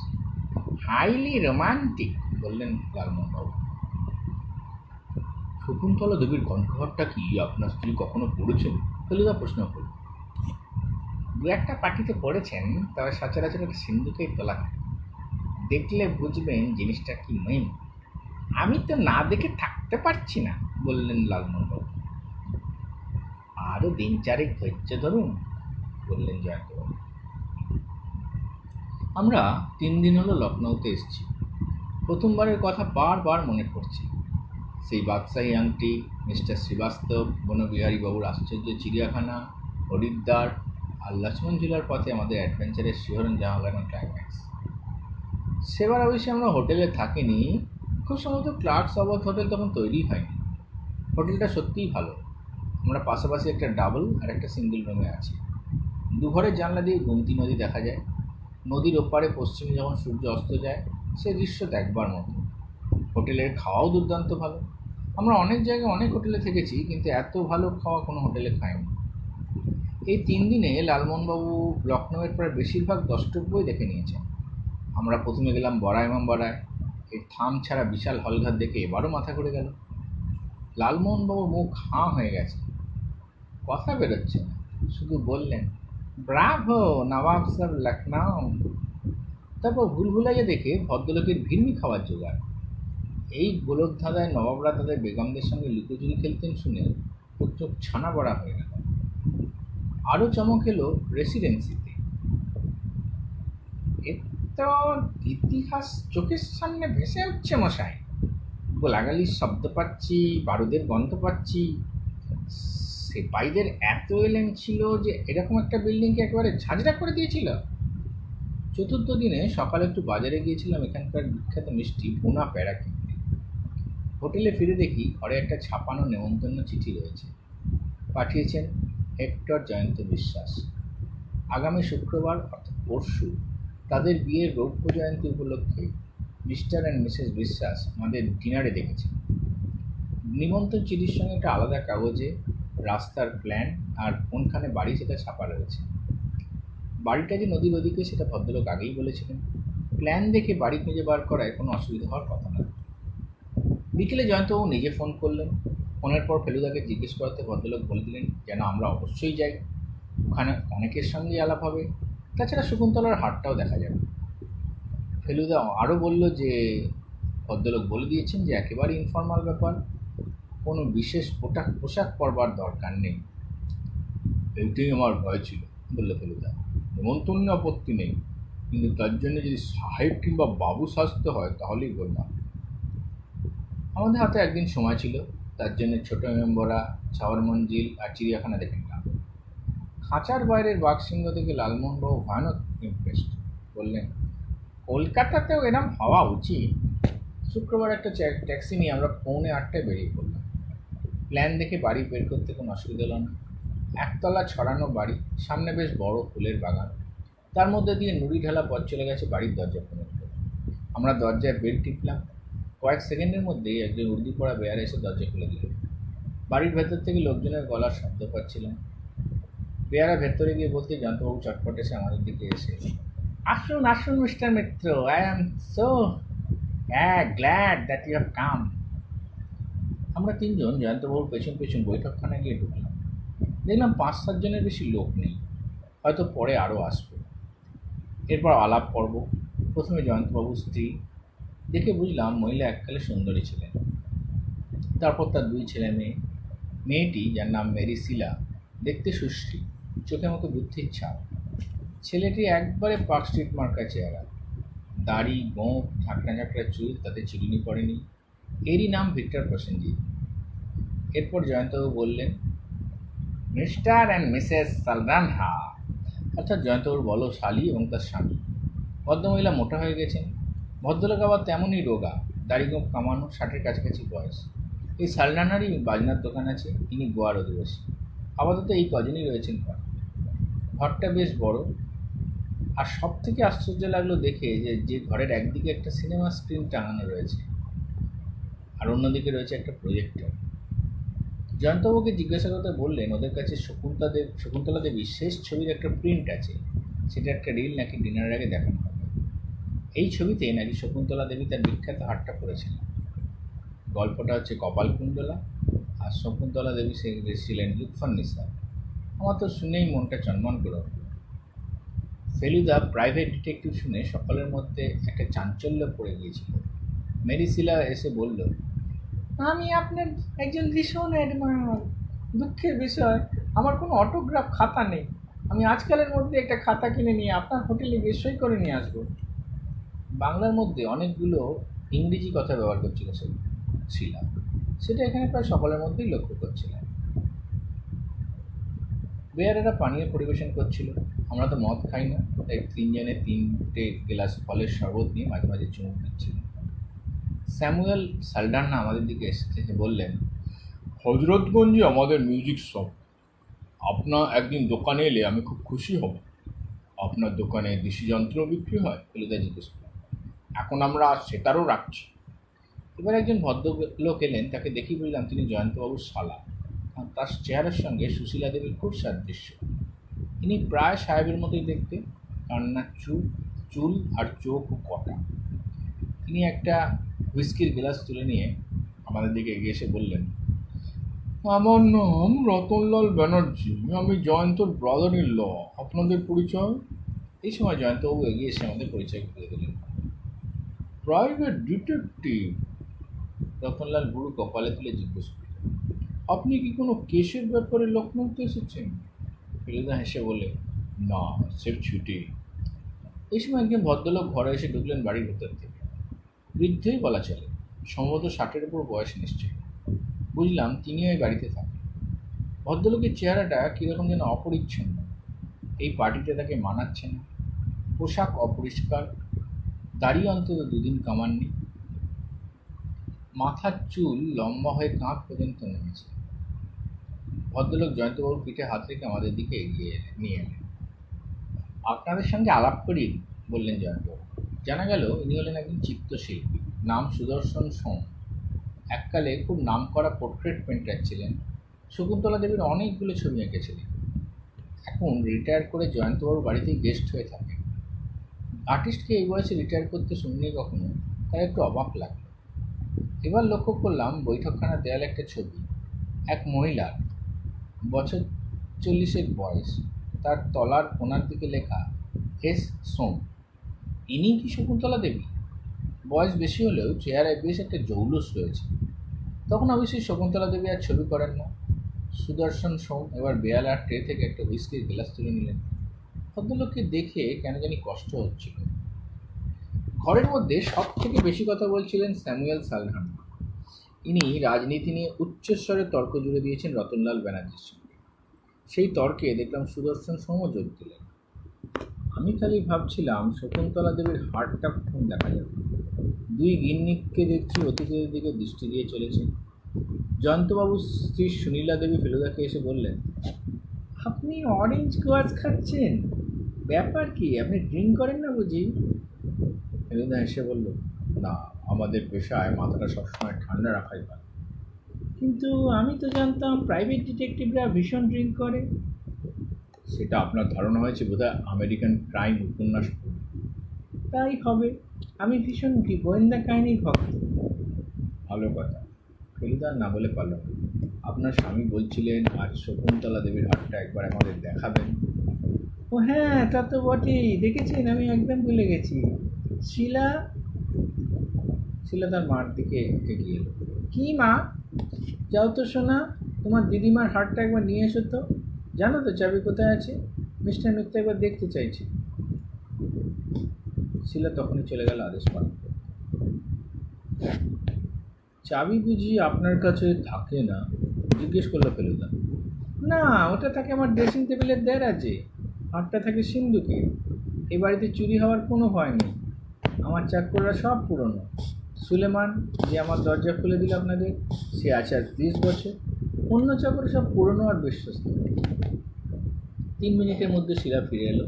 হাইলি রোমান্টিক, বললেন লালমোহনবাবু। শকুন্তলা দেবীর কণ্ঠহারটা কি আপনার স্ত্রী কখনো পড়েছেন? ফেলুদা প্রশ্ন করল। 2-1টা পার্টিতে পড়েছেন, তবে সচরাচর একটা সিন্ধুকেই তোলা থাকে। দেখলে বুঝবেন জিনিসটা কি মহিম। আমি তো না দেখে থাকতে পারছি না, বললেন লালমোহনবাবু। আরও 3-4 ধৈর্য ধরুন, বললেন জয়ন্তবাবু। আমরা 3 দিন হলো লখনৌতে এসেছি। প্রথমবারের কথা বারবার মনে পড়ছে। সেই বাদশাহী আংটি, মিস্টার শ্রীবাস্তব, বনবিহারীবাবুর আশ্চর্য চিড়িয়াখানা, হরিদ্বার আর লক্ষ্মণ ঝুলার পথে আমাদের অ্যাডভেঞ্চারের শিহরণ জামা লাগানো ক্লাইম্যাক্স। সেবার অবশ্যই আমরা হোটেলে থাকিনি। খুব সম্ভবত ক্লার্কস অবধ হোটেল তখন তৈরি হয়নি। হোটেলটা সত্যিই ভালো। আমরা পাশাপাশি একটা ডাবল আর একটা সিঙ্গেল রুমে আছি। 2 ঘরের জানলা দিয়ে গোমতী নদী দেখা যায়। নদীর ওপারে পশ্চিমে যখন সূর্য অস্ত যায়, সে দৃশ্য দেখবার মতো। হোটেলের খাওয়াও দুর্দান্ত ভালো। আমরা অনেক জায়গায় অনেক হোটেলে থেকেছি, কিন্তু এত ভালো খাওয়া কোনো হোটেলে খাইনি। এই 3 দিনে লালমোহনবাবু লখনৌয়ের প্রায় বেশিরভাগ দ্রষ্টব্যই দেখে নিয়েছেন। আমরা প্রথমে গেলাম বড়াই বড়ায়। এই থাম ছাড়া বিশাল হলঘর দেখে এবারও মাথা ঘুরে গেল। লালমোহনবাবুর মুখ হাঁ হয়ে গেছে, কথা বেরোচ্ছে না। শুধু বললেন, ব্রাভো নবাব সাহেব লখনৌ। তারপর ভুলভুলাইয়া দেখে ভদ্রলোকের ভিড়মি খাওয়ার জোগাড়। এই গোলকধাঁধায় নবাবরা তাদের বেগমদের সঙ্গে লুকোচুরি খেলতেন শুনে ওর চোখ ছানা বড়া হয়ে গেল। আরও চমক এলো রেসিডেন্সিতে। এর তো ইতিহাস চোখের সামনে ভেসে উঠছে মশাই। গোলাগালির শব্দ পাচ্ছি, বারুদের গন্ধ পাচ্ছি। সিপাহীদের এত এলেন ছিল যে এরকম একটা বিল্ডিংকে একেবারে ঝাঁঝরা করে দিয়েছিল। 4র্থ দিনে সকালে একটু বাজারে গিয়েছিলাম এখানকার বিখ্যাত মিষ্টি ভুনা প্যাড়া কিনতে। হোটেলে ফিরে দেখি ঘরে একটা ছাপানো নেমন্তন্ন চিঠি রয়েছে। পাঠিয়েছেন হেক্টর জয়ন্ত বিশ্বাস। আগামী শুক্রবার অর্থাৎ পরশু তাদের বিয়ের রৌপ্য জয়ন্তী উপলক্ষে মিস্টার অ্যান্ড মিসেস বিশ্বাস আমাদের ডিনারে ডেকেছেন। নিমন্ত্রণ চিঠির সঙ্গে একটা আলাদা কাগজে রাস্তার প্ল্যান আর কোনখানে বাড়ি সেটা ছাপা রয়েছে। বাড়িটা যে নদীর ওদিকে সেটা ভদ্রলোক আগেই বলেছিলেন। প্ল্যান দেখে বাড়ি খুঁজে বার করায় কোনো অসুবিধা হওয়ার কথা না। বিকেলে জয়ন্তবাবু নিজে ফোন করলেন। ফোনের পর ফেলুদাকে জিজ্ঞেস করাতে ভদ্রলোক বলে দিলেন যেন আমরা অবশ্যই যাই। ওখানে অনেকের সঙ্গেই আলাপ হবে, তাছাড়া শকুন্তলার হাটটাও দেখা যাবে। ফেলুদা আরও বলল যে ভদ্রলোক বলে দিয়েছেন যে একেবারে ইনফর্মাল ব্যাপার, কোনো বিশেষ পোশাক পরবার দরকার নেই। এইটাই আমার ভয় ছিল, বলল ফেলুদা। নেমন্তন্নে আপত্তি নেই, কিন্তু তার জন্য যদি সাহেব কিংবা বাবু সাজতে হয় তাহলেই বললাম। আমাদের হাতে একদিন সময় ছিল, তার জন্য ছোটো মেম্বরা, ছাওয়ার মঞ্জিল আর চিড়িয়াখানা দেখে নিলাম। খাঁচার বাইরের বাঘসিংহ থেকে লালমোহনবাবু ভয়ানক ইমপ্রেসড। বললেন, কলকাতাতেও এরম হওয়া উচিত। শুক্রবার একটা ট্যাক্সি নিয়ে আমরা 7:45 বেরিয়ে পড়লাম। প্ল্যান দেখে বাড়ি বের করতে কোনো অসুবিধা হলো না। একতলা ছড়ানো বাড়ি, সামনে বেশ বড় ফুলের বাগান, তার মধ্যে দিয়ে নুড়ি ঢালা পথ চলে গেছে বাড়ির দরজা পর্যন্ত। আমরা দরজায় বেল টিপলাম। কয়েক সেকেন্ডের মধ্যেই একজন উর্দি পড়া বেয়ার এসে দরজা খুলে দিল। বাড়ির ভেতর থেকে লোকজনের গলার শব্দ পাচ্ছিলাম। বেয়ারা ভেতরে গিয়ে বলতে জয়ন্তবাবু চটপট এসে আমাদের দিকে এসে, আসুন আসুন mister Mitra, I am so glad that you have come. আমরা তিনজন জয়ন্তবাবুর পেছন পেছন বৈঠকখানায় গিয়ে ঢুকলাম। দেখলাম 5-7 জনের বেশি লোক নেই, হয়তো পরে আরও আসবে। এরপর আলাপ পর্ব। প্রথমে জয়ন্তবাবুর স্ত্রী, দেখে বুঝলাম মহিলা এককালে সুন্দরী ছিলেন। তারপর তার 2 ছেলে মেয়ে। মেয়েটি, যার নাম মেরিসিলা, দেখতে সুশ্রী, চোখে মুখে বুদ্ধির ছাপ। ছেলেটি একবারে পার্ক স্ট্রিট মার্কা চেহারা, দাড়ি, গোঁফ, ঝাঁকড়া ঝাঁকড়া চুল, তাতে চিরুনি পড়েনি। এরই নাম ভিক্টর প্রসেনজিৎ। এরপর জয়ন্তবাবু বললেন, মিস্টার অ্যান্ড মিসেস সালদানহা, অর্থাৎ জয়ন্তবাবুর বলো শালী এবং তার স্বামী। ভদ্রমহিলা মোটা হয়ে গেছেন, ভদ্রলোক আবার তেমনই রোগা, দাড়ি গোঁফ কামানো, 60-এর কাছাকাছি বয়স। এই সালডানারই বাজনার দোকান আছে, ইনি গোয়ার অধিবাসী। আপাতত এই কজনই রয়েছেন ঘর। ঘরটা বেশ বড়, আর সব থেকে আশ্চর্য লাগলো দেখে যে ঘরের একদিকে একটা সিনেমা স্ক্রিন টাঙানো রয়েছে, আর অন্যদিকে রয়েছে একটা প্রজেক্টর। জয়ন্তবাবুকে জিজ্ঞাসা করতে বললেন, ওদের কাছে শকুন্তলা দেবীর শেষ ছবির একটা প্রিন্ট আছে, সেটা একটা রিল নাকি ডিনারের আগে দেখানো হবে। এই ছবিতে নাকি শকুন্তলা দেবী তার বিখ্যাত হারটা পরেছিলেন। গল্পটা হচ্ছে কপালকুণ্ডলা, আর শকুন্তলা দেবী ছিলেন লুৎফুন্নিসা। আমার তো শুনেই মনটা চনমন করে উঠল। ফেলুদা প্রাইভেট ডিটেকটিভ শুনে সকলের মধ্যে একটা চাঞ্চল্য পড়ে গিয়েছিল। মেরিসিলা এসে বলল, আমি আপনার একজন ভীষণ অ্যাডমায়ার। দুঃখের বিষয়, আমার কোনো অটোগ্রাফ খাতা নেই। আমি আজকালের মধ্যে একটা খাতা কিনে নিয়ে আপনার হোটেলে গিয়ে সই করে নিয়ে আসবো। বাংলার মধ্যে অনেকগুলো ইংরেজি কথা ব্যবহার করছিল শিলা, সেটা এখানে প্রায় সকলের মধ্যেই লক্ষ্য করছিলাম। বেয়ারেরা পানীয় পরিবেশন করছিল। আমরা তো মদ খাই না, তাই 3 জনে 3টে গ্লাস ফলের শরবত নিয়ে মাঝে মাঝে চুমুক দিচ্ছিলাম। স্যামুয়েল সালডানা আমাদের দিকে এসে বললেন, হজরতগঞ্জে আমাদের মিউজিক শপ, আপনার একদিন দোকানে এলে আমি খুব খুশি হব। আপনার দোকানে দেশি যন্ত্র বিক্রি হয়? ফেলুদা জিজ্ঞেস করলেন। এখন আমরা সেটারও রাখছি। এবার একজন ভদ্রলোক এলেন, তাকে দেখি বুঝলাম তিনি জয়ন্তবাবুর শালা। তার চেহারার সঙ্গে সুশীলা দেবীর খুব সাদৃশ্য। ইনি প্রায় সাহেবের মতোই দেখতে, কান্না চুল আর চোখ কটা। তিনি একটা হুইস্কির গ্লাস তুলে নিয়ে আমাদের দিকে এগিয়ে এসে বললেন, আমার নাম রতনলাল ব্যানার্জি, আমি জয়ন্তর ব্রাদার ইন ল। আপনাদের পরিচয়? এই সময় জয়ন্তবাবু এগিয়ে এসে আমাদের পরিচয় করে দিলেন। Private detective. রতনলাল গুরু কপালে তুলে জিজ্ঞেস করলেন, আপনি কি কোনো কেসের ব্যাপারে লখনৌতে এসেছেন? ফেলুদা হেসে বলে, না, সে ছুটি। এই সময় একজন ভদ্রলোক ঘরে এসে ঢুকলেন বাড়ির ভেতর থেকে। বৃদ্ধই বলা চলে, সম্ভবত 60-এর উপর বয়স নিশ্চয়ই। বুঝলাম তিনিও এই বাড়িতে থাকেন। ভদ্রলোকের চেহারাটা কীরকম যেন অপরিচ্ছন্ন, এই পার্টিতে তাকে মানাচ্ছে না। পোশাক অপরিষ্কার, দাড়ি অন্তত 2 দিন কামাননি, মাথার চুল লম্বা হয়ে কাঁধ পর্যন্ত নেমেছে। ভদ্রলোক জয়ন্তবাবুর পিঠে হাত রেখে আমাদের দিকে নিয়ে এলেন। আপনাদের সঙ্গে আলাপ করি, বললেন জয়ন্তবাবু। জানা গেল ইনি হলেন একজন চিত্রশিল্পী, নাম সুদর্শন সোম। এককালে খুব নামকরা পোর্ট্রেট পেন্টার ছিলেন, শকুন্তলা দেবীর অনেকগুলো ছবি এঁকেছিলেন। এখন রিটায়ার করে জয়ন্তবাবুর বাড়িতেই গেস্ট হয়ে থাকেন। আর্টিস্টকে এই বয়সে রিটায়ার করতে শুনিনি কখনো, তাই একটু অবাক লাগলো। এবার লক্ষ্য করলাম বৈঠকখানার দেয়ালে একটা ছবি, এক মহিলার, বছর 40-এর বয়স, তার তলার কোণার দিকে লেখা এস সোম। ইনি কি শকুন্তলা দেবী? বয়স বেশি হলেও চেহারায় বেশ একটা জৌলুস রয়েছে। তখন অবশ্যই শকুন্তলা দেবী আর ছবি করেন না। সুদর্শন সোম এবার বেয়ালার ট্রে থেকে একটা হুইস্কির গ্লাস তুলে নিলেন। ভদ্রলোককে দেখে কেন জানি কষ্ট হচ্ছিল। ঘরের মধ্যে সব থেকে বেশি কথা বলছিলেন স্যামুয়েল সালডানা। ইনি রাজনীতি নিয়ে উচ্চস্বরে তর্ক জুড়ে দিয়েছেন রতনলাল ব্যানার্জির সঙ্গে। সেই তর্কে দেখলাম সুদর্শন সোমও যোগ দিলেন। আমি খালি ভাবছিলাম শকুন্তলা দেবীর হাড়টা কখন দেখা যাবে। দুই গিন্নিককে দেখছি অতীতের দিকে দৃষ্টি দিয়ে চলেছে। জয়ন্তবাবুর স্ত্রী সুনীলা দেবী ফেলুদাকে এসে বললেন, আপনি অরেঞ্জ কোয়াচ খাচ্ছেন, ব্যাপার কি? আপনি ড্রিঙ্ক করেন না বুঝি? ফেলুদা এসে বলল, না, আমাদের পেশায় মাথাটা সবসময় ঠান্ডা রাখাই ভালো। কিন্তু আমি তো জানতাম প্রাইভেট ডিটেকটিভরা ভীষণ ড্রিঙ্ক করে। সেটা আপনার ধারণা হয়েছে বোধহয় আমেরিকান ক্রাইম উপন্যাস পড়ে। তাই হবে, আমি ভীষণ গোয়েন্দা কাহিনীর ভক্ত। ভালো কথা। ফেলুদা না বলে পারল না। আপনার স্বামী বলছিলেন আজ শকুন্তলা দেবীর হাটটা একবার আমাদের দেখাবেন। ও হ্যাঁ, তা তো বটেই। দেখেছেন, আমি একদম ভুলে গেছি। শিলা শিলা তার মার দিকে এগিয়ে এলো। কি মা? যাও তো শোনা, তোমার দিদিমার হাটটা একবার নিয়ে এসো তো। জানো তো চাবি কোথায় আছে? মিস্টার মিত্র একবার দেখতে চাইছি। শিলা তখনই চলে গেল আদেশ পালন করে। চাবি বুঝি আপনার কাছে থাকে না? জিজ্ঞেস করলো ফেলুদা। না, ওটা থাকে আমার ড্রেসিং টেবিলের দেরাজে। হাটটা থাকে সিন্ধুকে। এ বাড়িতে চুরি হওয়ার কোনো ভয় নেই। আমার চাকররা সব পুরনো। সুলেমান, যে আমার দরজা খুলে দিল আপনাদের, সে আছে আজ 30 বছর। অন্য চাকর সব পুরনো আর বিশ্বস্ত। 3 মিনিটের মধ্যে শিলা ফিরে এলো।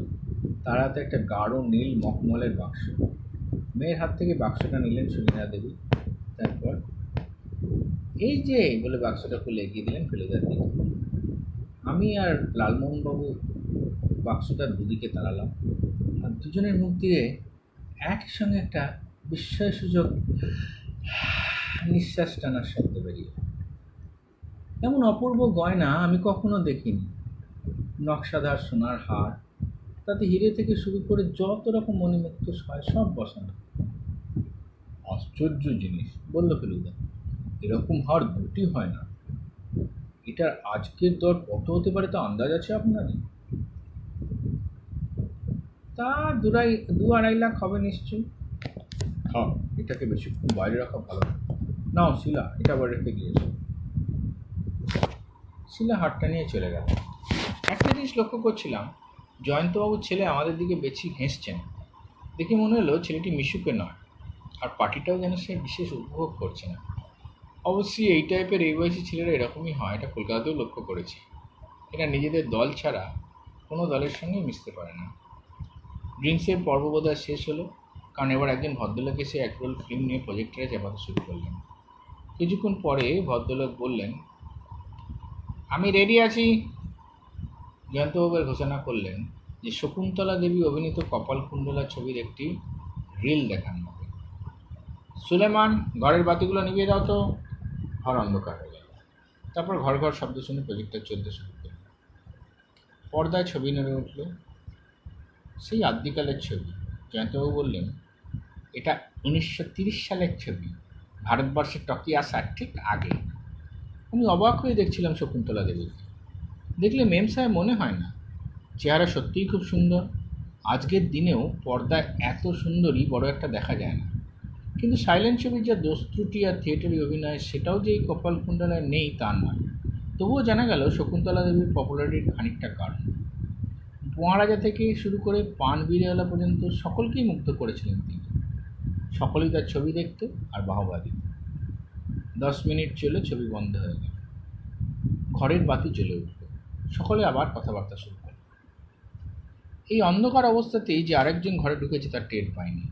তার হাতে একটা গাঢ় নীল মখমলের বাক্স। মেয়ের হাত থেকে বাক্সটা নিলেন সুনীলা দেবী। তারপর এই যে বলে বাক্সটা খুলে এগিয়ে দিলেন ফেলুদার দিকে। আমি আর লালমোহনবাবু বাক্সটার দুদিকে দাঁড়ালাম, আর দুজনের মুখ দিয়ে একসঙ্গে একটা বিস্ময়সূচক নিঃশ্বাস টানার শব্দ বেরিয়ে। এমন অপূর্ব গয়না আমি কখনো দেখিনি। নকশাদার সোনার হার, তাতে হিরে থেকে শুরু করে যত রকম মণিমুক্ত হয় সব বসানো। আশ্চর্য জিনিস, বলল ফেলুদা। এরকম হার দুটি হয় না। এটার আজকের দর কত হতে পারে তা আন্দাজ আছে আপনাদের? তা 2-2.5 লাখ হবে নিশ্চয়ই। হ্যাঁ, এটাকে বেশিক্ষণ বাইরে রাখা ভালো না। নাও শিলা, এটা আবার রেখে দিয়েছে। শিলা হাটটা নিয়ে চলে গেল। একটা জিনিস লক্ষ্য করছিলাম, জয়ন্তবাবুর ছেলে আমাদের দিকে বেশি ঘেঁষছেন। দেখে মনে হলো ছেলেটি মিশুকে নয়, আর পার্টিটাও যেন সে বিশেষ উপভোগ করছে না। অবশ্যই এই টাইপের এই বয়সী ছেলেরা এরকমই হয়, এটা কলকাতাতেও লক্ষ্য করেছি। এরা নিজেদের দল ছাড়া কোনো দলের সঙ্গে মিশতে পারে না। ড্রিঙ্কসের পর্ব বোধহয় শেষ হলো, কারণ এবার একজন ভদ্রলোক এসে এক রোল ফিল্ম নিয়ে প্রজেক্টরে চাপাতে শুরু করলেন। কিছুক্ষণ পরে ভদ্রলোক বললেন, আমি রেডি আছি। জয়ন্তবাবু ঘোষণা করলেন যে শকুন্তলা দেবী অভিনীত কপালকুণ্ডলা ছবির একটি রিল দেখান হবে। সুলেমান, ঘরের বাতিগুলো নিভিয়ে দাও তো। ঘর অন্ধকার হয়ে গেল। তারপর ঘর ঘর শব্দ শুনে প্রজেক্টর চলতে শুরু করল। পর্দায় ছবি নেড়ে উঠল, সেই আদ্যিকালের ছবি। জয়ন্তবাবু বললেন, এটা 1930 সালের ছবি, ভারতবর্ষে টকি আসার ঠিক আগে। আমি অবাক হয়ে দেখছিলাম শকুন্তলা দেবীকে। দেখলে মেম সাহেব মনে হয় না। চেহারা সত্যিই খুব সুন্দর। আজকের দিনেও পর্দায় এত সুন্দরী বড় একটা দেখা যায় না। কিন্তু সাইলেন্ট ছবির যা দোষ ত্রুটি আর থিয়েটারি অভিনয়, সেটাও যে এই কপালকুণ্ডলায় নেই তা নয়। তবুও জানা গেল শকুন্তলা দেবীর পপুলারিটির খানিকটা কারণ। মহারাজা থেকে শুরু করে পান বিড়িওয়ালা পর্যন্ত সকলকেই মুগ্ধ করেছিলেন তিনি। সকলেই তার ছবি দেখত আর বাহবা দিত। 10 মিনিট চলে ছবি বন্ধ হয়ে গেল। ঘরের বাতি জ্বলে উঠল। সকলে আবার কথাবার্তা শুরু করল। এই অন্ধকার অবস্থাতেই যে আরেকজন ঘরে ঢুকেছে তার টের পায়নি।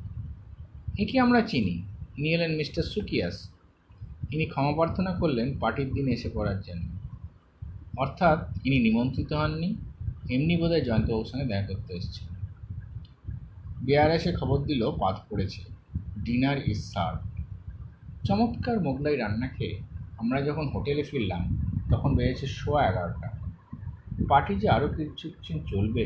একে আমরা চিনি। ইনি এলেন মিস্টার সুকিয়াস। ইনি ক্ষমা প্রার্থনা করলেন পার্টির দিন এসে পড়ার জন্য। অর্থাৎ ইনি নিমন্ত্রিত হননি, এমনি বোধহয় জয়ন্তবাবুর সঙ্গে দেখা করতে এসেছেন। বিয়ার এসে খবর দিল পাত পড়েছে, ডিনার ইজ সার্ভ। চমৎকার মোগলাই রান্না খেয়ে আমরা যখন হোটেলে ফিরলাম তখন বেজেছে 11:15। পার্টি যে আরও কিছুক্ষণ চলবে